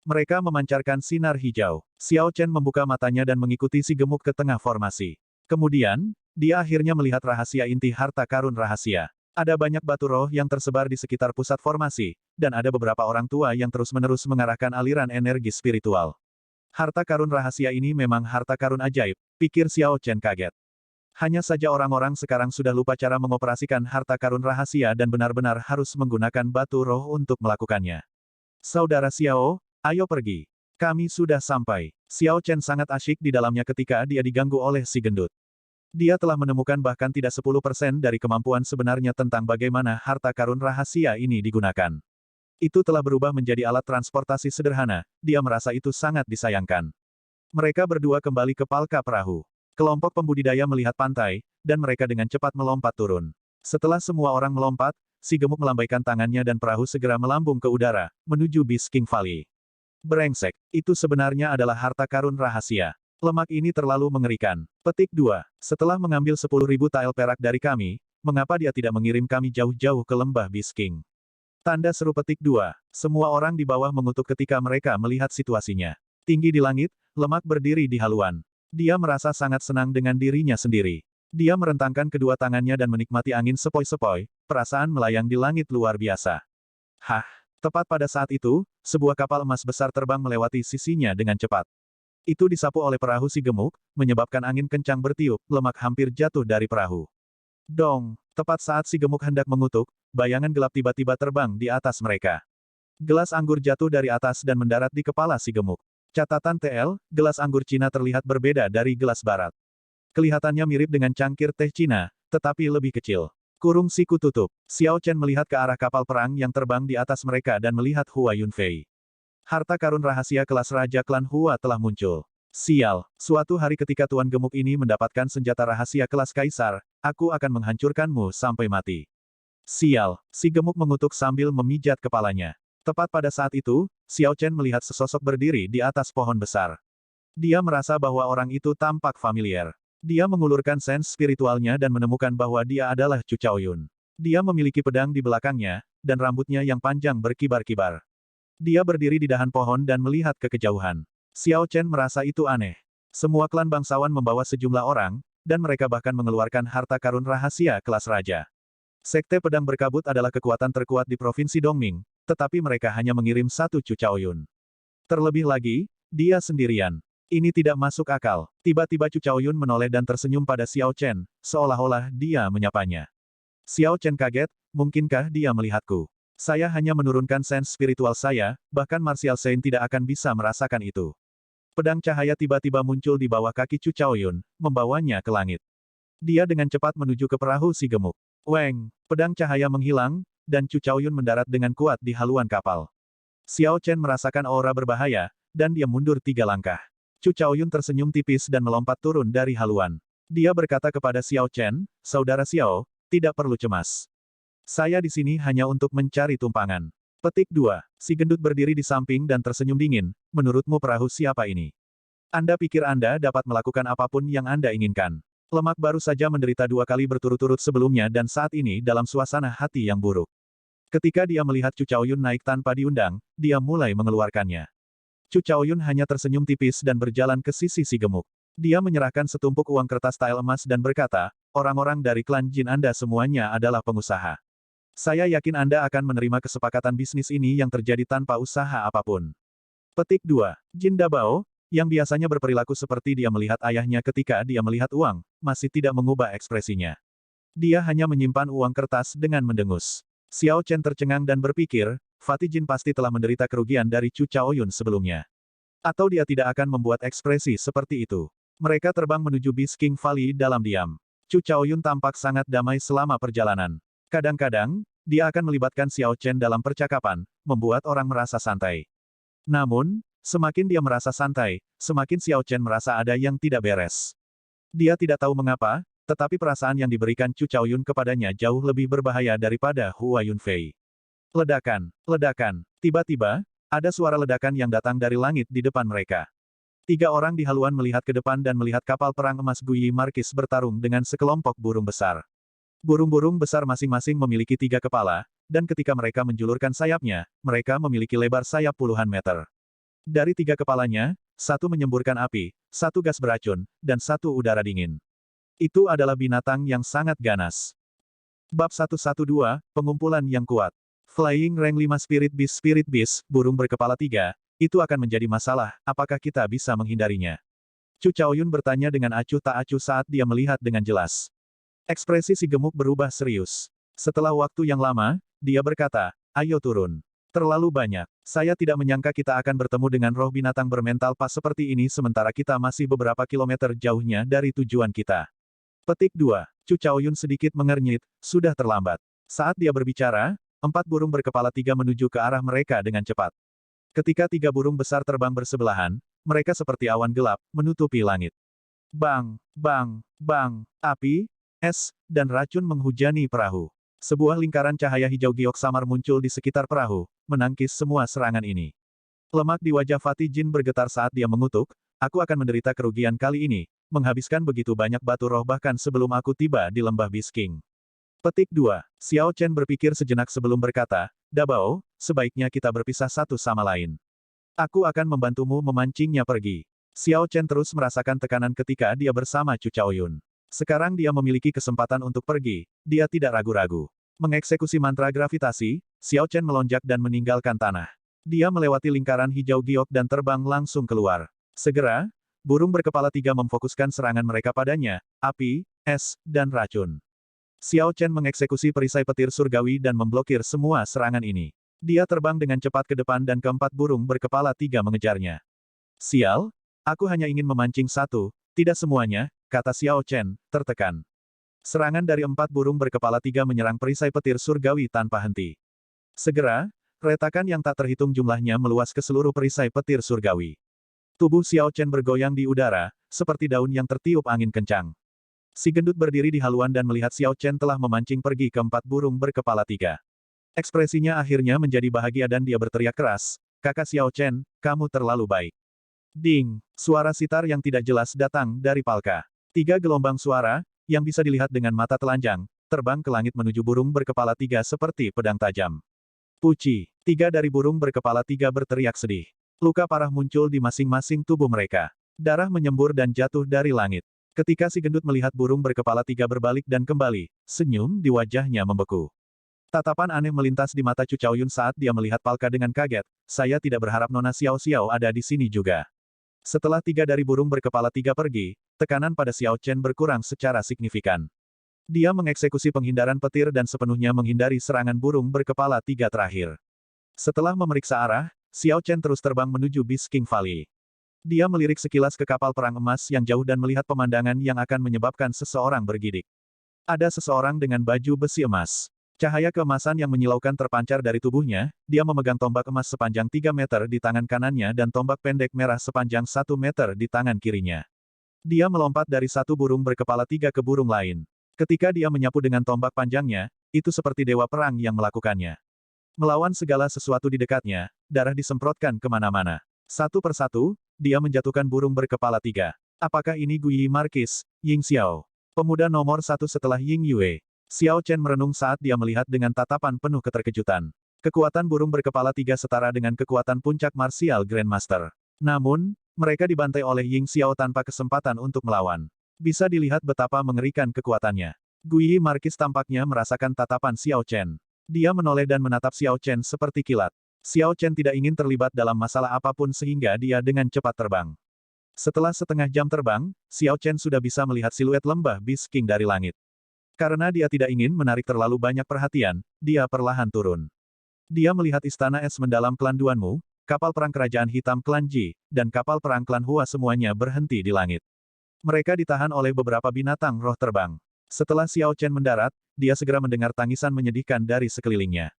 Mereka memancarkan sinar hijau. Xiao Chen membuka matanya dan mengikuti si Gemuk ke tengah formasi. Kemudian, dia akhirnya melihat rahasia inti harta karun rahasia. Ada banyak batu roh yang tersebar di sekitar pusat formasi, dan ada beberapa orang tua yang terus-menerus mengarahkan aliran energi spiritual. Harta karun rahasia ini memang harta karun ajaib, pikir Xiao Chen kaget. Hanya saja orang-orang sekarang sudah lupa cara mengoperasikan harta karun rahasia dan benar-benar harus menggunakan batu roh untuk melakukannya. Saudara Xiao, ayo pergi. Kami sudah sampai. Xiao Chen sangat asyik di dalamnya ketika dia diganggu oleh si gendut. Dia telah menemukan bahkan tidak 10% dari kemampuan sebenarnya tentang bagaimana harta karun rahasia ini digunakan. Itu telah berubah menjadi alat transportasi sederhana, dia merasa itu sangat disayangkan. Mereka berdua kembali ke palka perahu. Kelompok pembudidaya melihat pantai, dan mereka dengan cepat melompat turun. Setelah semua orang melompat, si Gemuk melambaikan tangannya dan perahu segera melambung ke udara, menuju Beast King Valley. Brengsek, itu sebenarnya adalah harta karun rahasia. Lemak ini terlalu mengerikan. Petik 2. Setelah mengambil 10.000 tael perak dari kami, mengapa dia tidak mengirim kami jauh-jauh ke lembah Beast King? Tanda seru petik 2. Semua orang di bawah mengutuk ketika mereka melihat situasinya. Tinggi di langit, lemak berdiri di haluan. Dia merasa sangat senang dengan dirinya sendiri. Dia merentangkan kedua tangannya dan menikmati angin sepoi-sepoi, perasaan melayang di langit luar biasa. Hah! Tepat pada saat itu, sebuah kapal emas besar terbang melewati sisinya dengan cepat. Itu disapu oleh perahu si gemuk, menyebabkan angin kencang bertiup, lemak hampir jatuh dari perahu. Dong, tepat saat si gemuk hendak mengutuk, bayangan gelap tiba-tiba terbang di atas mereka. Gelas anggur jatuh dari atas dan mendarat di kepala si gemuk. Catatan TL, gelas anggur Cina terlihat berbeda dari gelas barat. Kelihatannya mirip dengan cangkir teh Cina, tetapi lebih kecil. Kurung siku tutup. Xiao Chen melihat ke arah kapal perang yang terbang di atas mereka dan melihat Hua Yunfei. Harta karun rahasia kelas Raja Klan Hua telah muncul. Sial, suatu hari ketika Tuan Gemuk ini mendapatkan senjata rahasia kelas Kaisar, aku akan menghancurkanmu sampai mati. Sial, si gemuk mengutuk sambil memijat kepalanya. Tepat pada saat itu, Xiao Chen melihat sesosok berdiri di atas pohon besar. Dia merasa bahwa orang itu tampak familiar. Dia mengulurkan sens spiritualnya dan menemukan bahwa dia adalah Chu Chaoyun. Dia memiliki pedang di belakangnya, dan rambutnya yang panjang berkibar-kibar. Dia berdiri di dahan pohon dan melihat ke kejauhan. Xiao Chen merasa itu aneh. Semua klan bangsawan membawa sejumlah orang, dan mereka bahkan mengeluarkan harta karun rahasia kelas raja. Sekte Pedang Berkabut adalah kekuatan terkuat di Provinsi Dongming, tetapi mereka hanya mengirim satu Chu Chaoyun. Terlebih lagi, dia sendirian. Ini tidak masuk akal. Tiba-tiba Chu Chaoyun menoleh dan tersenyum pada Xiao Chen, seolah-olah dia menyapanya. Xiao Chen kaget, mungkinkah dia melihatku? Saya hanya menurunkan sens spiritual saya, bahkan Martial Saint tidak akan bisa merasakan itu. Pedang cahaya tiba-tiba muncul di bawah kaki Chu Chaoyun, membawanya ke langit. Dia dengan cepat menuju ke perahu si gemuk. Weng, pedang cahaya menghilang, dan Chu Chaoyun mendarat dengan kuat di haluan kapal. Xiao Chen merasakan aura berbahaya, dan dia mundur 3 langkah. Chu Chaoyun tersenyum tipis dan melompat turun dari haluan. Dia berkata kepada Xiao Chen, "Saudara Xiao, tidak perlu cemas. Saya di sini hanya untuk mencari tumpangan." Petik 2. Si gendut berdiri di samping dan tersenyum dingin, "Menurutmu perahu siapa ini? Anda pikir Anda dapat melakukan apapun yang Anda inginkan. Lemak baru saja menderita 2 kali berturut-turut sebelumnya dan saat ini dalam suasana hati yang buruk." Ketika dia melihat Chu Chaoyun naik tanpa diundang, dia mulai mengeluarkannya. Chu Chaoyun hanya tersenyum tipis dan berjalan ke sisi si gemuk. Dia menyerahkan setumpuk uang kertas tael emas dan berkata, "Orang-orang dari klan Jin Anda semuanya adalah pengusaha. Saya yakin Anda akan menerima kesepakatan bisnis ini yang terjadi tanpa usaha apapun." Petik 2. Jin Dabao, yang biasanya berperilaku seperti dia melihat ayahnya ketika dia melihat uang, masih tidak mengubah ekspresinya. Dia hanya menyimpan uang kertas dengan mendengus. Xiao Chen tercengang dan berpikir, Fatih Jin pasti telah menderita kerugian dari Chu Chaoyun sebelumnya. Atau dia tidak akan membuat ekspresi seperti itu. Mereka terbang menuju Beast King Valley dalam diam. Chu Chaoyun tampak sangat damai selama perjalanan. Kadang-kadang, dia akan melibatkan Xiao Chen dalam percakapan, membuat orang merasa santai. Namun, semakin dia merasa santai, semakin Xiao Chen merasa ada yang tidak beres. Dia tidak tahu mengapa, tetapi perasaan yang diberikan Chu Chaoyun kepadanya jauh lebih berbahaya daripada Hua Yunfei. Ledakan, ledakan. Tiba-tiba, ada suara ledakan yang datang dari langit di depan mereka. 3 orang di haluan melihat ke depan dan melihat kapal perang emas Guyi Markis bertarung dengan sekelompok burung besar. Burung-burung besar masing-masing memiliki 3 kepala, dan ketika mereka menjulurkan sayapnya, mereka memiliki lebar sayap puluhan meter. Dari 3 kepalanya, 1 menyemburkan api, 1 gas beracun, dan 1 udara dingin. Itu adalah binatang yang sangat ganas. Bab 112, Pengumpulan yang kuat. Flying Rank 5 Spirit Beast, burung berkepala 3, itu akan menjadi masalah, apakah kita bisa menghindarinya? Chu Chaoyun bertanya dengan acuh tak acuh saat dia melihat dengan jelas. Ekspresi si gemuk berubah serius. Setelah waktu yang lama, dia berkata, "Ayo turun. Terlalu banyak. Saya tidak menyangka kita akan bertemu dengan roh binatang bermental pas seperti ini sementara kita masih beberapa kilometer jauhnya dari tujuan kita." Petik 2. Chu Chaoyun sedikit mengernyit, sudah terlambat. Saat dia berbicara, 4 burung berkepala 3 menuju ke arah mereka dengan cepat. Ketika 3 burung besar terbang bersebelahan, mereka seperti awan gelap, menutupi langit. Bang, bang, bang, api, es, dan racun menghujani perahu. Sebuah lingkaran cahaya hijau giok samar muncul di sekitar perahu, menangkis semua serangan ini. Lemak di wajah Fatih Jin bergetar saat dia mengutuk, "Aku akan menderita kerugian kali ini, menghabiskan begitu banyak batu roh bahkan sebelum aku tiba di lembah Beast King." Petik 2. Xiao Chen berpikir sejenak sebelum berkata, "Dabao, sebaiknya kita berpisah satu sama lain. Aku akan membantumu memancingnya pergi." Xiao Chen terus merasakan tekanan ketika dia bersama Chu Chaoyun. Sekarang dia memiliki kesempatan untuk pergi, dia tidak ragu-ragu. Mengeksekusi mantra gravitasi, Xiao Chen melonjak dan meninggalkan tanah. Dia melewati lingkaran hijau giok dan terbang langsung keluar. Segera, Burung berkepala tiga memfokuskan serangan mereka padanya, api, es, dan racun. Xiao Chen mengeksekusi perisai petir surgawi dan memblokir semua serangan ini. Dia terbang dengan cepat ke depan dan keempat burung berkepala tiga mengejarnya. Sial, aku hanya ingin memancing satu, tidak semuanya, kata Xiao Chen, tertekan. Serangan dari empat burung berkepala tiga menyerang perisai petir surgawi tanpa henti. Segera, retakan yang tak terhitung jumlahnya meluas ke seluruh perisai petir surgawi. Tubuh Xiao Chen bergoyang di udara, seperti daun yang tertiup angin kencang. Si gendut berdiri di haluan dan melihat Xiao Chen telah memancing pergi ke empat burung berkepala tiga. Ekspresinya akhirnya menjadi bahagia dan dia berteriak keras, "Kakak Xiao Chen, kamu terlalu baik." Ding! Suara sitar yang tidak jelas datang dari Palka. Tiga gelombang suara, yang bisa dilihat dengan mata telanjang, terbang ke langit menuju burung berkepala tiga seperti pedang tajam. Puci! Tiga dari burung berkepala tiga berteriak sedih. Luka parah muncul di masing-masing tubuh mereka. Darah menyembur dan jatuh dari langit. Ketika si gendut melihat burung berkepala tiga berbalik dan kembali, senyum di wajahnya membeku. Tatapan aneh melintas di mata Chu Chaoyun saat dia melihat Palka dengan kaget. Saya tidak berharap Nona Xiao Xiao ada di sini juga. Setelah tiga dari burung berkepala tiga pergi, tekanan pada Xiao Chen berkurang secara signifikan. Dia mengeksekusi penghindaran petir dan sepenuhnya menghindari serangan burung berkepala tiga terakhir. Setelah memeriksa arah, Xiao Chen terus terbang menuju Bisking Valley. Dia melirik sekilas ke kapal perang emas yang jauh dan melihat pemandangan yang akan menyebabkan seseorang bergidik. Ada seseorang dengan baju besi emas. Cahaya keemasan yang menyilaukan terpancar dari tubuhnya, dia memegang tombak emas sepanjang 3 meter di tangan kanannya dan tombak pendek merah sepanjang 1 meter di tangan kirinya. Dia melompat dari satu burung berkepala tiga ke burung lain. Ketika dia menyapu dengan tombak panjangnya, itu seperti dewa perang yang melakukannya. Melawan segala sesuatu di dekatnya, darah disemprotkan kemana-mana. Satu persatu, dia menjatuhkan burung berkepala tiga. Apakah ini Guyi Markis, Ying Xiao? Pemuda nomor satu setelah Ying Yue. Xiao Chen merenung saat dia melihat dengan tatapan penuh keterkejutan. Kekuatan burung berkepala tiga setara dengan kekuatan puncak martial Grandmaster. Namun, mereka dibantai oleh Ying Xiao tanpa kesempatan untuk melawan. Bisa dilihat betapa mengerikan kekuatannya. Guyi Markis tampaknya merasakan tatapan Xiao Chen. Dia menoleh dan menatap Xiao Chen seperti kilat. Xiao Chen tidak ingin terlibat dalam masalah apapun sehingga dia dengan cepat terbang. Setelah setengah jam terbang, Xiao Chen sudah bisa melihat siluet lembah Bisking dari langit. Karena dia tidak ingin menarik terlalu banyak perhatian, dia perlahan turun. Dia melihat istana es mendalam klan Duanmu, kapal perang kerajaan hitam klan Ji, dan kapal perang klan Hua semuanya berhenti di langit. Mereka ditahan oleh beberapa binatang roh terbang. Setelah Xiao Chen mendarat, dia segera mendengar tangisan menyedihkan dari sekelilingnya.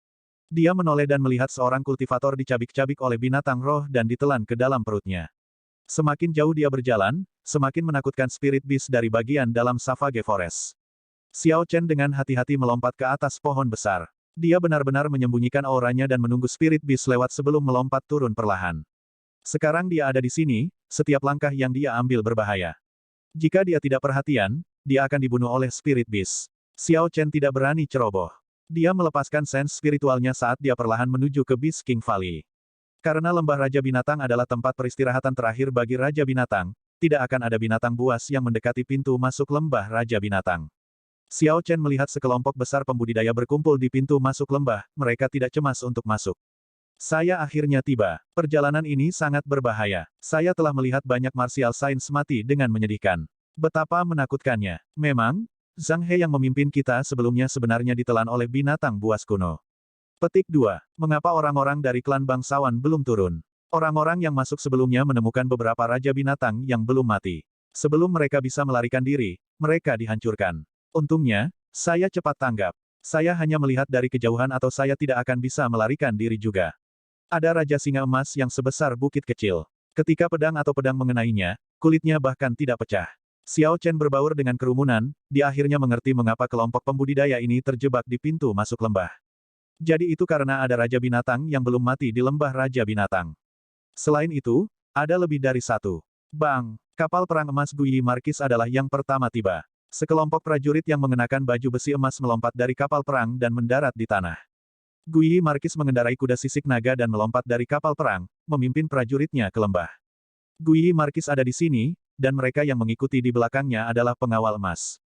Dia menoleh dan melihat seorang kultivator dicabik-cabik oleh binatang roh dan ditelan ke dalam perutnya. Semakin jauh dia berjalan, semakin menakutkan spirit beast dari bagian dalam Savage Forest. Xiao Chen dengan hati-hati melompat ke atas pohon besar. Dia benar-benar menyembunyikan auranya dan menunggu spirit beast lewat sebelum melompat turun perlahan. Sekarang dia ada di sini, setiap langkah yang dia ambil berbahaya. Jika dia tidak perhatian, dia akan dibunuh oleh spirit beast. Xiao Chen tidak berani ceroboh. Dia melepaskan sense spiritualnya saat dia perlahan menuju ke Bisking Valley. Karena lembah Raja Binatang adalah tempat peristirahatan terakhir bagi Raja Binatang, tidak akan ada binatang buas yang mendekati pintu masuk lembah Raja Binatang. Xiao Chen melihat sekelompok besar pembudidaya berkumpul di pintu masuk lembah, mereka tidak cemas untuk masuk. Saya akhirnya tiba. Perjalanan ini sangat berbahaya. Saya telah melihat banyak martial science mati dengan menyedihkan. Betapa menakutkannya. Memang, Zhang He yang memimpin kita sebelumnya sebenarnya ditelan oleh binatang buas kuno. Petik 2. Mengapa orang-orang dari klan bangsawan belum turun? Orang-orang yang masuk sebelumnya menemukan beberapa raja binatang yang belum mati. Sebelum mereka bisa melarikan diri, mereka dihancurkan. Untungnya, saya cepat tanggap. Saya hanya melihat dari kejauhan atau saya tidak akan bisa melarikan diri juga. Ada Raja Singa Emas yang sebesar bukit kecil. Ketika pedang atau pedang mengenainya, kulitnya bahkan tidak pecah. Xiao Chen berbaur dengan kerumunan, dia akhirnya mengerti mengapa kelompok pembudidaya ini terjebak di pintu masuk lembah. Jadi itu karena ada Raja Binatang yang belum mati di lembah Raja Binatang. Selain itu, ada lebih dari satu. Bang! Kapal perang emas Guyi Markis adalah yang pertama tiba. Sekelompok prajurit yang mengenakan baju besi emas melompat dari kapal perang dan mendarat di tanah. Guyi Markis mengendarai kuda sisik naga dan melompat dari kapal perang, memimpin prajuritnya ke lembah. Guyi Markis ada di sini, dan mereka yang mengikuti di belakangnya adalah pengawal emas.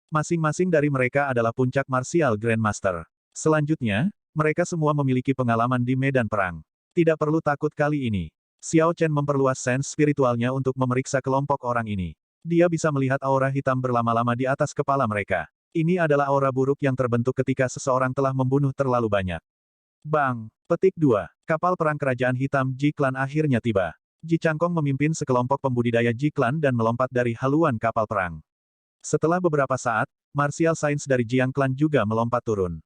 Masing-masing dari mereka adalah puncak martial Grandmaster. Selanjutnya, mereka semua memiliki pengalaman di medan perang. Tidak perlu takut kali ini. Xiao Chen memperluas sense spiritualnya untuk memeriksa kelompok orang ini. Dia bisa melihat aura hitam berlama-lama di atas kepala mereka. Ini adalah aura buruk yang terbentuk ketika seseorang telah membunuh terlalu banyak. Bang! Petik 2. Kapal perang kerajaan hitam Ji Clan akhirnya tiba. Ji Changkong memimpin sekelompok pembudidaya Ji Clan dan melompat dari haluan kapal perang. Setelah beberapa saat, martial science dari Jiang Clan juga melompat turun.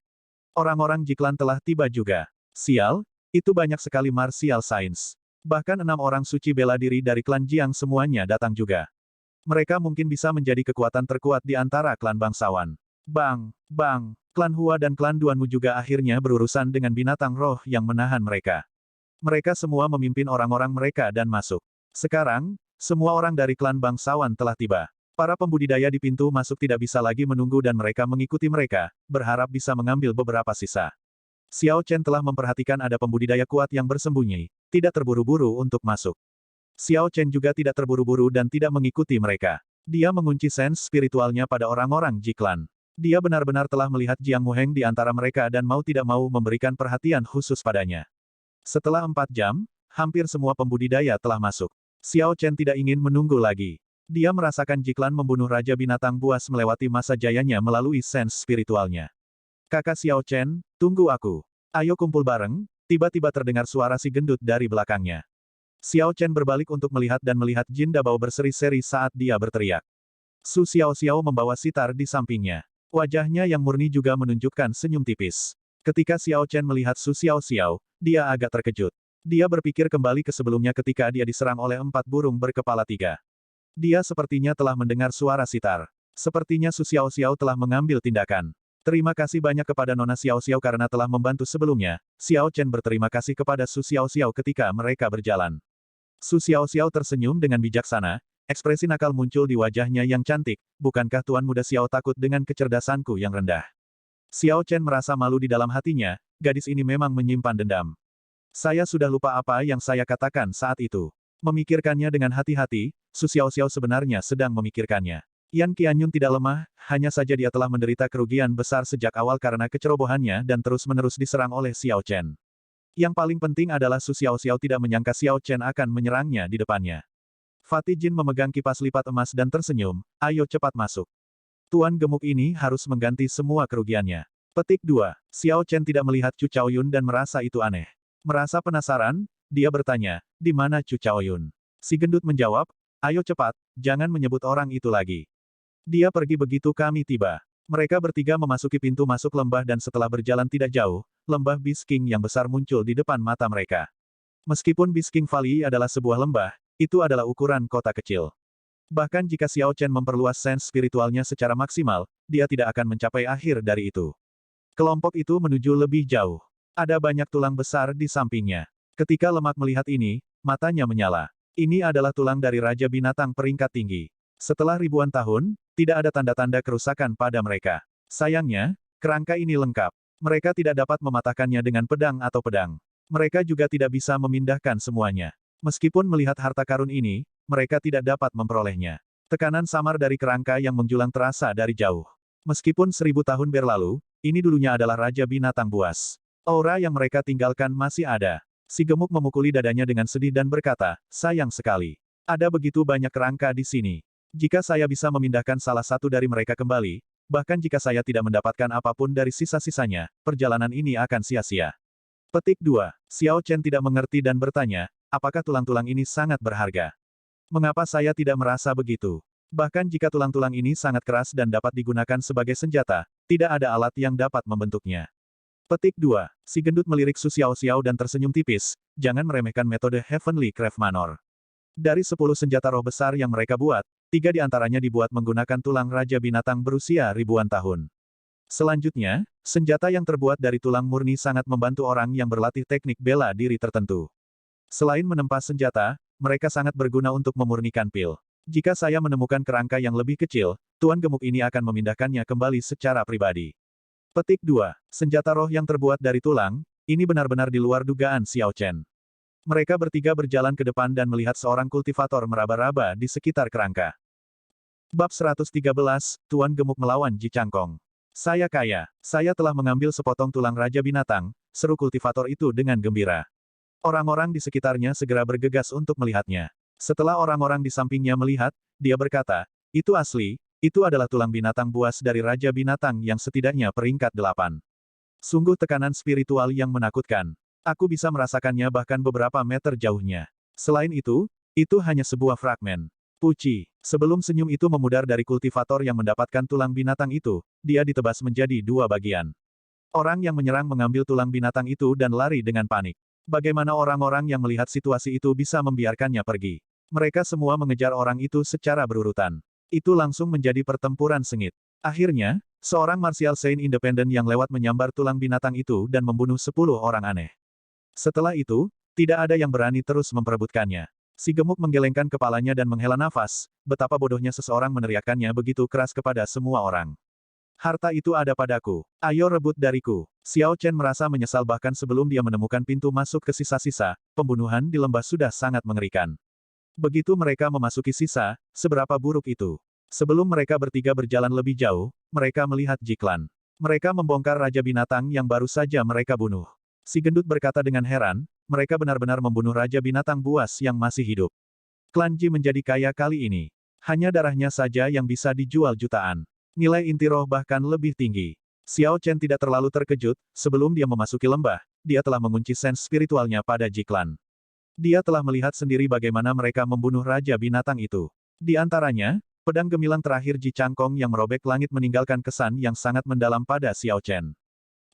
Orang-orang Ji Clan telah tiba juga. Sial, itu banyak sekali martial science. Bahkan 6 orang suci bela diri dari klan Jiang semuanya datang juga. Mereka mungkin bisa menjadi kekuatan terkuat di antara klan bangsawan. Bang! Bang! Klan Hua dan klan Duanmu juga akhirnya berurusan dengan binatang roh yang menahan mereka. Mereka semua memimpin orang-orang mereka dan masuk. Sekarang, semua orang dari klan bangsawan telah tiba. Para pembudidaya di pintu masuk tidak bisa lagi menunggu dan mereka mengikuti mereka, berharap bisa mengambil beberapa sisa. Xiao Chen telah memperhatikan ada pembudidaya kuat yang bersembunyi, tidak terburu-buru untuk masuk. Xiao Chen juga tidak terburu-buru dan tidak mengikuti mereka. Dia mengunci sense spiritualnya pada orang-orang Ji Clan. Dia benar-benar telah melihat Jiang Muheng di antara mereka dan mau tidak mau memberikan perhatian khusus padanya. Setelah 4 jam, hampir semua pembudidaya telah masuk. Xiao Chen tidak ingin menunggu lagi. Dia merasakan Ji Clan membunuh Raja Binatang Buas melewati masa jayanya melalui sense spiritualnya. Kakak Xiao Chen, tunggu aku. Ayo kumpul bareng, tiba-tiba terdengar suara si gendut dari belakangnya. Xiao Chen berbalik untuk melihat dan melihat Jin Dabao berseri-seri saat dia berteriak. Su Xiao membawa sitar di sampingnya. Wajahnya yang murni juga menunjukkan senyum tipis. Ketika Xiao Chen melihat Su Xiao, dia agak terkejut. Dia berpikir kembali ke sebelumnya ketika dia diserang oleh 4 burung berkepala 3. Dia sepertinya telah mendengar suara sitar. Sepertinya Su Xiao telah mengambil tindakan. Terima kasih banyak kepada Nona Xiao karena telah membantu sebelumnya. Xiao Chen berterima kasih kepada Su Xiao ketika mereka berjalan. Su Xiao tersenyum dengan bijaksana, ekspresi nakal muncul di wajahnya yang cantik. Bukankah Tuan Muda Xiao takut dengan kecerdasanku yang rendah? Xiao Chen merasa malu di dalam hatinya, gadis ini memang menyimpan dendam. Saya sudah lupa apa yang saya katakan saat itu. Memikirkannya dengan hati-hati, Su Xiao sebenarnya sedang memikirkannya. Yan Qianyun tidak lemah, hanya saja dia telah menderita kerugian besar sejak awal karena kecerobohannya dan terus-menerus diserang oleh Xiao Chen. Yang paling penting adalah Su Xiao tidak menyangka Xiao Chen akan menyerangnya di depannya. Fatih Jin memegang kipas lipat emas dan tersenyum, ayo cepat masuk. Tuan gemuk ini harus mengganti semua kerugiannya. Petik 2. Xiao Chen tidak melihat Chu Chaoyun dan merasa itu aneh. Merasa penasaran, dia bertanya, di mana Chu Chaoyun? Si gendut menjawab, ayo cepat, jangan menyebut orang itu lagi. Dia pergi begitu kami tiba. Mereka bertiga memasuki pintu masuk lembah dan setelah berjalan tidak jauh, lembah Beast King yang besar muncul di depan mata mereka. Meskipun Beast King Valley adalah sebuah lembah, itu adalah ukuran kota kecil. Bahkan jika Xiao Chen memperluas sense spiritualnya secara maksimal, dia tidak akan mencapai akhir dari itu. Kelompok itu menuju lebih jauh. Ada banyak tulang besar di sampingnya. Ketika Lemak melihat ini, matanya menyala. Ini adalah tulang dari Raja Binatang peringkat tinggi. Setelah ribuan tahun, tidak ada tanda-tanda kerusakan pada mereka. Sayangnya, kerangka ini lengkap. Mereka tidak dapat mematahkannya dengan pedang atau pedang. Mereka juga tidak bisa memindahkan semuanya. Meskipun melihat harta karun ini, mereka tidak dapat memperolehnya. Tekanan samar dari kerangka yang menjulang terasa dari jauh. Meskipun 1000 tahun berlalu, ini dulunya adalah Raja Binatang Buas. Aura yang mereka tinggalkan masih ada. Si gemuk memukuli dadanya dengan sedih dan berkata, sayang sekali. Ada begitu banyak kerangka di sini. Jika saya bisa memindahkan salah satu dari mereka kembali, bahkan jika saya tidak mendapatkan apapun dari sisa-sisanya, perjalanan ini akan sia-sia. Petik 2. Xiao Chen tidak mengerti dan bertanya, apakah tulang-tulang ini sangat berharga? Mengapa saya tidak merasa begitu? Bahkan jika tulang-tulang ini sangat keras dan dapat digunakan sebagai senjata, tidak ada alat yang dapat membentuknya. Petik 2. Si gendut melirik Su Xiao dan tersenyum tipis, jangan meremehkan metode Heavenly Craft Manor. Dari 10 senjata roh besar yang mereka buat, 3 di antaranya dibuat menggunakan tulang Raja Binatang berusia ribuan tahun. Selanjutnya, senjata yang terbuat dari tulang murni sangat membantu orang yang berlatih teknik bela diri tertentu. Selain menempa senjata, mereka sangat berguna untuk memurnikan pil. Jika saya menemukan kerangka yang lebih kecil, Tuan Gemuk ini akan memindahkannya kembali secara pribadi. Petik 2. Senjata roh yang terbuat dari tulang, ini benar-benar di luar dugaan Xiao Chen. Mereka bertiga berjalan ke depan dan melihat seorang kultivator meraba-raba di sekitar kerangka. Bab 113, Tuan Gemuk melawan Ji Changkong. Saya kaya. Saya telah mengambil sepotong tulang Raja Binatang, seru kultivator itu dengan gembira. Orang-orang di sekitarnya segera bergegas untuk melihatnya. Setelah orang-orang di sampingnya melihat, dia berkata, itu asli, itu adalah tulang binatang buas dari Raja Binatang yang setidaknya peringkat 8. Sungguh tekanan spiritual yang menakutkan. Aku bisa merasakannya bahkan beberapa meter jauhnya. Selain itu hanya sebuah fragmen. Puci, sebelum senyum itu memudar dari kultivator yang mendapatkan tulang binatang itu, dia ditebas menjadi 2 bagian. Orang yang menyerang mengambil tulang binatang itu dan lari dengan panik. Bagaimana orang-orang yang melihat situasi itu bisa membiarkannya pergi? Mereka semua mengejar orang itu secara berurutan. Itu langsung menjadi pertempuran sengit. Akhirnya, seorang martial saint independen yang lewat menyambar tulang binatang itu dan membunuh 10 orang aneh. Setelah itu, tidak ada yang berani terus memperebutkannya. Si gemuk menggelengkan kepalanya dan menghela nafas, betapa bodohnya seseorang meneriakannya begitu keras kepada semua orang. Harta itu ada padaku. Ayo rebut dariku. Xiao Chen merasa menyesal bahkan sebelum dia menemukan pintu masuk ke sisa-sisa, pembunuhan di lembah sudah sangat mengerikan. Begitu mereka memasuki sisa, seberapa buruk itu. Sebelum mereka bertiga berjalan lebih jauh, mereka melihat Jiklan. Mereka membongkar Raja Binatang yang baru saja mereka bunuh. Si gendut berkata dengan heran, mereka benar-benar membunuh Raja Binatang buas yang masih hidup. Klan Ji menjadi kaya kali ini. Hanya darahnya saja yang bisa dijual jutaan. Nilai inti roh bahkan lebih tinggi. Xiao Chen tidak terlalu terkejut, sebelum dia memasuki lembah, dia telah mengunci sens spiritualnya pada Jiklan. Dia telah melihat sendiri bagaimana mereka membunuh Raja Binatang itu. Di antaranya, pedang gemilang terakhir Ji Changkong yang merobek langit meninggalkan kesan yang sangat mendalam pada Xiao Chen.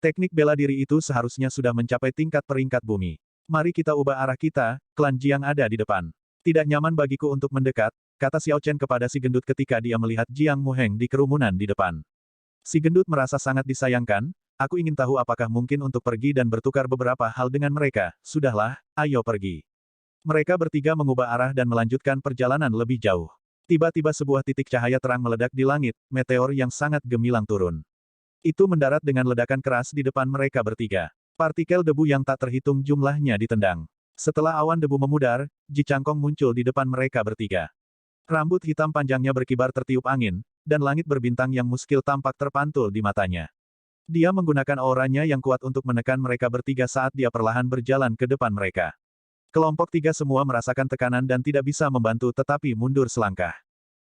Teknik bela diri itu seharusnya sudah mencapai tingkat peringkat bumi. Mari kita ubah arah kita, klan Jiang ada di depan. Tidak nyaman bagiku untuk mendekat, kata Xiao Chen kepada si gendut ketika dia melihat Jiang Muheng di kerumunan di depan. Si gendut merasa sangat disayangkan, aku ingin tahu apakah mungkin untuk pergi dan bertukar beberapa hal dengan mereka, sudahlah, ayo pergi. Mereka bertiga mengubah arah dan melanjutkan perjalanan lebih jauh. Tiba-tiba sebuah titik cahaya terang meledak di langit, meteor yang sangat gemilang turun. Itu mendarat dengan ledakan keras di depan mereka bertiga. Partikel debu yang tak terhitung jumlahnya ditendang. Setelah awan debu memudar, Ji Changkong muncul di depan mereka bertiga. Rambut hitam panjangnya berkibar tertiup angin, dan langit berbintang yang muskil tampak terpantul di matanya. Dia menggunakan auranya yang kuat untuk menekan mereka bertiga saat dia perlahan berjalan ke depan mereka. Kelompok tiga semua merasakan tekanan dan tidak bisa membantu tetapi mundur selangkah.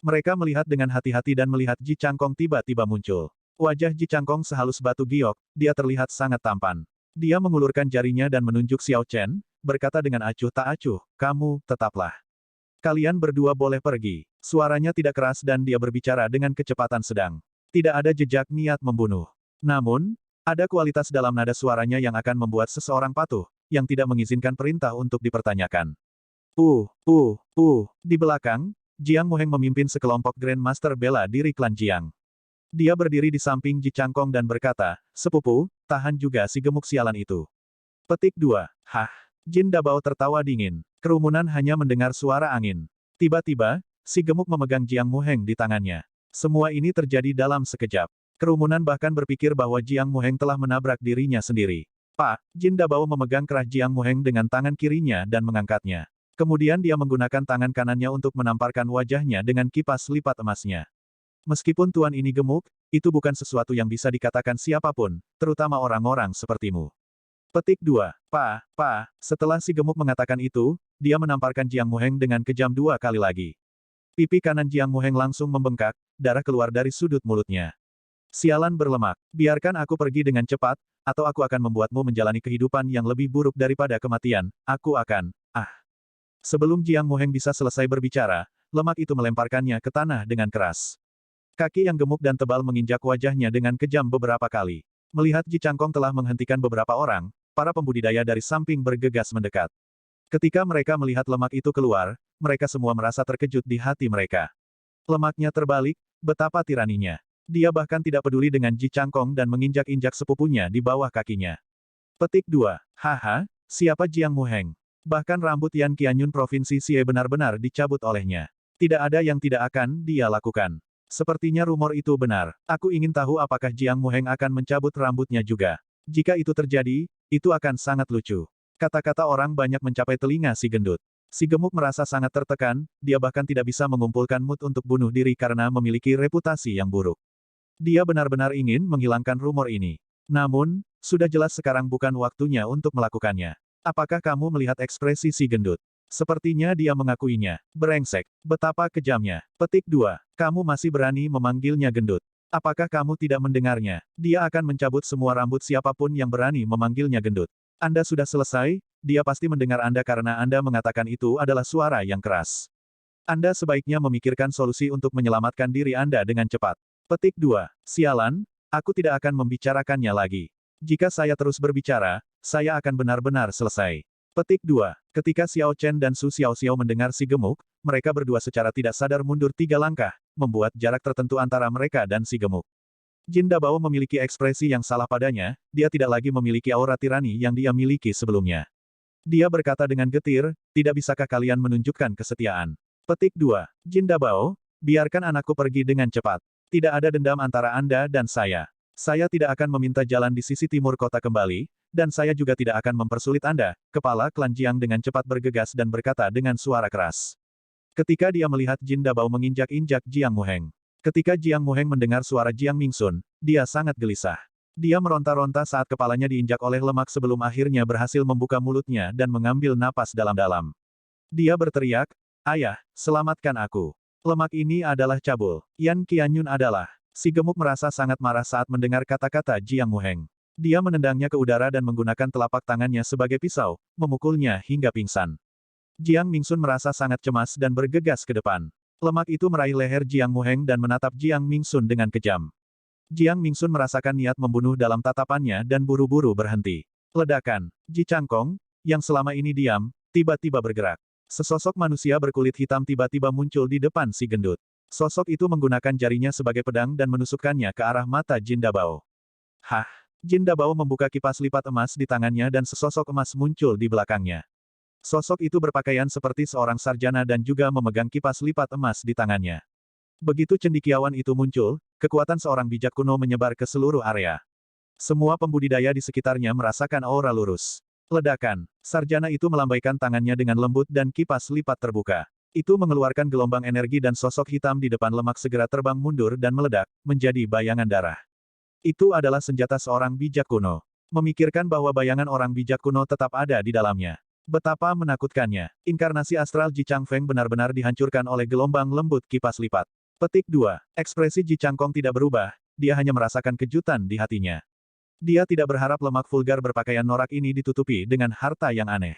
Mereka melihat dengan hati-hati dan melihat Ji Changkong tiba-tiba muncul. Wajah Ji Changkong sehalus batu giok, dia terlihat sangat tampan. Dia mengulurkan jarinya dan menunjuk Xiao Chen, berkata dengan acuh tak acuh, kamu, tetaplah. Kalian berdua boleh pergi. Suaranya tidak keras dan dia berbicara dengan kecepatan sedang. Tidak ada jejak niat membunuh. Namun, ada kualitas dalam nada suaranya yang akan membuat seseorang patuh, yang tidak mengizinkan perintah untuk dipertanyakan. Di belakang, Jiang Muheng memimpin sekelompok Grandmaster bela diri klan Jiang. Dia berdiri di samping Ji Changkong dan berkata, sepupu, tahan juga si gemuk sialan itu. Petik 2. Hah? Jin Dabao tertawa dingin. Kerumunan hanya mendengar suara angin. Tiba-tiba, si gemuk memegang Jiang Muheng di tangannya. Semua ini terjadi dalam sekejap. Kerumunan bahkan berpikir bahwa Jiang Muheng telah menabrak dirinya sendiri. Pak, Jin Dabao memegang kerah Jiang Muheng dengan tangan kirinya dan mengangkatnya. Kemudian dia menggunakan tangan kanannya untuk menamparkan wajahnya dengan kipas lipat emasnya. Meskipun tuan ini gemuk, itu bukan sesuatu yang bisa dikatakan siapapun, terutama orang-orang sepertimu. Petik 2. Setelah si gemuk mengatakan itu, dia menamparkan Jiang Muheng dengan kejam 2 kali lagi. Pipi kanan Jiang Muheng langsung membengkak, darah keluar dari sudut mulutnya. Sialan berlemak, biarkan aku pergi dengan cepat, atau aku akan membuatmu menjalani kehidupan yang lebih buruk daripada kematian, aku akan, Sebelum Jiang Muheng bisa selesai berbicara, lemak itu melemparkannya ke tanah dengan keras. Kaki yang gemuk dan tebal menginjak wajahnya dengan kejam beberapa kali. Melihat Ji Changkong telah menghentikan beberapa orang, para pembudidaya dari samping bergegas mendekat. Ketika mereka melihat lemak itu keluar, mereka semua merasa terkejut di hati mereka. Lemaknya terbalik, betapa tiraninya. Dia bahkan tidak peduli dengan Ji Changkong dan menginjak-injak sepupunya di bawah kakinya. Petik 2. Haha, siapa Jiang Muheng? Bahkan rambut Yan Qianyun Provinsi Xie benar-benar dicabut olehnya. Tidak ada yang tidak akan dia lakukan. Sepertinya rumor itu benar. Aku ingin tahu apakah Jiang Muheng akan mencabut rambutnya juga. Jika itu terjadi, itu akan sangat lucu. Kata-kata orang banyak mencapai telinga si gendut. Si gemuk merasa sangat tertekan, dia bahkan tidak bisa mengumpulkan mood untuk bunuh diri karena memiliki reputasi yang buruk. Dia benar-benar ingin menghilangkan rumor ini. Namun, sudah jelas sekarang bukan waktunya untuk melakukannya. Apakah kamu melihat ekspresi si gendut? Sepertinya dia mengakuinya. Brengsek. Betapa kejamnya. Petik 2. Kamu masih berani memanggilnya gendut. Apakah kamu tidak mendengarnya? Dia akan mencabut semua rambut siapapun yang berani memanggilnya gendut. Anda sudah selesai? Dia pasti mendengar Anda karena Anda mengatakan itu adalah suara yang keras. Anda sebaiknya memikirkan solusi untuk menyelamatkan diri Anda dengan cepat. Petik 2. Sialan, aku tidak akan membicarakannya lagi. Jika saya terus berbicara, saya akan benar-benar selesai. Petik 2. Ketika Xiao Chen dan Su Xiaoxiao mendengar si gemuk, mereka berdua secara tidak sadar mundur 3 langkah, membuat jarak tertentu antara mereka dan si gemuk. Jin Dabao memiliki ekspresi yang salah padanya, dia tidak lagi memiliki aura tirani yang dia miliki sebelumnya. Dia berkata dengan getir, tidak bisakah kalian menunjukkan kesetiaan? Petik 2. Jin Dabao, biarkan anakku pergi dengan cepat. Tidak ada dendam antara Anda dan saya. Saya tidak akan meminta jalan di sisi timur kota kembali, dan saya juga tidak akan mempersulit Anda. Kepala klan Jiang dengan cepat bergegas dan berkata dengan suara keras. Ketika dia melihat Jin Dabao menginjak-injak Jiang Muheng. Ketika Jiang Muheng mendengar suara Jiang Mingsun, dia sangat gelisah. Dia meronta-ronta saat kepalanya diinjak oleh lemak sebelum akhirnya berhasil membuka mulutnya dan mengambil napas dalam-dalam. Dia berteriak, "Ayah, selamatkan aku. Lemak ini adalah cabul. Yan Qianyun adalah..." Si gemuk merasa sangat marah saat mendengar kata-kata Jiang Muheng. Dia menendangnya ke udara dan menggunakan telapak tangannya sebagai pisau, memukulnya hingga pingsan. Jiang Mingsun merasa sangat cemas dan bergegas ke depan. Lemak itu meraih leher Jiang Muheng dan menatap Jiang Mingsun dengan kejam. Jiang Mingsun merasakan niat membunuh dalam tatapannya dan buru-buru berhenti. Ledakan. Ji Changkong, yang selama ini diam, tiba-tiba bergerak. Sesosok manusia berkulit hitam tiba-tiba muncul di depan si gendut. Sosok itu menggunakan jarinya sebagai pedang dan menusukkannya ke arah mata Jin Dabao. Hah! Jin Dabao membuka kipas lipat emas di tangannya dan sesosok emas muncul di belakangnya. Sosok itu berpakaian seperti seorang sarjana dan juga memegang kipas lipat emas di tangannya. Begitu cendekiawan itu muncul, kekuatan seorang bijak kuno menyebar ke seluruh area. Semua pembudidaya di sekitarnya merasakan aura lurus. Ledakan. Sarjana itu melambaikan tangannya dengan lembut dan kipas lipat terbuka. Itu mengeluarkan gelombang energi dan sosok hitam di depan lemak segera terbang mundur dan meledak, menjadi bayangan darah. Itu adalah senjata seorang bijak kuno. Memikirkan bahwa bayangan orang bijak kuno tetap ada di dalamnya. Betapa menakutkannya. Inkarnasi astral Ji Changfeng benar-benar dihancurkan oleh gelombang lembut kipas lipat. Petik 2. Ekspresi Ji Changkong tidak berubah, dia hanya merasakan kejutan di hatinya. Dia tidak berharap lemak vulgar berpakaian norak ini ditutupi dengan harta yang aneh.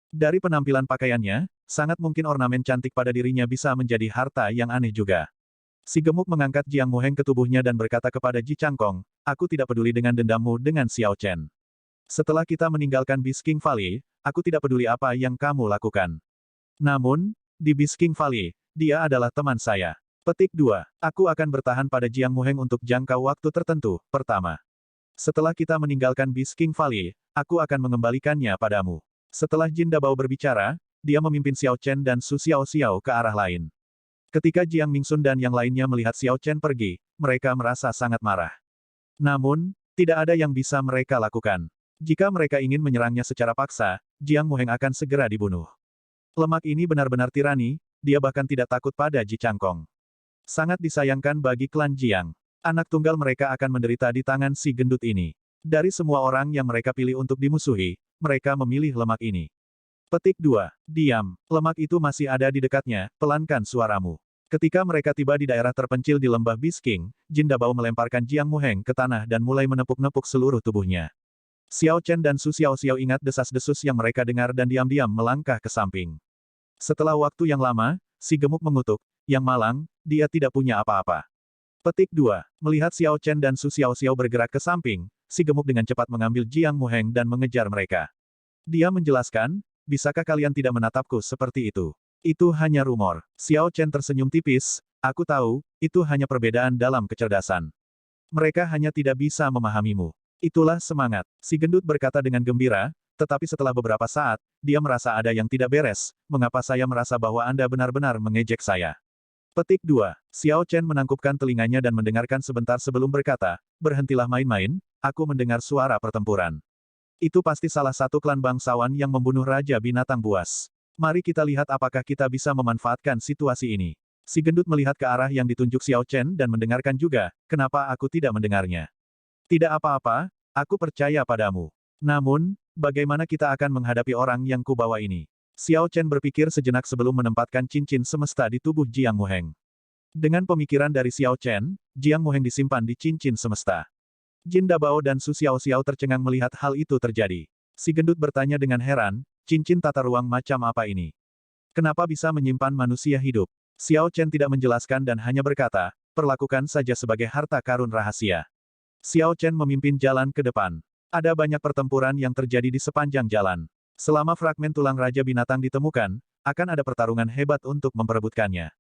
Dari penampilan pakaiannya, sangat mungkin ornamen cantik pada dirinya bisa menjadi harta yang aneh juga. Si gemuk mengangkat Jiang Muheng ke tubuhnya dan berkata kepada Ji Changkong, "Aku tidak peduli dengan dendammu dengan Xiao Chen. Setelah kita meninggalkan Beast King Valley, aku tidak peduli apa yang kamu lakukan. Namun, di Beast King Valley, dia adalah teman saya." Petik 2. Aku akan bertahan pada Jiang Muheng untuk jangka waktu tertentu. Pertama. Setelah kita meninggalkan Beast King Valley, aku akan mengembalikannya padamu. Setelah Jin Dabao berbicara, dia memimpin Xiao Chen dan Su Xiaoxiao ke arah lain. Ketika Jiang Mingsun dan yang lainnya melihat Xiao Chen pergi, mereka merasa sangat marah. Namun, tidak ada yang bisa mereka lakukan. Jika mereka ingin menyerangnya secara paksa, Jiang Muheng akan segera dibunuh. Lemak ini benar-benar tirani, dia bahkan tidak takut pada Ji Changkong. Sangat disayangkan bagi klan Jiang. Anak tunggal mereka akan menderita di tangan si gendut ini. Dari semua orang yang mereka pilih untuk dimusuhi, mereka memilih lemak ini. Petik 2. Diam. Lemak itu masih ada di dekatnya, pelankan suaramu. Ketika mereka tiba di daerah terpencil di lembah Beast King, Jin Dabao melemparkan Jiang Muheng ke tanah dan mulai menepuk-nepuk seluruh tubuhnya. Xiao Chen dan Su Xiaoxiao ingat desas-desus yang mereka dengar dan diam-diam melangkah ke samping. Setelah waktu yang lama, si gemuk mengutuk, "Yang Malang, dia tidak punya apa-apa." Petik 2. Melihat Xiao Chen dan Su Xiaoxiao bergerak ke samping, si gemuk dengan cepat mengambil Jiang Muheng dan mengejar mereka. Dia menjelaskan, "Bisakah kalian tidak menatapku seperti itu? Itu hanya rumor." Xiao Chen tersenyum tipis, "Aku tahu, itu hanya perbedaan dalam kecerdasan. Mereka hanya tidak bisa memahamimu. Itulah semangat." Si gendut berkata dengan gembira, tetapi setelah beberapa saat, dia merasa ada yang tidak beres. "Mengapa saya merasa bahwa Anda benar-benar mengejek saya?" Petik 2. Xiao Chen menangkupkan telinganya dan mendengarkan sebentar sebelum berkata, "Berhentilah main-main, aku mendengar suara pertempuran. Itu pasti salah satu klan bangsawan yang membunuh Raja Binatang Buas. Mari kita lihat apakah kita bisa memanfaatkan situasi ini." Si gendut melihat ke arah yang ditunjuk Xiao Chen dan mendengarkan juga, "Kenapa aku tidak mendengarnya?" "Tidak apa-apa, aku percaya padamu." Namun, bagaimana kita akan menghadapi orang yang kubawa ini? Xiao Chen berpikir sejenak sebelum menempatkan cincin semesta di tubuh Jiang Muheng. Dengan pemikiran dari Xiao Chen, Jiang Muheng disimpan di cincin semesta. Jin Dabao dan Su Xiao tercengang melihat hal itu terjadi. Si gendut bertanya dengan heran, cincin tata ruang macam apa ini? Kenapa bisa menyimpan manusia hidup? Xiao Chen tidak menjelaskan dan hanya berkata, perlakukan saja sebagai harta karun rahasia. Xiao Chen memimpin jalan ke depan. Ada banyak pertempuran yang terjadi di sepanjang jalan. Selama fragmen tulang Raja Binatang ditemukan, akan ada pertarungan hebat untuk memperebutkannya.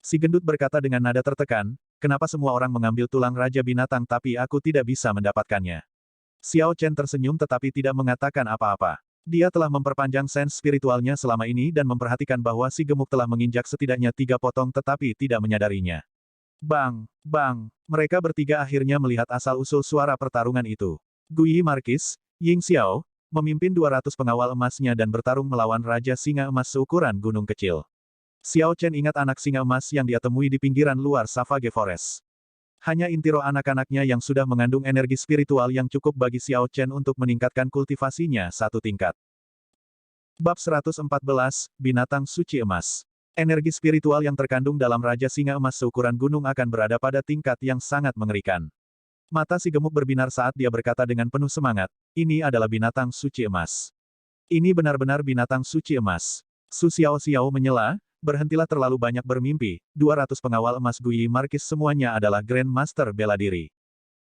Si gendut berkata dengan nada tertekan, kenapa semua orang mengambil tulang Raja Binatang tapi aku tidak bisa mendapatkannya? Xiao Chen tersenyum tetapi tidak mengatakan apa-apa. Dia telah memperpanjang sens spiritualnya selama ini dan memperhatikan bahwa si gemuk telah menginjak setidaknya 3 potong tetapi tidak menyadarinya. Bang! Bang! Mereka bertiga akhirnya melihat asal-usul suara pertarungan itu. Guyi Markis, Ying Xiao, memimpin 200 pengawal emasnya dan bertarung melawan Raja Singa Emas seukuran gunung kecil. Xiao Chen ingat anak singa emas yang dia temui di pinggiran luar Savage Forest. Hanya inti roh anak-anaknya yang sudah mengandung energi spiritual yang cukup bagi Xiao Chen untuk meningkatkan kultivasinya satu tingkat. Bab 114, Binatang Suci Emas. Energi spiritual yang terkandung dalam Raja Singa Emas seukuran gunung akan berada pada tingkat yang sangat mengerikan. Mata si gemuk berbinar saat dia berkata dengan penuh semangat, ini adalah binatang suci emas. Ini benar-benar binatang suci emas. Su Xiao menyela, berhentilah terlalu banyak bermimpi, 200 pengawal emas Guyi Markis semuanya adalah Grand Master bela diri.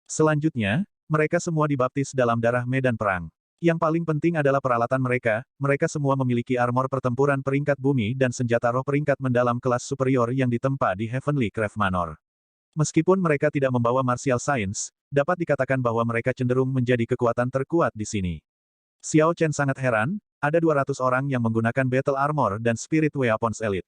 Selanjutnya, mereka semua dibaptis dalam darah medan perang. Yang paling penting adalah peralatan mereka, mereka semua memiliki armor pertempuran peringkat bumi dan senjata roh peringkat mendalam kelas superior yang ditempa di Heavenly Craft Manor. Meskipun mereka tidak membawa martial science, dapat dikatakan bahwa mereka cenderung menjadi kekuatan terkuat di sini. Xiao Chen sangat heran, ada 200 orang yang menggunakan battle armor dan spirit weapons elite.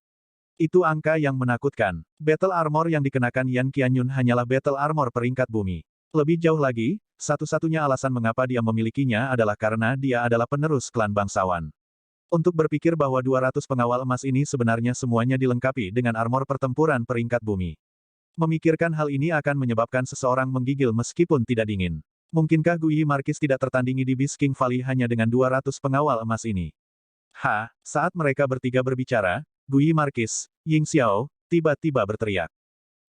Itu angka yang menakutkan. Battle armor yang dikenakan Yan Qianyun hanyalah battle armor peringkat bumi. Lebih jauh lagi, satu-satunya alasan mengapa dia memilikinya adalah karena dia adalah penerus klan bangsawan. Untuk berpikir bahwa 200 pengawal emas ini sebenarnya semuanya dilengkapi dengan armor pertempuran peringkat bumi. Memikirkan hal ini akan menyebabkan seseorang menggigil meskipun tidak dingin. Mungkinkah Guyi Markis tidak tertandingi di Beast King Valley hanya dengan 200 pengawal emas ini? Saat mereka bertiga berbicara, Guyi Markis, Ying Xiao, tiba-tiba berteriak.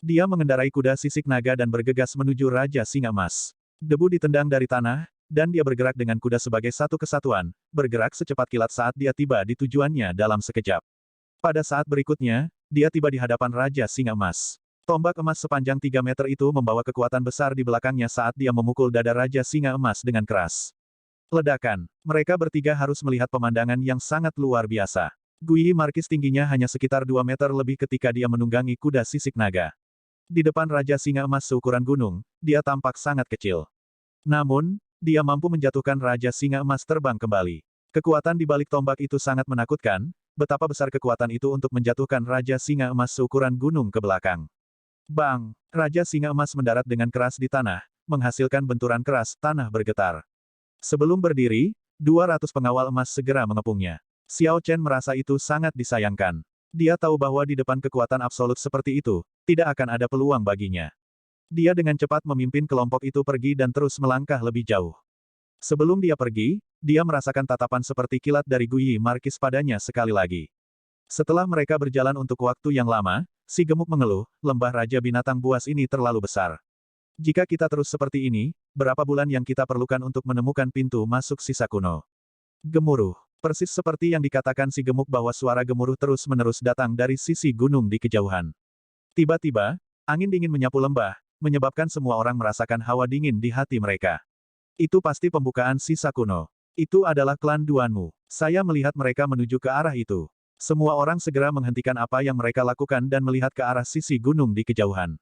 Dia mengendarai kuda sisik naga dan bergegas menuju Raja Singa Emas. Debu ditendang dari tanah, dan dia bergerak dengan kuda sebagai satu kesatuan, bergerak secepat kilat saat dia tiba di tujuannya dalam sekejap. Pada saat berikutnya, dia tiba di hadapan Raja Singa Emas. Tombak emas sepanjang 3 meter itu membawa kekuatan besar di belakangnya saat dia memukul dada Raja Singa Emas dengan keras. Ledakan. Mereka bertiga harus melihat pemandangan yang sangat luar biasa. Guyi Markis tingginya hanya sekitar 2 meter lebih ketika dia menunggangi kuda sisik naga. Di depan Raja Singa Emas seukuran gunung, dia tampak sangat kecil. Namun, dia mampu menjatuhkan Raja Singa Emas terbang kembali. Kekuatan di balik tombak itu sangat menakutkan, betapa besar kekuatan itu untuk menjatuhkan Raja Singa Emas seukuran gunung ke belakang. Bang! Raja Singa Emas mendarat dengan keras di tanah, menghasilkan benturan keras, tanah bergetar. Sebelum berdiri, 200 pengawal emas segera mengepungnya. Xiao Chen merasa itu sangat disayangkan. Dia tahu bahwa di depan kekuatan absolut seperti itu, tidak akan ada peluang baginya. Dia dengan cepat memimpin kelompok itu pergi dan terus melangkah lebih jauh. Sebelum dia pergi, dia merasakan tatapan seperti kilat dari Guyi Markis padanya sekali lagi. Setelah mereka berjalan untuk waktu yang lama, si gemuk mengeluh, lembah Raja Binatang Buas ini terlalu besar. Jika kita terus seperti ini, berapa bulan yang kita perlukan untuk menemukan pintu masuk sisa kuno? Gemuruh. Persis seperti yang dikatakan si gemuk bahwa suara gemuruh terus-menerus datang dari sisi gunung di kejauhan. Tiba-tiba, angin dingin menyapu lembah, menyebabkan semua orang merasakan hawa dingin di hati mereka. Itu pasti pembukaan sisa kuno. Itu adalah klan Duanmu. Saya melihat mereka menuju ke arah itu. Semua orang segera menghentikan apa yang mereka lakukan dan melihat ke arah sisi gunung di kejauhan.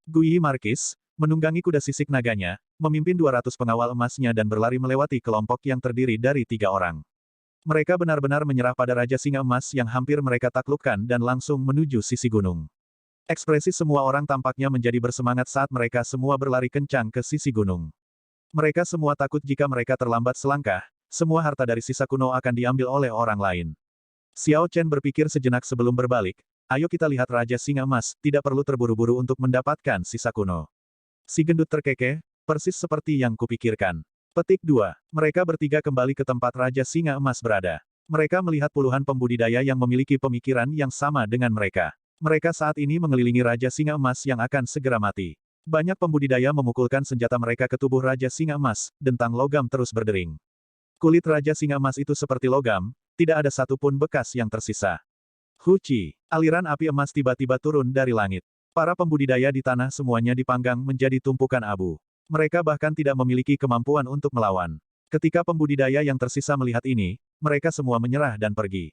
Guyi Markis, menunggangi kuda sisik naganya, memimpin 200 pengawal emasnya dan berlari melewati kelompok yang terdiri dari 3 orang. Mereka benar-benar menyerah pada Raja Singa Emas yang hampir mereka taklukkan dan langsung menuju sisi gunung. Ekspresi semua orang tampaknya menjadi bersemangat saat mereka semua berlari kencang ke sisi gunung. Mereka semua takut jika mereka terlambat selangkah, semua harta dari sisa kuno akan diambil oleh orang lain. Xiao Chen berpikir sejenak sebelum berbalik, ayo kita lihat Raja Singa Emas, tidak perlu terburu-buru untuk mendapatkan sisa kuno. Si gendut terkekeh, persis seperti yang kupikirkan. Petik 2. Mereka bertiga kembali ke tempat Raja Singa Emas berada. Mereka melihat puluhan pembudidaya yang memiliki pemikiran yang sama dengan mereka. Mereka saat ini mengelilingi Raja Singa Emas yang akan segera mati. Banyak pembudidaya memukulkan senjata mereka ke tubuh Raja Singa Emas, dentang logam terus berdering. Kulit Raja Singa Emas itu seperti logam, tidak ada satupun bekas yang tersisa. Huci, aliran api emas tiba-tiba turun dari langit. Para pembudidaya di tanah semuanya dipanggang menjadi tumpukan abu. Mereka bahkan tidak memiliki kemampuan untuk melawan. Ketika pembudidaya yang tersisa melihat ini, mereka semua menyerah dan pergi.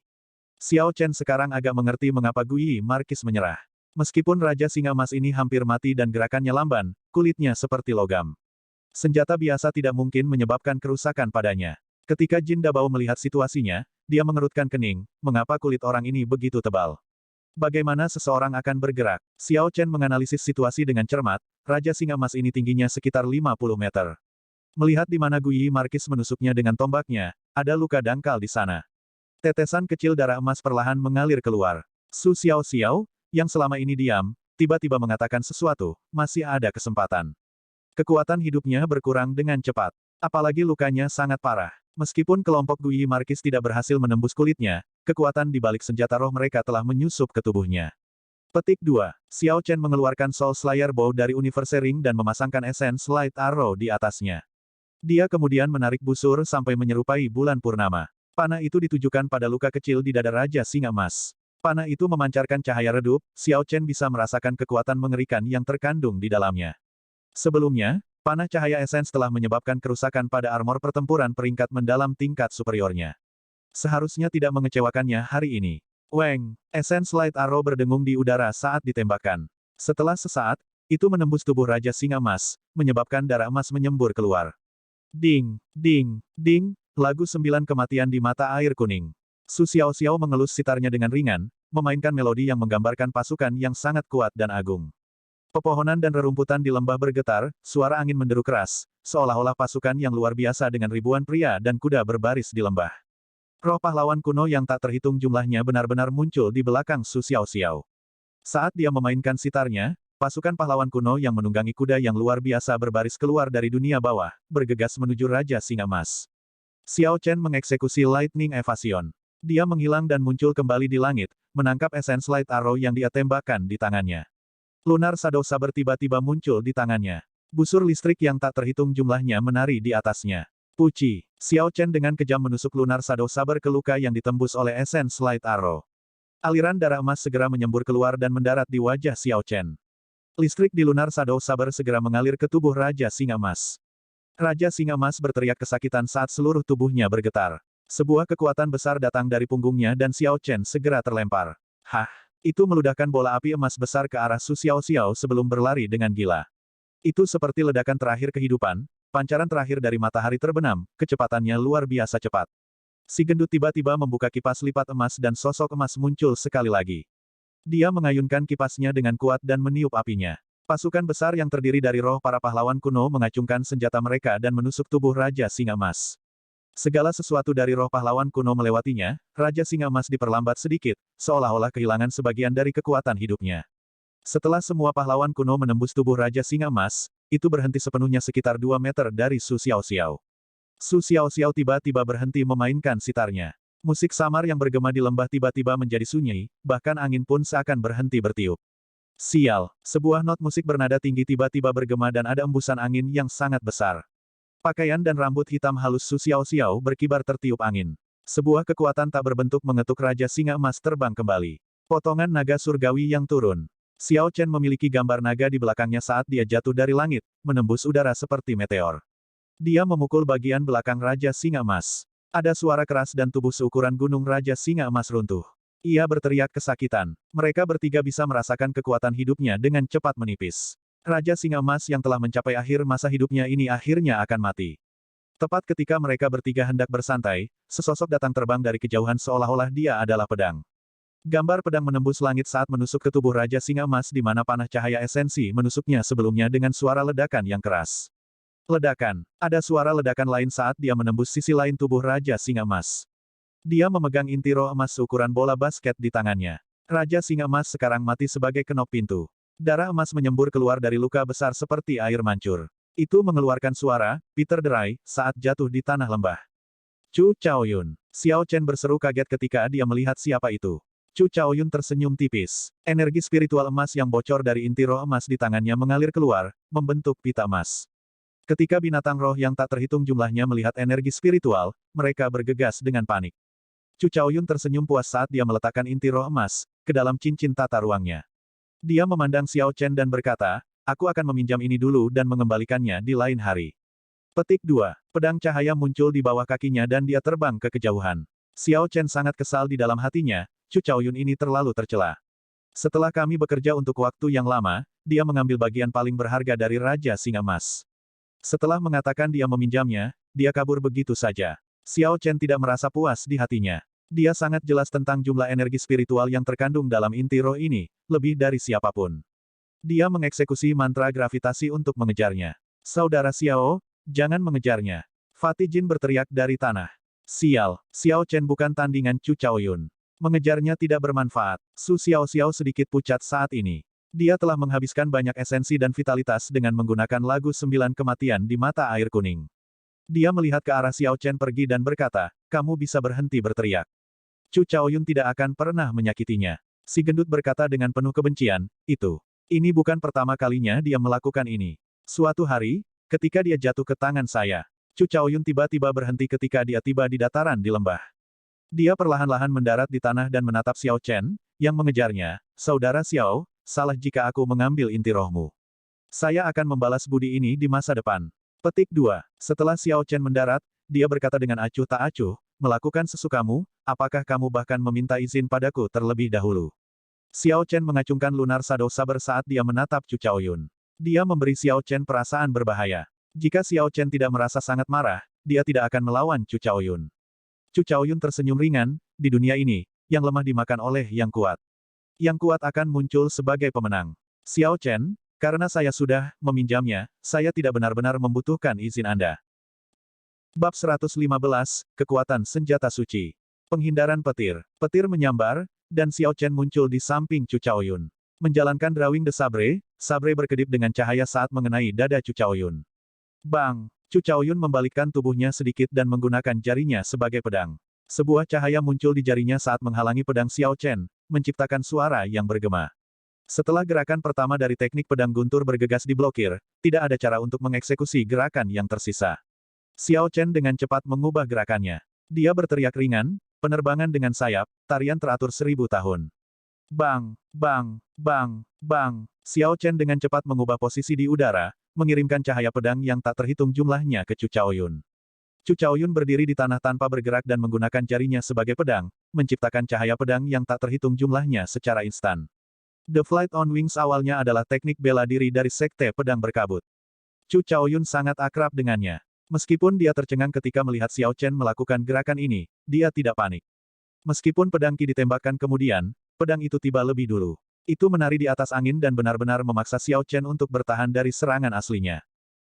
Xiao Chen sekarang agak mengerti mengapa Guyi Markis menyerah. Meskipun Raja Singa Emas ini hampir mati dan gerakannya lamban, kulitnya seperti logam. Senjata biasa tidak mungkin menyebabkan kerusakan padanya. Ketika Jin Dabao melihat situasinya, dia mengerutkan kening, mengapa kulit orang ini begitu tebal. Bagaimana seseorang akan bergerak? Xiao Chen menganalisis situasi dengan cermat, Raja Singa Emas ini tingginya sekitar 50 meter. Melihat di mana Guyi Markis menusuknya dengan tombaknya, ada luka dangkal di sana. Tetesan kecil darah emas perlahan mengalir keluar. Su Xiao Xiao, yang selama ini diam, tiba-tiba mengatakan sesuatu, masih ada kesempatan. Kekuatan hidupnya berkurang dengan cepat. Apalagi lukanya sangat parah. Meskipun kelompok Guyi Markis tidak berhasil menembus kulitnya, kekuatan di balik senjata roh mereka telah menyusup ke tubuhnya. Petik 2. Xiao Chen mengeluarkan Soul Slayer Bow dari Universe Ring dan memasangkan Essence Light Arrow di atasnya. Dia kemudian menarik busur sampai menyerupai bulan purnama. Panah itu ditujukan pada luka kecil di dada Raja Singa Emas. Panah itu memancarkan cahaya redup, Xiao Chen bisa merasakan kekuatan mengerikan yang terkandung di dalamnya. Sebelumnya, panah cahaya Essence telah menyebabkan kerusakan pada armor pertempuran peringkat mendalam tingkat superiornya. Seharusnya tidak mengecewakannya hari ini. Weng, Essence Light Arrow berdengung di udara saat ditembakkan. Setelah sesaat, itu menembus tubuh Raja Singa Emas, menyebabkan darah emas menyembur keluar. Ding, ding, ding, lagu 9 kematian di mata air kuning. Su Xiao Xiao mengelus sitarnya dengan ringan, memainkan melodi yang menggambarkan pasukan yang sangat kuat dan agung. Pepohonan dan rerumputan di lembah bergetar, suara angin menderu keras, seolah-olah pasukan yang luar biasa dengan ribuan pria dan kuda berbaris di lembah. Roh pahlawan kuno yang tak terhitung jumlahnya benar-benar muncul di belakang Su Xiao Xiao. Saat dia memainkan sitarnya, pasukan pahlawan kuno yang menunggangi kuda yang luar biasa berbaris keluar dari dunia bawah, bergegas menuju Raja Singa Emas. Xiao Chen mengeksekusi Lightning Evasion. Dia menghilang dan muncul kembali di langit, menangkap Essence Light Arrow yang dia tembakkan di tangannya. Lunar Shadow Saber tiba-tiba muncul di tangannya. Busur listrik yang tak terhitung jumlahnya menari di atasnya. Puci, Xiao Chen dengan kejam menusuk Lunar Shadow Saber ke luka yang ditembus oleh Essence Light Arrow. Aliran darah emas segera menyembur keluar dan mendarat di wajah Xiao Chen. Listrik di Lunar Shadow Saber segera mengalir ke tubuh Raja Singa Emas. Raja Singa Emas berteriak kesakitan saat seluruh tubuhnya bergetar. Sebuah kekuatan besar datang dari punggungnya dan Xiao Chen segera terlempar. Hah! Itu meludahkan bola api emas besar ke arah Su Xiao Xiao sebelum berlari dengan gila. Itu seperti ledakan terakhir kehidupan, pancaran terakhir dari matahari terbenam, kecepatannya luar biasa cepat. Si gendut tiba-tiba membuka kipas lipat emas dan sosok emas muncul sekali lagi. Dia mengayunkan kipasnya dengan kuat dan meniup apinya. Pasukan besar yang terdiri dari roh para pahlawan kuno mengacungkan senjata mereka dan menusuk tubuh Raja Singa Emas. Segala sesuatu dari roh pahlawan kuno melewatinya, Raja Singa Emas diperlambat sedikit, seolah-olah kehilangan sebagian dari kekuatan hidupnya. Setelah semua pahlawan kuno menembus tubuh Raja Singa Emas, itu berhenti sepenuhnya sekitar 2 meter dari Su Xiao Xiao. Su Xiao Xiao tiba-tiba berhenti memainkan sitarnya. Musik samar yang bergema di lembah tiba-tiba menjadi sunyi, bahkan angin pun seakan berhenti bertiup. Sial, sebuah not musik bernada tinggi tiba-tiba bergema dan ada embusan angin yang sangat besar. Pakaian dan rambut hitam halus Su Xiao Xiao berkibar tertiup angin. Sebuah kekuatan tak berbentuk mengetuk Raja Singa Emas terbang kembali. Potongan naga surgawi yang turun. Xiao Chen memiliki gambar naga di belakangnya saat dia jatuh dari langit, menembus udara seperti meteor. Dia memukul bagian belakang Raja Singa Emas. Ada suara keras dan tubuh seukuran gunung Raja Singa Emas runtuh. Ia berteriak kesakitan. Mereka bertiga bisa merasakan kekuatan hidupnya dengan cepat menipis. Raja Singa Emas yang telah mencapai akhir masa hidupnya ini akhirnya akan mati. Tepat ketika mereka bertiga hendak bersantai, sesosok datang terbang dari kejauhan seolah-olah dia adalah pedang. Gambar pedang menembus langit saat menusuk ke tubuh Raja Singa Emas di mana panah cahaya esensi menusuknya sebelumnya dengan suara ledakan yang keras. Ledakan. Ada suara ledakan lain saat dia menembus sisi lain tubuh Raja Singa Emas. Dia memegang inti roh emas seukuran bola basket di tangannya. Raja Singa Emas sekarang mati sebagai kenop pintu. Darah emas menyembur keluar dari luka besar seperti air mancur. Itu mengeluarkan suara, Peter derai, saat jatuh di tanah lembah. Chu Chaoyun. Xiao Chen berseru kaget ketika dia melihat siapa itu. Chu Chaoyun tersenyum tipis. Energi spiritual emas yang bocor dari inti roh emas di tangannya mengalir keluar, membentuk pita emas. Ketika binatang roh yang tak terhitung jumlahnya melihat energi spiritual, mereka bergegas dengan panik. Chu Chaoyun tersenyum puas saat dia meletakkan inti roh emas ke dalam cincin tata ruangnya. Dia memandang Xiao Chen dan berkata, aku akan meminjam ini dulu dan mengembalikannya di lain hari. Petik 2. Pedang cahaya muncul di bawah kakinya dan dia terbang ke kejauhan. Xiao Chen sangat kesal di dalam hatinya, Chu Chaoyun ini terlalu tercela. Setelah kami bekerja untuk waktu yang lama, dia mengambil bagian paling berharga dari Raja Singa Emas. Setelah mengatakan dia meminjamnya, dia kabur begitu saja. Xiao Chen tidak merasa puas di hatinya. Dia sangat jelas tentang jumlah energi spiritual yang terkandung dalam inti roh ini, lebih dari siapapun. Dia mengeksekusi mantra gravitasi untuk mengejarnya. Saudara Xiao, jangan mengejarnya. Fatih Jin berteriak dari tanah. Sial, Xiao Chen bukan tandingan Chu Chaoyun. Mengejarnya tidak bermanfaat. Su Xiao sedikit pucat saat ini. Dia telah menghabiskan banyak esensi dan vitalitas dengan menggunakan lagu 9 kematian di mata air kuning. Dia melihat ke arah Xiao Chen pergi dan berkata, kamu bisa berhenti berteriak. Chu Chaoyun tidak akan pernah menyakitinya. Si gendut berkata dengan penuh kebencian, ini bukan pertama kalinya dia melakukan ini. Suatu hari, ketika dia jatuh ke tangan saya, Chu Chaoyun tiba-tiba berhenti ketika dia tiba di dataran di lembah. Dia perlahan-lahan mendarat di tanah dan menatap Xiao Chen, yang mengejarnya, saudara Xiao, salah jika aku mengambil inti rohmu. Saya akan membalas budi ini di masa depan. Petik 2. Setelah Xiao Chen mendarat, dia berkata dengan acuh tak acuh, melakukan sesukamu, apakah kamu bahkan meminta izin padaku terlebih dahulu? Xiao Chen mengacungkan lunar shadow saber saat dia menatap Chu Chaoyun. Dia memberi Xiao Chen perasaan berbahaya. Jika Xiao Chen tidak merasa sangat marah, dia tidak akan melawan Chu Chaoyun. Chu Chaoyun tersenyum ringan, di dunia ini, yang lemah dimakan oleh yang kuat. Yang kuat akan muncul sebagai pemenang. Xiao Chen, karena saya sudah meminjamnya, saya tidak benar-benar membutuhkan izin Anda. Bab 115, Kekuatan Senjata Suci. Penghindaran petir. Petir menyambar, dan Xiao Chen muncul di samping Chu Chaoyun. Menjalankan drawing de sabre, sabre berkedip dengan cahaya saat mengenai dada Chu Chaoyun. Bang! Chu Chaoyun membalikkan tubuhnya sedikit dan menggunakan jarinya sebagai pedang. Sebuah cahaya muncul di jarinya saat menghalangi pedang Xiao Chen, menciptakan suara yang bergema. Setelah gerakan pertama dari teknik pedang guntur bergegas diblokir, tidak ada cara untuk mengeksekusi gerakan yang tersisa. Xiao Chen dengan cepat mengubah gerakannya. Dia berteriak ringan, penerbangan dengan sayap, tarian teratur 1000 tahun. Bang, bang, bang, bang. Xiao Chen dengan cepat mengubah posisi di udara, mengirimkan cahaya pedang yang tak terhitung jumlahnya ke Chu Chaoyun. Chu Chaoyun berdiri di tanah tanpa bergerak dan menggunakan jarinya sebagai pedang, menciptakan cahaya pedang yang tak terhitung jumlahnya secara instan. The Flight on Wings awalnya adalah teknik bela diri dari Sekte Pedang Berkabut. Chu Chaoyun sangat akrab dengannya. Meskipun dia tercengang ketika melihat Xiao Chen melakukan gerakan ini, dia tidak panik. Meskipun pedang Qi ditembakkan kemudian, pedang itu tiba lebih dulu. Itu menari di atas angin dan benar-benar memaksa Xiao Chen untuk bertahan dari serangan aslinya.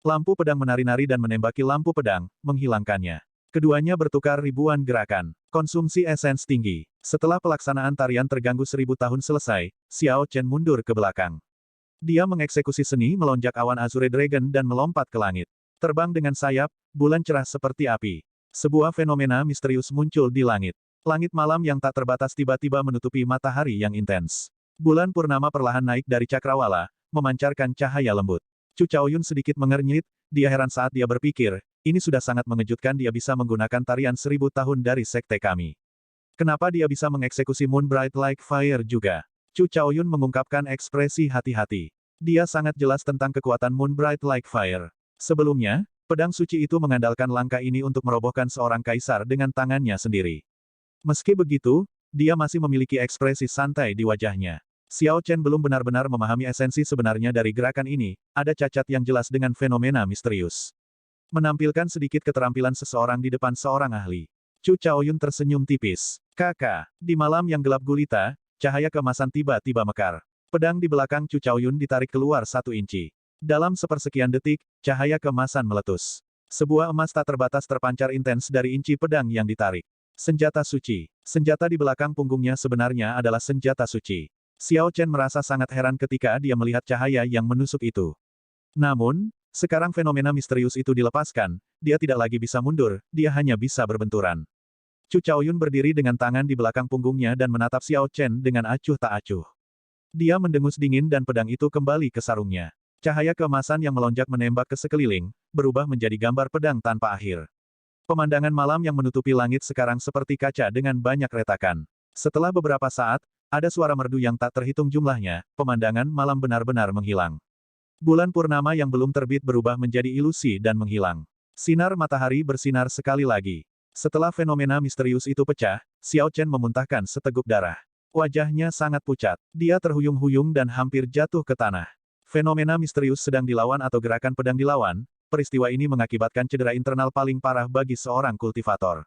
Lampu pedang menari-nari dan menembaki lampu pedang, menghilangkannya. Keduanya bertukar ribuan gerakan. Konsumsi esens tinggi. Setelah pelaksanaan tarian terganggu 1000 tahun selesai, Xiao Chen mundur ke belakang. Dia mengeksekusi seni melonjak awan Azure Dragon dan melompat ke langit. Terbang dengan sayap, bulan cerah seperti api. Sebuah fenomena misterius muncul di langit. Langit malam yang tak terbatas tiba-tiba menutupi matahari yang intens. Bulan purnama perlahan naik dari cakrawala, memancarkan cahaya lembut. Chu Chaoyun sedikit mengernyit, dia heran saat dia berpikir, ini sudah sangat mengejutkan dia bisa menggunakan tarian 1000 tahun dari sekte kami. Kenapa dia bisa mengeksekusi Moon Bright Like Fire juga? Chu Chaoyun mengungkapkan ekspresi hati-hati. Dia sangat jelas tentang kekuatan Moon Bright Like Fire. Sebelumnya, pedang suci itu mengandalkan langkah ini untuk merobohkan seorang kaisar dengan tangannya sendiri. Meski begitu, dia masih memiliki ekspresi santai di wajahnya. Xiao Chen belum benar-benar memahami esensi sebenarnya dari gerakan ini, ada cacat yang jelas dengan fenomena misterius. Menampilkan sedikit keterampilan seseorang di depan seorang ahli. Chu Chaoyun tersenyum tipis. Kakak, di malam yang gelap gulita, cahaya keemasan tiba-tiba mekar. Pedang di belakang Chu Chaoyun ditarik keluar 1 inci. Dalam sepersekian detik, cahaya keemasan meletus. Sebuah emas tak terbatas terpancar intens dari inci pedang yang ditarik. Senjata suci. Senjata di belakang punggungnya sebenarnya adalah senjata suci. Xiao Chen merasa sangat heran ketika dia melihat cahaya yang menusuk itu. Namun, Sekarang fenomena misterius itu dilepaskan, dia tidak lagi bisa mundur, dia hanya bisa berbenturan. Chu Chaoyun berdiri dengan tangan di belakang punggungnya dan menatap Xiao Chen dengan acuh tak acuh. Dia mendengus dingin dan pedang itu kembali ke sarungnya. Cahaya keemasan yang melonjak menembak ke sekeliling, berubah menjadi gambar pedang tanpa akhir. Pemandangan malam yang menutupi langit sekarang seperti kaca dengan banyak retakan. Setelah beberapa saat, ada suara merdu yang tak terhitung jumlahnya, pemandangan malam benar-benar menghilang. Bulan purnama yang belum terbit berubah menjadi ilusi dan menghilang. Sinar matahari bersinar sekali lagi. Setelah fenomena misterius itu pecah, Xiao Chen memuntahkan seteguk darah. Wajahnya sangat pucat. Dia terhuyung-huyung dan hampir jatuh ke tanah. Fenomena misterius sedang dilawan atau gerakan pedang dilawan, peristiwa ini mengakibatkan cedera internal paling parah bagi seorang kultivator.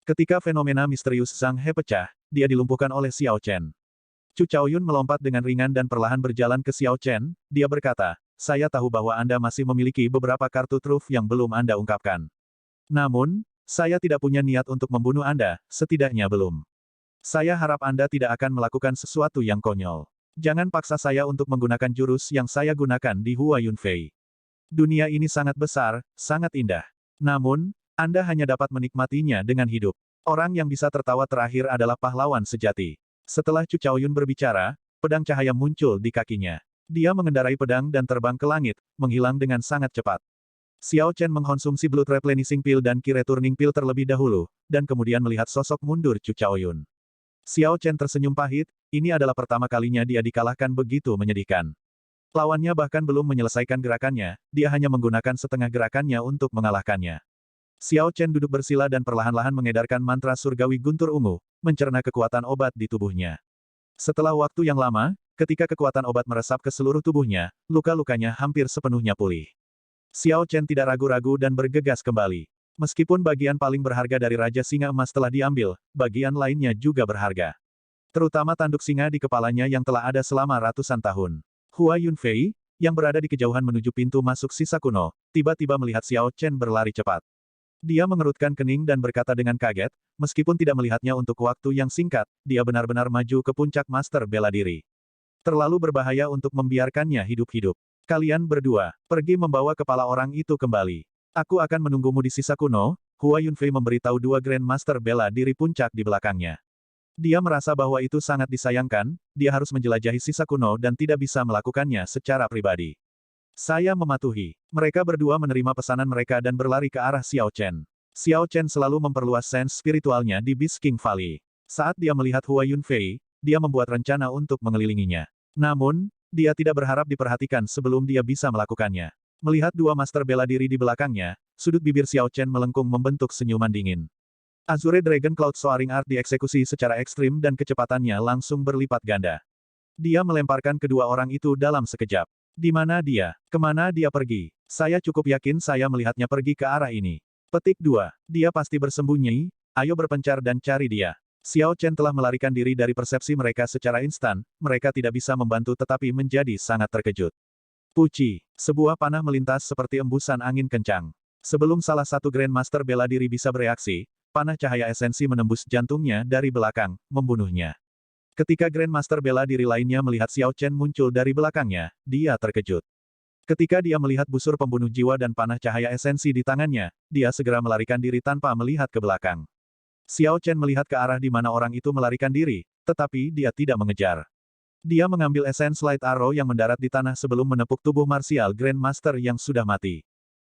Ketika fenomena misterius Zhang He pecah, dia dilumpuhkan oleh Xiao Chen. Chu Chaoyun melompat dengan ringan dan perlahan berjalan ke Xiao Chen, dia berkata, saya tahu bahwa Anda masih memiliki beberapa kartu truf yang belum Anda ungkapkan. Namun, saya tidak punya niat untuk membunuh Anda, setidaknya belum. Saya harap Anda tidak akan melakukan sesuatu yang konyol. Jangan paksa saya untuk menggunakan jurus yang saya gunakan di Hua Yunfei. Dunia ini sangat besar, sangat indah. Namun, Anda hanya dapat menikmatinya dengan hidup. Orang yang bisa tertawa terakhir adalah pahlawan sejati. Setelah Chu Chaoyun berbicara, pedang cahaya muncul di kakinya. Dia mengendarai pedang dan terbang ke langit, menghilang dengan sangat cepat. Xiao Chen mengkonsumsi Blood Replenishing Pill dan Ki Returning Pill terlebih dahulu, dan kemudian melihat sosok mundur Chu Chaoyun. Xiao Chen tersenyum pahit, ini adalah pertama kalinya dia dikalahkan begitu menyedihkan. Lawannya bahkan belum menyelesaikan gerakannya, dia hanya menggunakan setengah gerakannya untuk mengalahkannya. Xiao Chen duduk bersila dan perlahan-lahan mengedarkan mantra surgawi guntur ungu, mencerna kekuatan obat di tubuhnya. Setelah waktu yang lama, ketika kekuatan obat meresap ke seluruh tubuhnya, luka-lukanya hampir sepenuhnya pulih. Xiao Chen tidak ragu-ragu dan bergegas kembali. Meskipun bagian paling berharga dari Raja Singa Emas telah diambil, bagian lainnya juga berharga. Terutama tanduk singa di kepalanya yang telah ada selama ratusan tahun. Hua Yunfei, yang berada di kejauhan menuju pintu masuk sisa kuno, tiba-tiba melihat Xiao Chen berlari cepat. Dia mengerutkan kening dan berkata dengan kaget, meskipun tidak melihatnya untuk waktu yang singkat, dia benar-benar maju ke puncak master bela diri. Terlalu berbahaya untuk membiarkannya hidup-hidup. Kalian berdua, pergi membawa kepala orang itu kembali. Aku akan menunggumu di sisa kuno, Hua Yunfei memberitahu dua Grandmaster bela diri puncak di belakangnya. Dia merasa bahwa itu sangat disayangkan, dia harus menjelajahi sisa kuno dan tidak bisa melakukannya secara pribadi. Saya mematuhi. Mereka berdua menerima pesanan mereka dan berlari ke arah Xiao Chen. Xiao Chen selalu memperluas sense spiritualnya di Beast King Valley. Saat dia melihat Hua Yunfei, dia membuat rencana untuk mengelilinginya. Namun, dia tidak berharap diperhatikan sebelum dia bisa melakukannya. Melihat dua master bela diri di belakangnya, sudut bibir Xiao Chen melengkung membentuk senyuman dingin. Azure Dragon Cloud Soaring Art dieksekusi secara ekstrim dan kecepatannya langsung berlipat ganda. Dia melemparkan kedua orang itu dalam sekejap. Di mana dia? Kemana dia pergi? Saya cukup yakin saya melihatnya pergi ke arah ini. Petik 2. Dia pasti bersembunyi, ayo berpencar dan cari dia. Xiao Chen telah melarikan diri dari persepsi mereka secara instan, mereka tidak bisa membantu tetapi menjadi sangat terkejut. Puci, sebuah panah melintas seperti embusan angin kencang. Sebelum salah satu Grandmaster bela diri bisa bereaksi, panah cahaya esensi menembus jantungnya dari belakang, membunuhnya. Ketika Grandmaster bela diri lainnya melihat Xiao Chen muncul dari belakangnya, dia terkejut. Ketika dia melihat busur pembunuh jiwa dan panah cahaya esensi di tangannya, dia segera melarikan diri tanpa melihat ke belakang. Xiao Chen melihat ke arah di mana orang itu melarikan diri, tetapi dia tidak mengejar. Dia mengambil Essence Light Arrow yang mendarat di tanah sebelum menepuk tubuh martial Grandmaster yang sudah mati.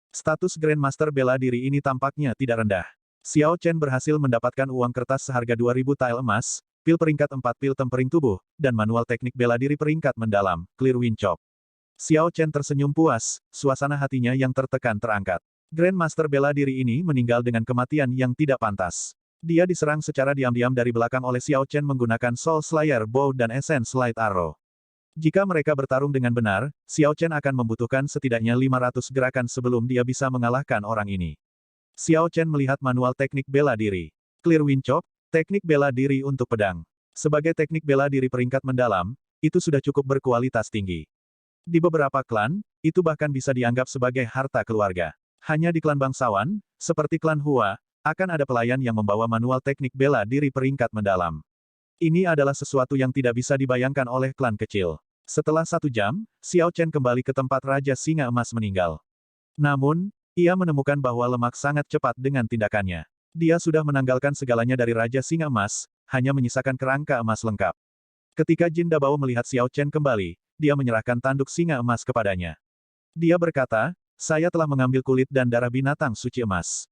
Status Grandmaster bela diri ini tampaknya tidak rendah. Xiao Chen berhasil mendapatkan uang kertas seharga 2.000 tile emas, pil peringkat 4 pil tempering tubuh, dan manual teknik bela diri peringkat mendalam, Clear Wind Chop. Xiao Chen tersenyum puas, suasana hatinya yang tertekan terangkat. Grandmaster bela diri ini meninggal dengan kematian yang tidak pantas. Dia diserang secara diam-diam dari belakang oleh Xiao Chen menggunakan Soul Slayer Bow dan Essence Light Arrow. Jika mereka bertarung dengan benar, Xiao Chen akan membutuhkan setidaknya 500 gerakan sebelum dia bisa mengalahkan orang ini. Xiao Chen melihat manual teknik bela diri. Clear Wind Chop, teknik bela diri untuk pedang. Sebagai teknik bela diri peringkat mendalam, itu sudah cukup berkualitas tinggi. Di beberapa klan, itu bahkan bisa dianggap sebagai harta keluarga. Hanya di klan bangsawan, seperti klan Hua, akan ada pelayan yang membawa manual teknik bela diri peringkat mendalam. Ini adalah sesuatu yang tidak bisa dibayangkan oleh klan kecil. Setelah 1 jam, Xiao Chen kembali ke tempat Raja Singa Emas meninggal. Namun, ia menemukan bahwa lemak sangat cepat dengan tindakannya. Dia sudah menanggalkan segalanya dari Raja Singa Emas, hanya menyisakan kerangka emas lengkap. Ketika Jin Dabao melihat Xiao Chen kembali, dia menyerahkan tanduk singa emas kepadanya. Dia berkata, saya telah mengambil kulit dan darah binatang suci emas.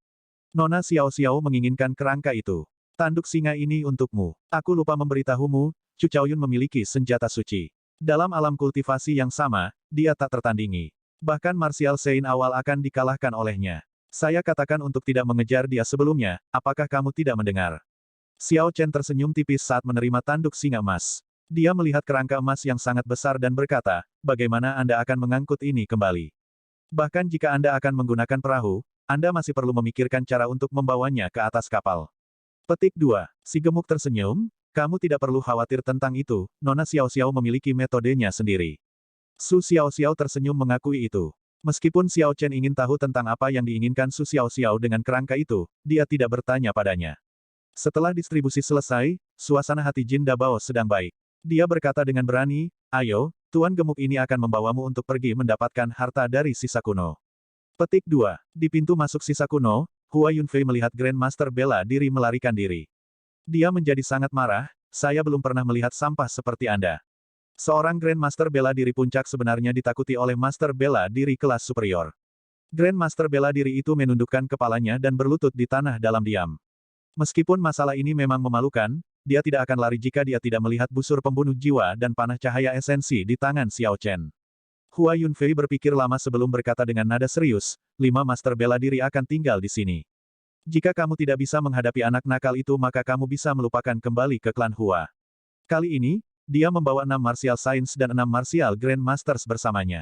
Nona Xiao Xiao menginginkan kerangka itu. Tanduk singa ini untukmu. Aku lupa memberitahumu, Chu Chaoyun memiliki senjata suci. Dalam alam kultivasi yang sama, dia tak tertandingi. Bahkan martial Sein awal akan dikalahkan olehnya. Saya katakan untuk tidak mengejar dia sebelumnya, apakah kamu tidak mendengar? Xiao Chen tersenyum tipis saat menerima tanduk singa emas. Dia melihat kerangka emas yang sangat besar dan berkata, bagaimana Anda akan mengangkut ini kembali? Bahkan jika Anda akan menggunakan perahu, Anda masih perlu memikirkan cara untuk membawanya ke atas kapal. Petik 2. Si gemuk tersenyum, kamu tidak perlu khawatir tentang itu, Nona Xiao Xiao memiliki metodenya sendiri. Su Xiao Xiao tersenyum mengakui itu. Meskipun Xiao Chen ingin tahu tentang apa yang diinginkan Su Xiao Xiao dengan kerangka itu, dia tidak bertanya padanya. Setelah distribusi selesai, suasana hati Jin Dabao sedang baik. Dia berkata dengan berani, ayo, Tuan Gemuk ini akan membawamu untuk pergi mendapatkan harta dari sisa kuno. Petik 2. Di pintu masuk sisa kuno, Hua Yunfei melihat Grandmaster bela diri melarikan diri. Dia menjadi sangat marah, saya belum pernah melihat sampah seperti Anda. Seorang Grandmaster bela diri puncak sebenarnya ditakuti oleh Master bela diri kelas superior. Grandmaster bela diri itu menundukkan kepalanya dan berlutut di tanah dalam diam. Meskipun masalah ini memang memalukan, dia tidak akan lari jika dia tidak melihat busur pembunuh jiwa dan panah cahaya esensi di tangan Xiao Chen. Hua Yunfei berpikir lama sebelum berkata dengan nada serius, 5 master bela diri akan tinggal di sini. Jika kamu tidak bisa menghadapi anak nakal itu maka kamu bisa melupakan kembali ke klan Hua. Kali ini, dia membawa 6 martial science dan 6 martial grand masters bersamanya.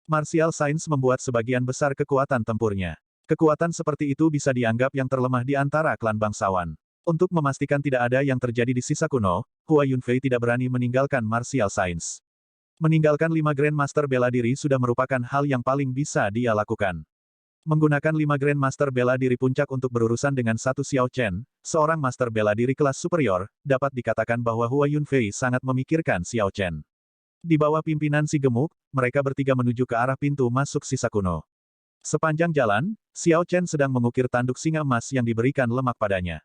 Martial science membuat sebagian besar kekuatan tempurnya. Kekuatan seperti itu bisa dianggap yang terlemah di antara klan bangsawan. Untuk memastikan tidak ada yang terjadi di sisa kuno, Hua Yunfei tidak berani meninggalkan martial science. Meninggalkan 5 Grandmaster bela diri sudah merupakan hal yang paling bisa dia lakukan. Menggunakan 5 Grandmaster bela diri puncak untuk berurusan dengan satu Xiao Chen, seorang master bela diri kelas superior, dapat dikatakan bahwa Hua Yunfei sangat memikirkan Xiao Chen. Di bawah pimpinan si gemuk, mereka bertiga menuju ke arah pintu masuk sisa kuno. Sepanjang jalan, Xiao Chen sedang mengukir tanduk singa emas yang diberikan lemak padanya.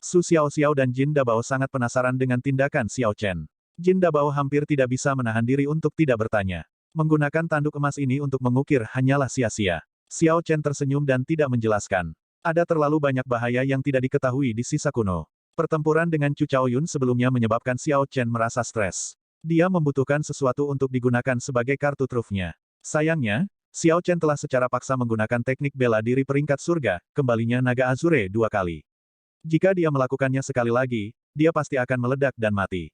Su Xiao Xiao dan Jin Dabao sangat penasaran dengan tindakan Xiao Chen. Jin Dabao hampir tidak bisa menahan diri untuk tidak bertanya. Menggunakan tanduk emas ini untuk mengukir hanyalah sia-sia. Xiao Chen tersenyum dan tidak menjelaskan. Ada terlalu banyak bahaya yang tidak diketahui di sisa kuno. Pertempuran dengan Chu Chaoyun sebelumnya menyebabkan Xiao Chen merasa stres. Dia membutuhkan sesuatu untuk digunakan sebagai kartu trufnya. Sayangnya, Xiao Chen telah secara paksa menggunakan teknik bela diri peringkat surga, kembalinya naga Azure 2 kali. Jika dia melakukannya sekali lagi, dia pasti akan meledak dan mati.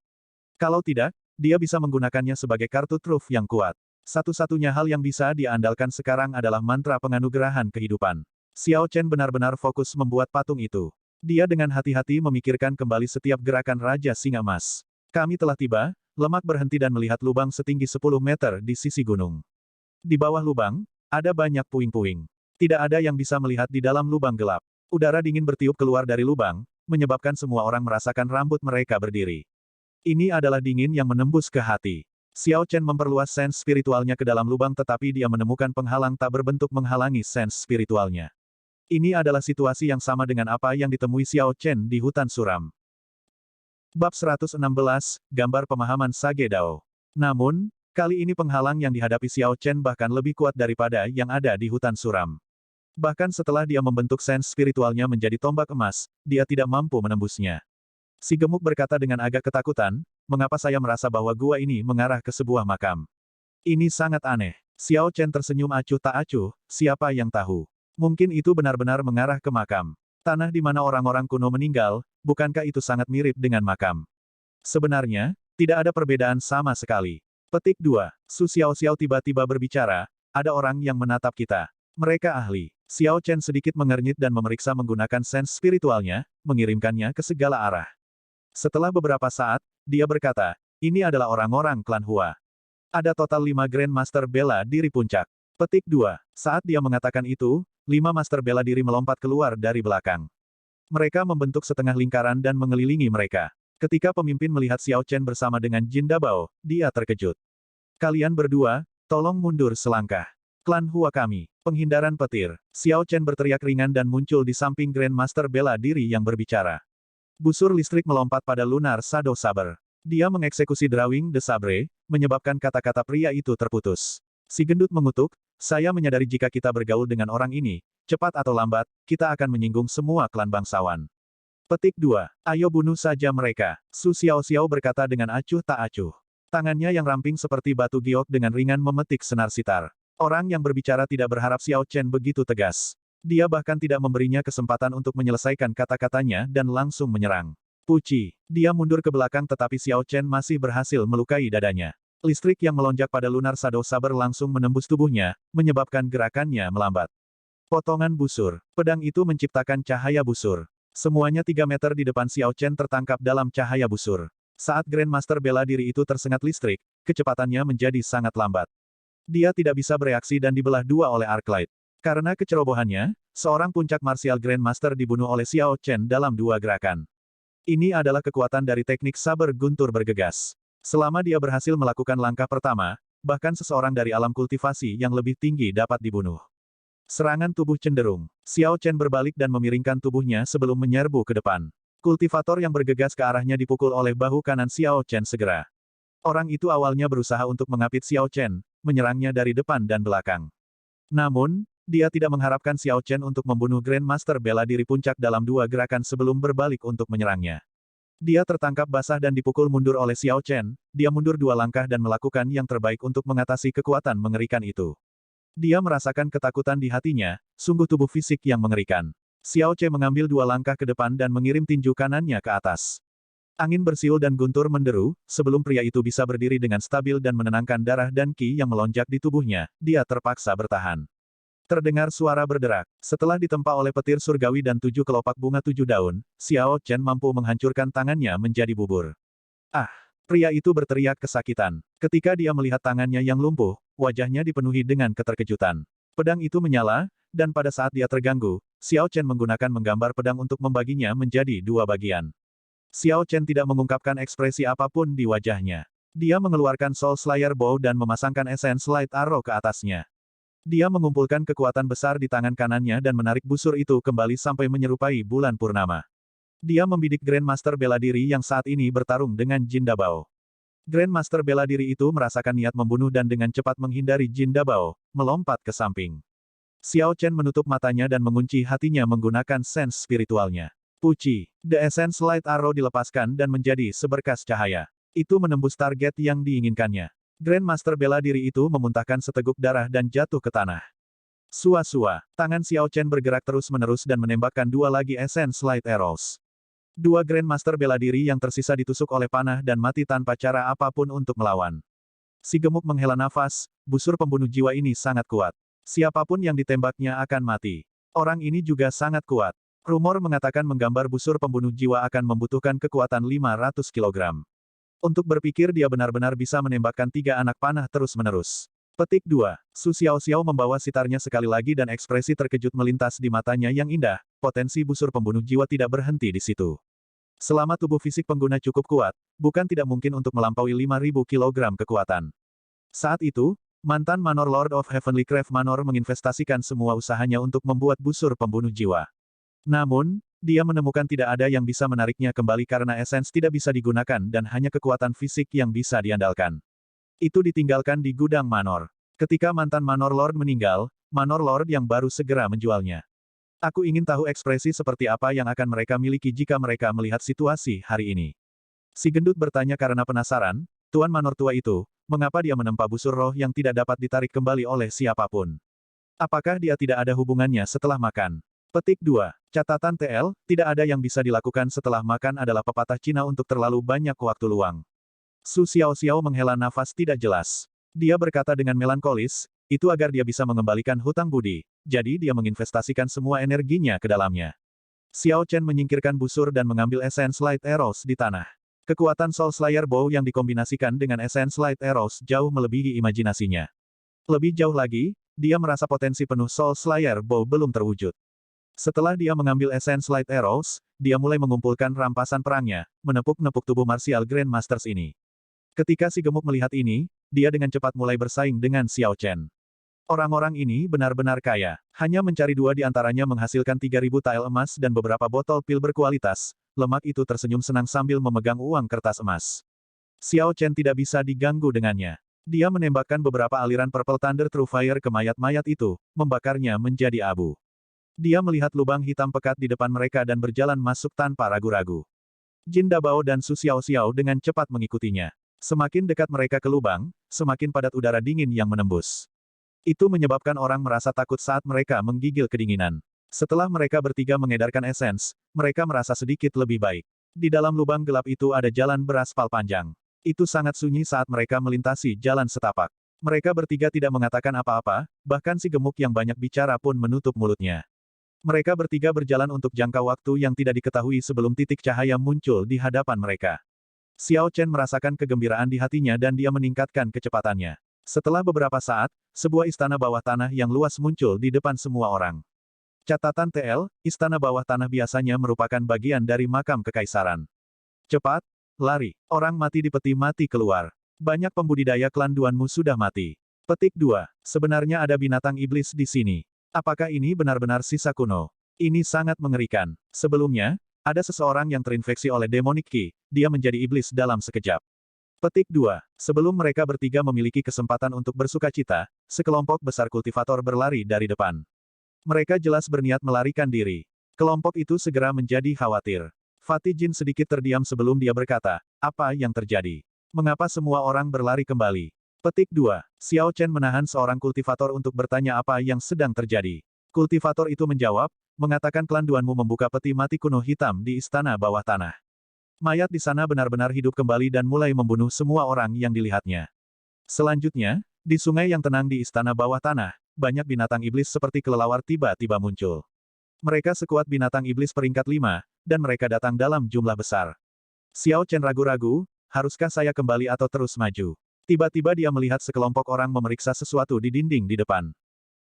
Kalau tidak, dia bisa menggunakannya sebagai kartu truf yang kuat. Satu-satunya hal yang bisa dia andalkan sekarang adalah mantra penganugerahan kehidupan. Xiao Chen benar-benar fokus membuat patung itu. Dia dengan hati-hati memikirkan kembali setiap gerakan Raja Singa Emas. Kami telah tiba, lemak berhenti dan melihat lubang setinggi 10 meter di sisi gunung. Di bawah lubang, ada banyak puing-puing. Tidak ada yang bisa melihat di dalam lubang gelap. Udara dingin bertiup keluar dari lubang, menyebabkan semua orang merasakan rambut mereka berdiri. Ini adalah dingin yang menembus ke hati. Xiao Chen memperluas sense spiritualnya ke dalam lubang tetapi dia menemukan penghalang tak berbentuk menghalangi sense spiritualnya. Ini adalah situasi yang sama dengan apa yang ditemui Xiao Chen di hutan suram. Bab 116, Gambar Pemahaman Sage Dao. Namun, kali ini penghalang yang dihadapi Xiao Chen bahkan lebih kuat daripada yang ada di hutan suram. Bahkan setelah dia membentuk sense spiritualnya menjadi tombak emas, dia tidak mampu menembusnya. Si gemuk berkata dengan agak ketakutan, mengapa saya merasa bahwa gua ini mengarah ke sebuah makam? Ini sangat aneh. Xiao Chen tersenyum acuh tak acuh, siapa yang tahu? Mungkin itu benar-benar mengarah ke makam. Tanah di mana orang-orang kuno meninggal, bukankah itu sangat mirip dengan makam? Sebenarnya, tidak ada perbedaan sama sekali. Petik 2. Su Xiao Xiao tiba-tiba berbicara, ada orang yang menatap kita. Mereka ahli. Xiao Chen sedikit mengernyit dan memeriksa menggunakan sense spiritualnya, mengirimkannya ke segala arah. Setelah beberapa saat, dia berkata, ini adalah orang-orang klan Hua. Ada total 5 Grandmaster bela diri puncak. Petik 2. Saat dia mengatakan itu, 5 master bela diri melompat keluar dari belakang. Mereka membentuk setengah lingkaran dan mengelilingi mereka. Ketika pemimpin melihat Xiao Chen bersama dengan Jin Dabao, dia terkejut. Kalian berdua, tolong mundur selangkah. Klan Hua kami. Penghindaran petir. Xiao Chen berteriak ringan dan muncul di samping Grandmaster bela diri yang berbicara. Busur listrik melompat pada Lunar Shadow Saber. Dia mengeksekusi Drawing the Sabre, menyebabkan kata-kata pria itu terputus. Si gendut mengutuk, saya menyadari jika kita bergaul dengan orang ini, cepat atau lambat, kita akan menyinggung semua klan bangsawan. Petik 2. Ayo bunuh saja mereka. Su Xiao berkata dengan acuh tak acuh. Tangannya yang ramping seperti batu giok dengan ringan memetik senar sitar. Orang yang berbicara tidak berharap Xiao Chen begitu tegas. Dia bahkan tidak memberinya kesempatan untuk menyelesaikan kata-katanya dan langsung menyerang. Puci. Dia mundur ke belakang tetapi Xiao Chen masih berhasil melukai dadanya. Listrik yang melonjak pada Lunar Shadow Saber langsung menembus tubuhnya, menyebabkan gerakannya melambat. Potongan busur. Pedang itu menciptakan cahaya busur. Semuanya 3 meter di depan Xiao Chen tertangkap dalam cahaya busur. Saat Grandmaster bela diri itu tersengat listrik, kecepatannya menjadi sangat lambat. Dia tidak bisa bereaksi dan dibelah dua oleh Arclight. Karena kecerobohannya, seorang puncak martial Grandmaster dibunuh oleh Xiao Chen dalam 2 gerakan. Ini adalah kekuatan dari teknik saber guntur bergegas. Selama dia berhasil melakukan langkah pertama, bahkan seseorang dari alam kultivasi yang lebih tinggi dapat dibunuh. Serangan tubuh cenderung. Xiao Chen berbalik dan memiringkan tubuhnya sebelum menyerbu ke depan. Kultivator yang bergegas ke arahnya dipukul oleh bahu kanan Xiao Chen segera. Orang itu awalnya berusaha untuk mengapit Xiao Chen, menyerangnya dari depan dan belakang. Namun, dia tidak mengharapkan Xiao Chen untuk membunuh Grandmaster bela diri puncak dalam 2 gerakan sebelum berbalik untuk menyerangnya. Dia tertangkap basah dan dipukul mundur oleh Xiao Chen, dia mundur 2 langkah dan melakukan yang terbaik untuk mengatasi kekuatan mengerikan itu. Dia merasakan ketakutan di hatinya, sungguh tubuh fisik yang mengerikan. Xiao Chen mengambil 2 langkah ke depan dan mengirim tinju kanannya ke atas. Angin bersiul dan guntur menderu, sebelum pria itu bisa berdiri dengan stabil dan menenangkan darah dan ki yang melonjak di tubuhnya, dia terpaksa bertahan. Terdengar suara berderak. Setelah ditempa oleh petir surgawi dan 7 kelopak bunga 7 daun, Xiao Chen mampu menghancurkan tangannya menjadi bubur. Ah! Pria itu berteriak kesakitan. Ketika dia melihat tangannya yang lumpuh, wajahnya dipenuhi dengan keterkejutan. Pedang itu menyala, dan pada saat dia terganggu, Xiao Chen menggunakan menggambar pedang untuk membaginya menjadi 2 bagian. Xiao Chen tidak mengungkapkan ekspresi apapun di wajahnya. Dia mengeluarkan Soul Slayer Bow dan memasangkan Essence Light Arrow ke atasnya. Dia mengumpulkan kekuatan besar di tangan kanannya dan menarik busur itu kembali sampai menyerupai bulan purnama. Dia membidik Grandmaster bela diri yang saat ini bertarung dengan Jin Dabao. Grandmaster bela diri itu merasakan niat membunuh dan dengan cepat menghindari Jin Dabao, melompat ke samping. Xiao Chen menutup matanya dan mengunci hatinya menggunakan sense spiritualnya. Puci. The Essence Light Arrow dilepaskan dan menjadi seberkas cahaya. Itu menembus target yang diinginkannya. Grandmaster bela diri itu memuntahkan seteguk darah dan jatuh ke tanah. Sua-sua. Tangan Xiao Chen bergerak terus-menerus dan menembakkan 2 lagi Essence Light Arrows. 2 Grandmaster bela diri yang tersisa ditusuk oleh panah dan mati tanpa cara apapun untuk melawan. Si gemuk menghela nafas, busur pembunuh jiwa ini sangat kuat. Siapapun yang ditembaknya akan mati. Orang ini juga sangat kuat. Rumor mengatakan menggambar busur pembunuh jiwa akan membutuhkan kekuatan 500 kg. Untuk berpikir dia benar-benar bisa menembakkan 3 anak panah terus-menerus. Petik 2. Su Xiao membawa sitarnya sekali lagi dan ekspresi terkejut melintas di matanya yang indah, potensi busur pembunuh jiwa tidak berhenti di situ. Selama tubuh fisik pengguna cukup kuat, bukan tidak mungkin untuk melampaui 5.000 kg kekuatan. Saat itu, mantan Manor Lord of Heavenly Craft Manor menginvestasikan semua usahanya untuk membuat busur pembunuh jiwa. Namun, dia menemukan tidak ada yang bisa menariknya kembali karena esens tidak bisa digunakan dan hanya kekuatan fisik yang bisa diandalkan. Itu ditinggalkan di gudang Manor. Ketika mantan Manor Lord meninggal, Manor Lord yang baru segera menjualnya. Aku ingin tahu ekspresi seperti apa yang akan mereka miliki jika mereka melihat situasi hari ini. Si gendut bertanya karena penasaran, Tuan Manor tua itu, mengapa dia menempa busur roh yang tidak dapat ditarik kembali oleh siapapun? Apakah dia tidak ada hubungannya setelah makan? Petik 2. Catatan TL, tidak ada yang bisa dilakukan setelah makan adalah pepatah Cina untuk terlalu banyak waktu luang. Su Xiao menghela nafas tidak jelas. Dia berkata dengan melankolis, itu agar dia bisa mengembalikan hutang budi, jadi dia menginvestasikan semua energinya ke dalamnya. Xiao Chen menyingkirkan busur dan mengambil Essence Light Arrows di tanah. Kekuatan Soul Slayer Bow yang dikombinasikan dengan Essence Light Arrows jauh melebihi imajinasinya. Lebih jauh lagi, dia merasa potensi penuh Soul Slayer Bow belum terwujud. Setelah dia mengambil Essence Light Arrows, dia mulai mengumpulkan rampasan perangnya, menepuk-nepuk tubuh martial Grandmasters ini. Ketika si gemuk melihat ini, dia dengan cepat mulai bersaing dengan Xiao Chen. Orang-orang ini benar-benar kaya. Hanya mencari dua di antaranya menghasilkan 3.000 tael emas dan beberapa botol pil berkualitas. Lemak itu tersenyum senang sambil memegang uang kertas emas. Xiao Chen tidak bisa diganggu dengannya. Dia menembakkan beberapa aliran Purple Thunder True Fire ke mayat-mayat itu, membakarnya menjadi abu. Dia melihat lubang hitam pekat di depan mereka dan berjalan masuk tanpa ragu-ragu. Jin Dabao dan Su Xiao-Xiao dengan cepat mengikutinya. Semakin dekat mereka ke lubang, semakin padat udara dingin yang menembus. Itu menyebabkan orang merasa takut saat mereka menggigil kedinginan. Setelah mereka bertiga mengedarkan esens, mereka merasa sedikit lebih baik. Di dalam lubang gelap itu ada jalan beraspal panjang. Itu sangat sunyi saat mereka melintasi jalan setapak. Mereka bertiga tidak mengatakan apa-apa, bahkan si gemuk yang banyak bicara pun menutup mulutnya. Mereka bertiga berjalan untuk jangka waktu yang tidak diketahui sebelum titik cahaya muncul di hadapan mereka. Xiao Chen merasakan kegembiraan di hatinya dan dia meningkatkan kecepatannya. Setelah beberapa saat, sebuah istana bawah tanah yang luas muncul di depan semua orang. Catatan TL, istana bawah tanah biasanya merupakan bagian dari makam kekaisaran. Cepat, lari, orang mati di peti mati keluar. Banyak pembudidaya klan Duanmu sudah mati. Petik 2. Sebenarnya ada binatang iblis di sini. Apakah ini benar-benar sisa kuno? Ini sangat mengerikan. Sebelumnya, ada seseorang yang terinfeksi oleh demonic Qi, dia menjadi iblis dalam sekejap. Petik 2. Sebelum mereka bertiga memiliki kesempatan untuk bersukacita, sekelompok besar kultivator berlari dari depan. Mereka jelas berniat melarikan diri. Kelompok itu segera menjadi khawatir. Fatih Jin sedikit terdiam sebelum dia berkata, apa yang terjadi? Mengapa semua orang berlari kembali? Petik 2. Xiao Chen menahan seorang kultivator untuk bertanya apa yang sedang terjadi. Kultivator itu menjawab, mengatakan klan Duanmu membuka peti mati kuno hitam di istana bawah tanah. Mayat di sana benar-benar hidup kembali dan mulai membunuh semua orang yang dilihatnya. Selanjutnya, di sungai yang tenang di istana bawah tanah, banyak binatang iblis seperti kelelawar tiba-tiba muncul. Mereka sekuat binatang iblis peringkat 5, dan mereka datang dalam jumlah besar. Xiao Chen ragu-ragu, haruskah saya kembali atau terus maju? Tiba-tiba dia melihat sekelompok orang memeriksa sesuatu di dinding di depan.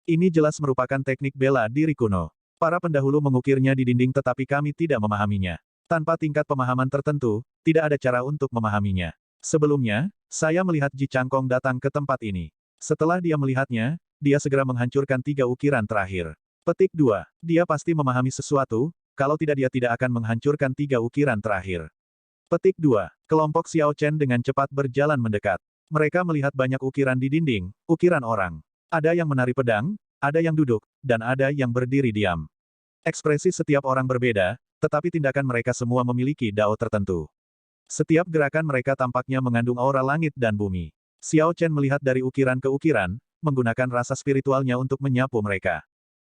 Ini jelas merupakan teknik bela diri kuno. Para pendahulu mengukirnya di dinding tetapi kami tidak memahaminya. Tanpa tingkat pemahaman tertentu, tidak ada cara untuk memahaminya. Sebelumnya, saya melihat Ji Changkong datang ke tempat ini. Setelah dia melihatnya, dia segera menghancurkan 3 ukiran terakhir. Petik 2. Dia pasti memahami sesuatu, kalau tidak dia tidak akan menghancurkan 3 ukiran terakhir. Petik 2. Kelompok Xiao Chen dengan cepat berjalan mendekat. Mereka melihat banyak ukiran di dinding, ukiran orang. Ada yang menari pedang, ada yang duduk, dan ada yang berdiri diam. Ekspresi setiap orang berbeda, tetapi tindakan mereka semua memiliki dao tertentu. Setiap gerakan mereka tampaknya mengandung aura langit dan bumi. Xiao Chen melihat dari ukiran ke ukiran, menggunakan rasa spiritualnya untuk menyapu mereka.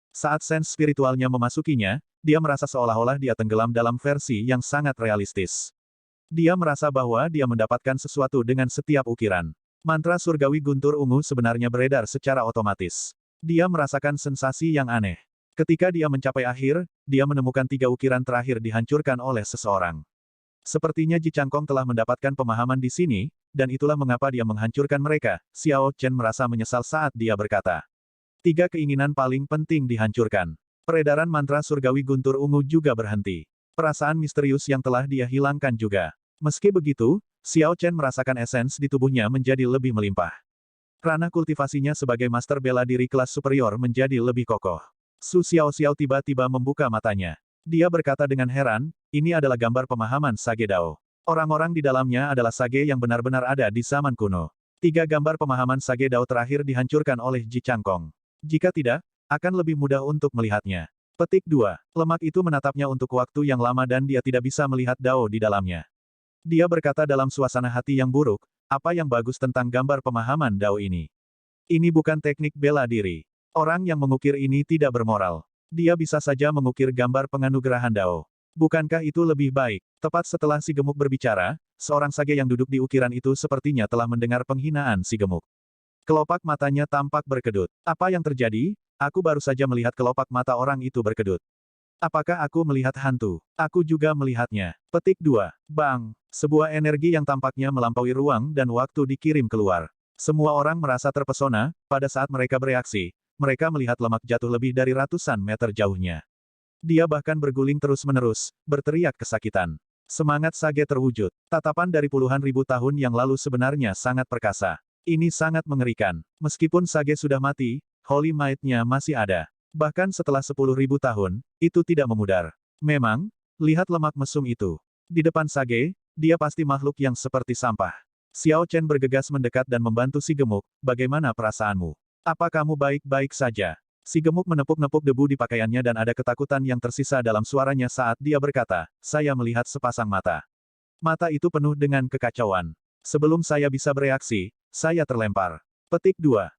Saat sense spiritualnya memasukinya, dia merasa seolah-olah dia tenggelam dalam versi yang sangat realistis. Dia merasa bahwa dia mendapatkan sesuatu dengan setiap ukiran. Mantra surgawi guntur ungu sebenarnya beredar secara otomatis. Dia merasakan sensasi yang aneh. Ketika dia mencapai akhir, dia menemukan 3 ukiran terakhir dihancurkan oleh seseorang. Sepertinya Ji Changkong telah mendapatkan pemahaman di sini, dan itulah mengapa dia menghancurkan mereka. Xiao Chen merasa menyesal saat dia berkata. 3 keinginan paling penting dihancurkan. Peredaran mantra surgawi guntur ungu juga berhenti. Perasaan misterius yang telah dia hilangkan juga. Meski begitu, Xiao Chen merasakan esens di tubuhnya menjadi lebih melimpah. Ranah kultivasinya sebagai master bela diri kelas superior menjadi lebih kokoh. Su Xiao-Xiao tiba-tiba membuka matanya. Dia berkata dengan heran, ini adalah gambar pemahaman Sage Dao. Orang-orang di dalamnya adalah Sage yang benar-benar ada di zaman kuno. 3 gambar pemahaman Sage Dao terakhir dihancurkan oleh Ji Changkong. Jika tidak, akan lebih mudah untuk melihatnya. Petik 2. Lemak itu menatapnya untuk waktu yang lama dan dia tidak bisa melihat Dao di dalamnya. Dia berkata dalam suasana hati yang buruk, apa yang bagus tentang gambar pemahaman Dao ini? Ini bukan teknik bela diri. Orang yang mengukir ini tidak bermoral. Dia bisa saja mengukir gambar penganugerahan Dao. Bukankah itu lebih baik? Tepat setelah si gemuk berbicara, seorang sage yang duduk di ukiran itu sepertinya telah mendengar penghinaan si gemuk. Kelopak matanya tampak berkedut. Apa yang terjadi? Aku baru saja melihat kelopak mata orang itu berkedut. Apakah aku melihat hantu? Aku juga melihatnya. Petik 2. Bang! Sebuah energi yang tampaknya melampaui ruang dan waktu dikirim keluar. Semua orang merasa terpesona, pada saat mereka bereaksi. Mereka melihat lemak jatuh lebih dari ratusan meter jauhnya. Dia bahkan berguling terus-menerus, berteriak kesakitan. Semangat Sage terwujud. Tatapan dari puluhan ribu tahun yang lalu sebenarnya sangat perkasa. Ini sangat mengerikan. Meskipun Sage sudah mati, Holy Might-nya masih ada. Bahkan setelah 10.000 tahun, itu tidak memudar. Memang, lihat lemak mesum itu. Di depan Sage, dia pasti makhluk yang seperti sampah. Xiao Chen bergegas mendekat dan membantu si gemuk, bagaimana perasaanmu? Apa kamu baik-baik saja? Si gemuk menepuk-nepuk debu di pakaiannya dan ada ketakutan yang tersisa dalam suaranya saat dia berkata, saya melihat sepasang mata. Mata itu penuh dengan kekacauan. Sebelum saya bisa bereaksi, saya terlempar. Petik 2.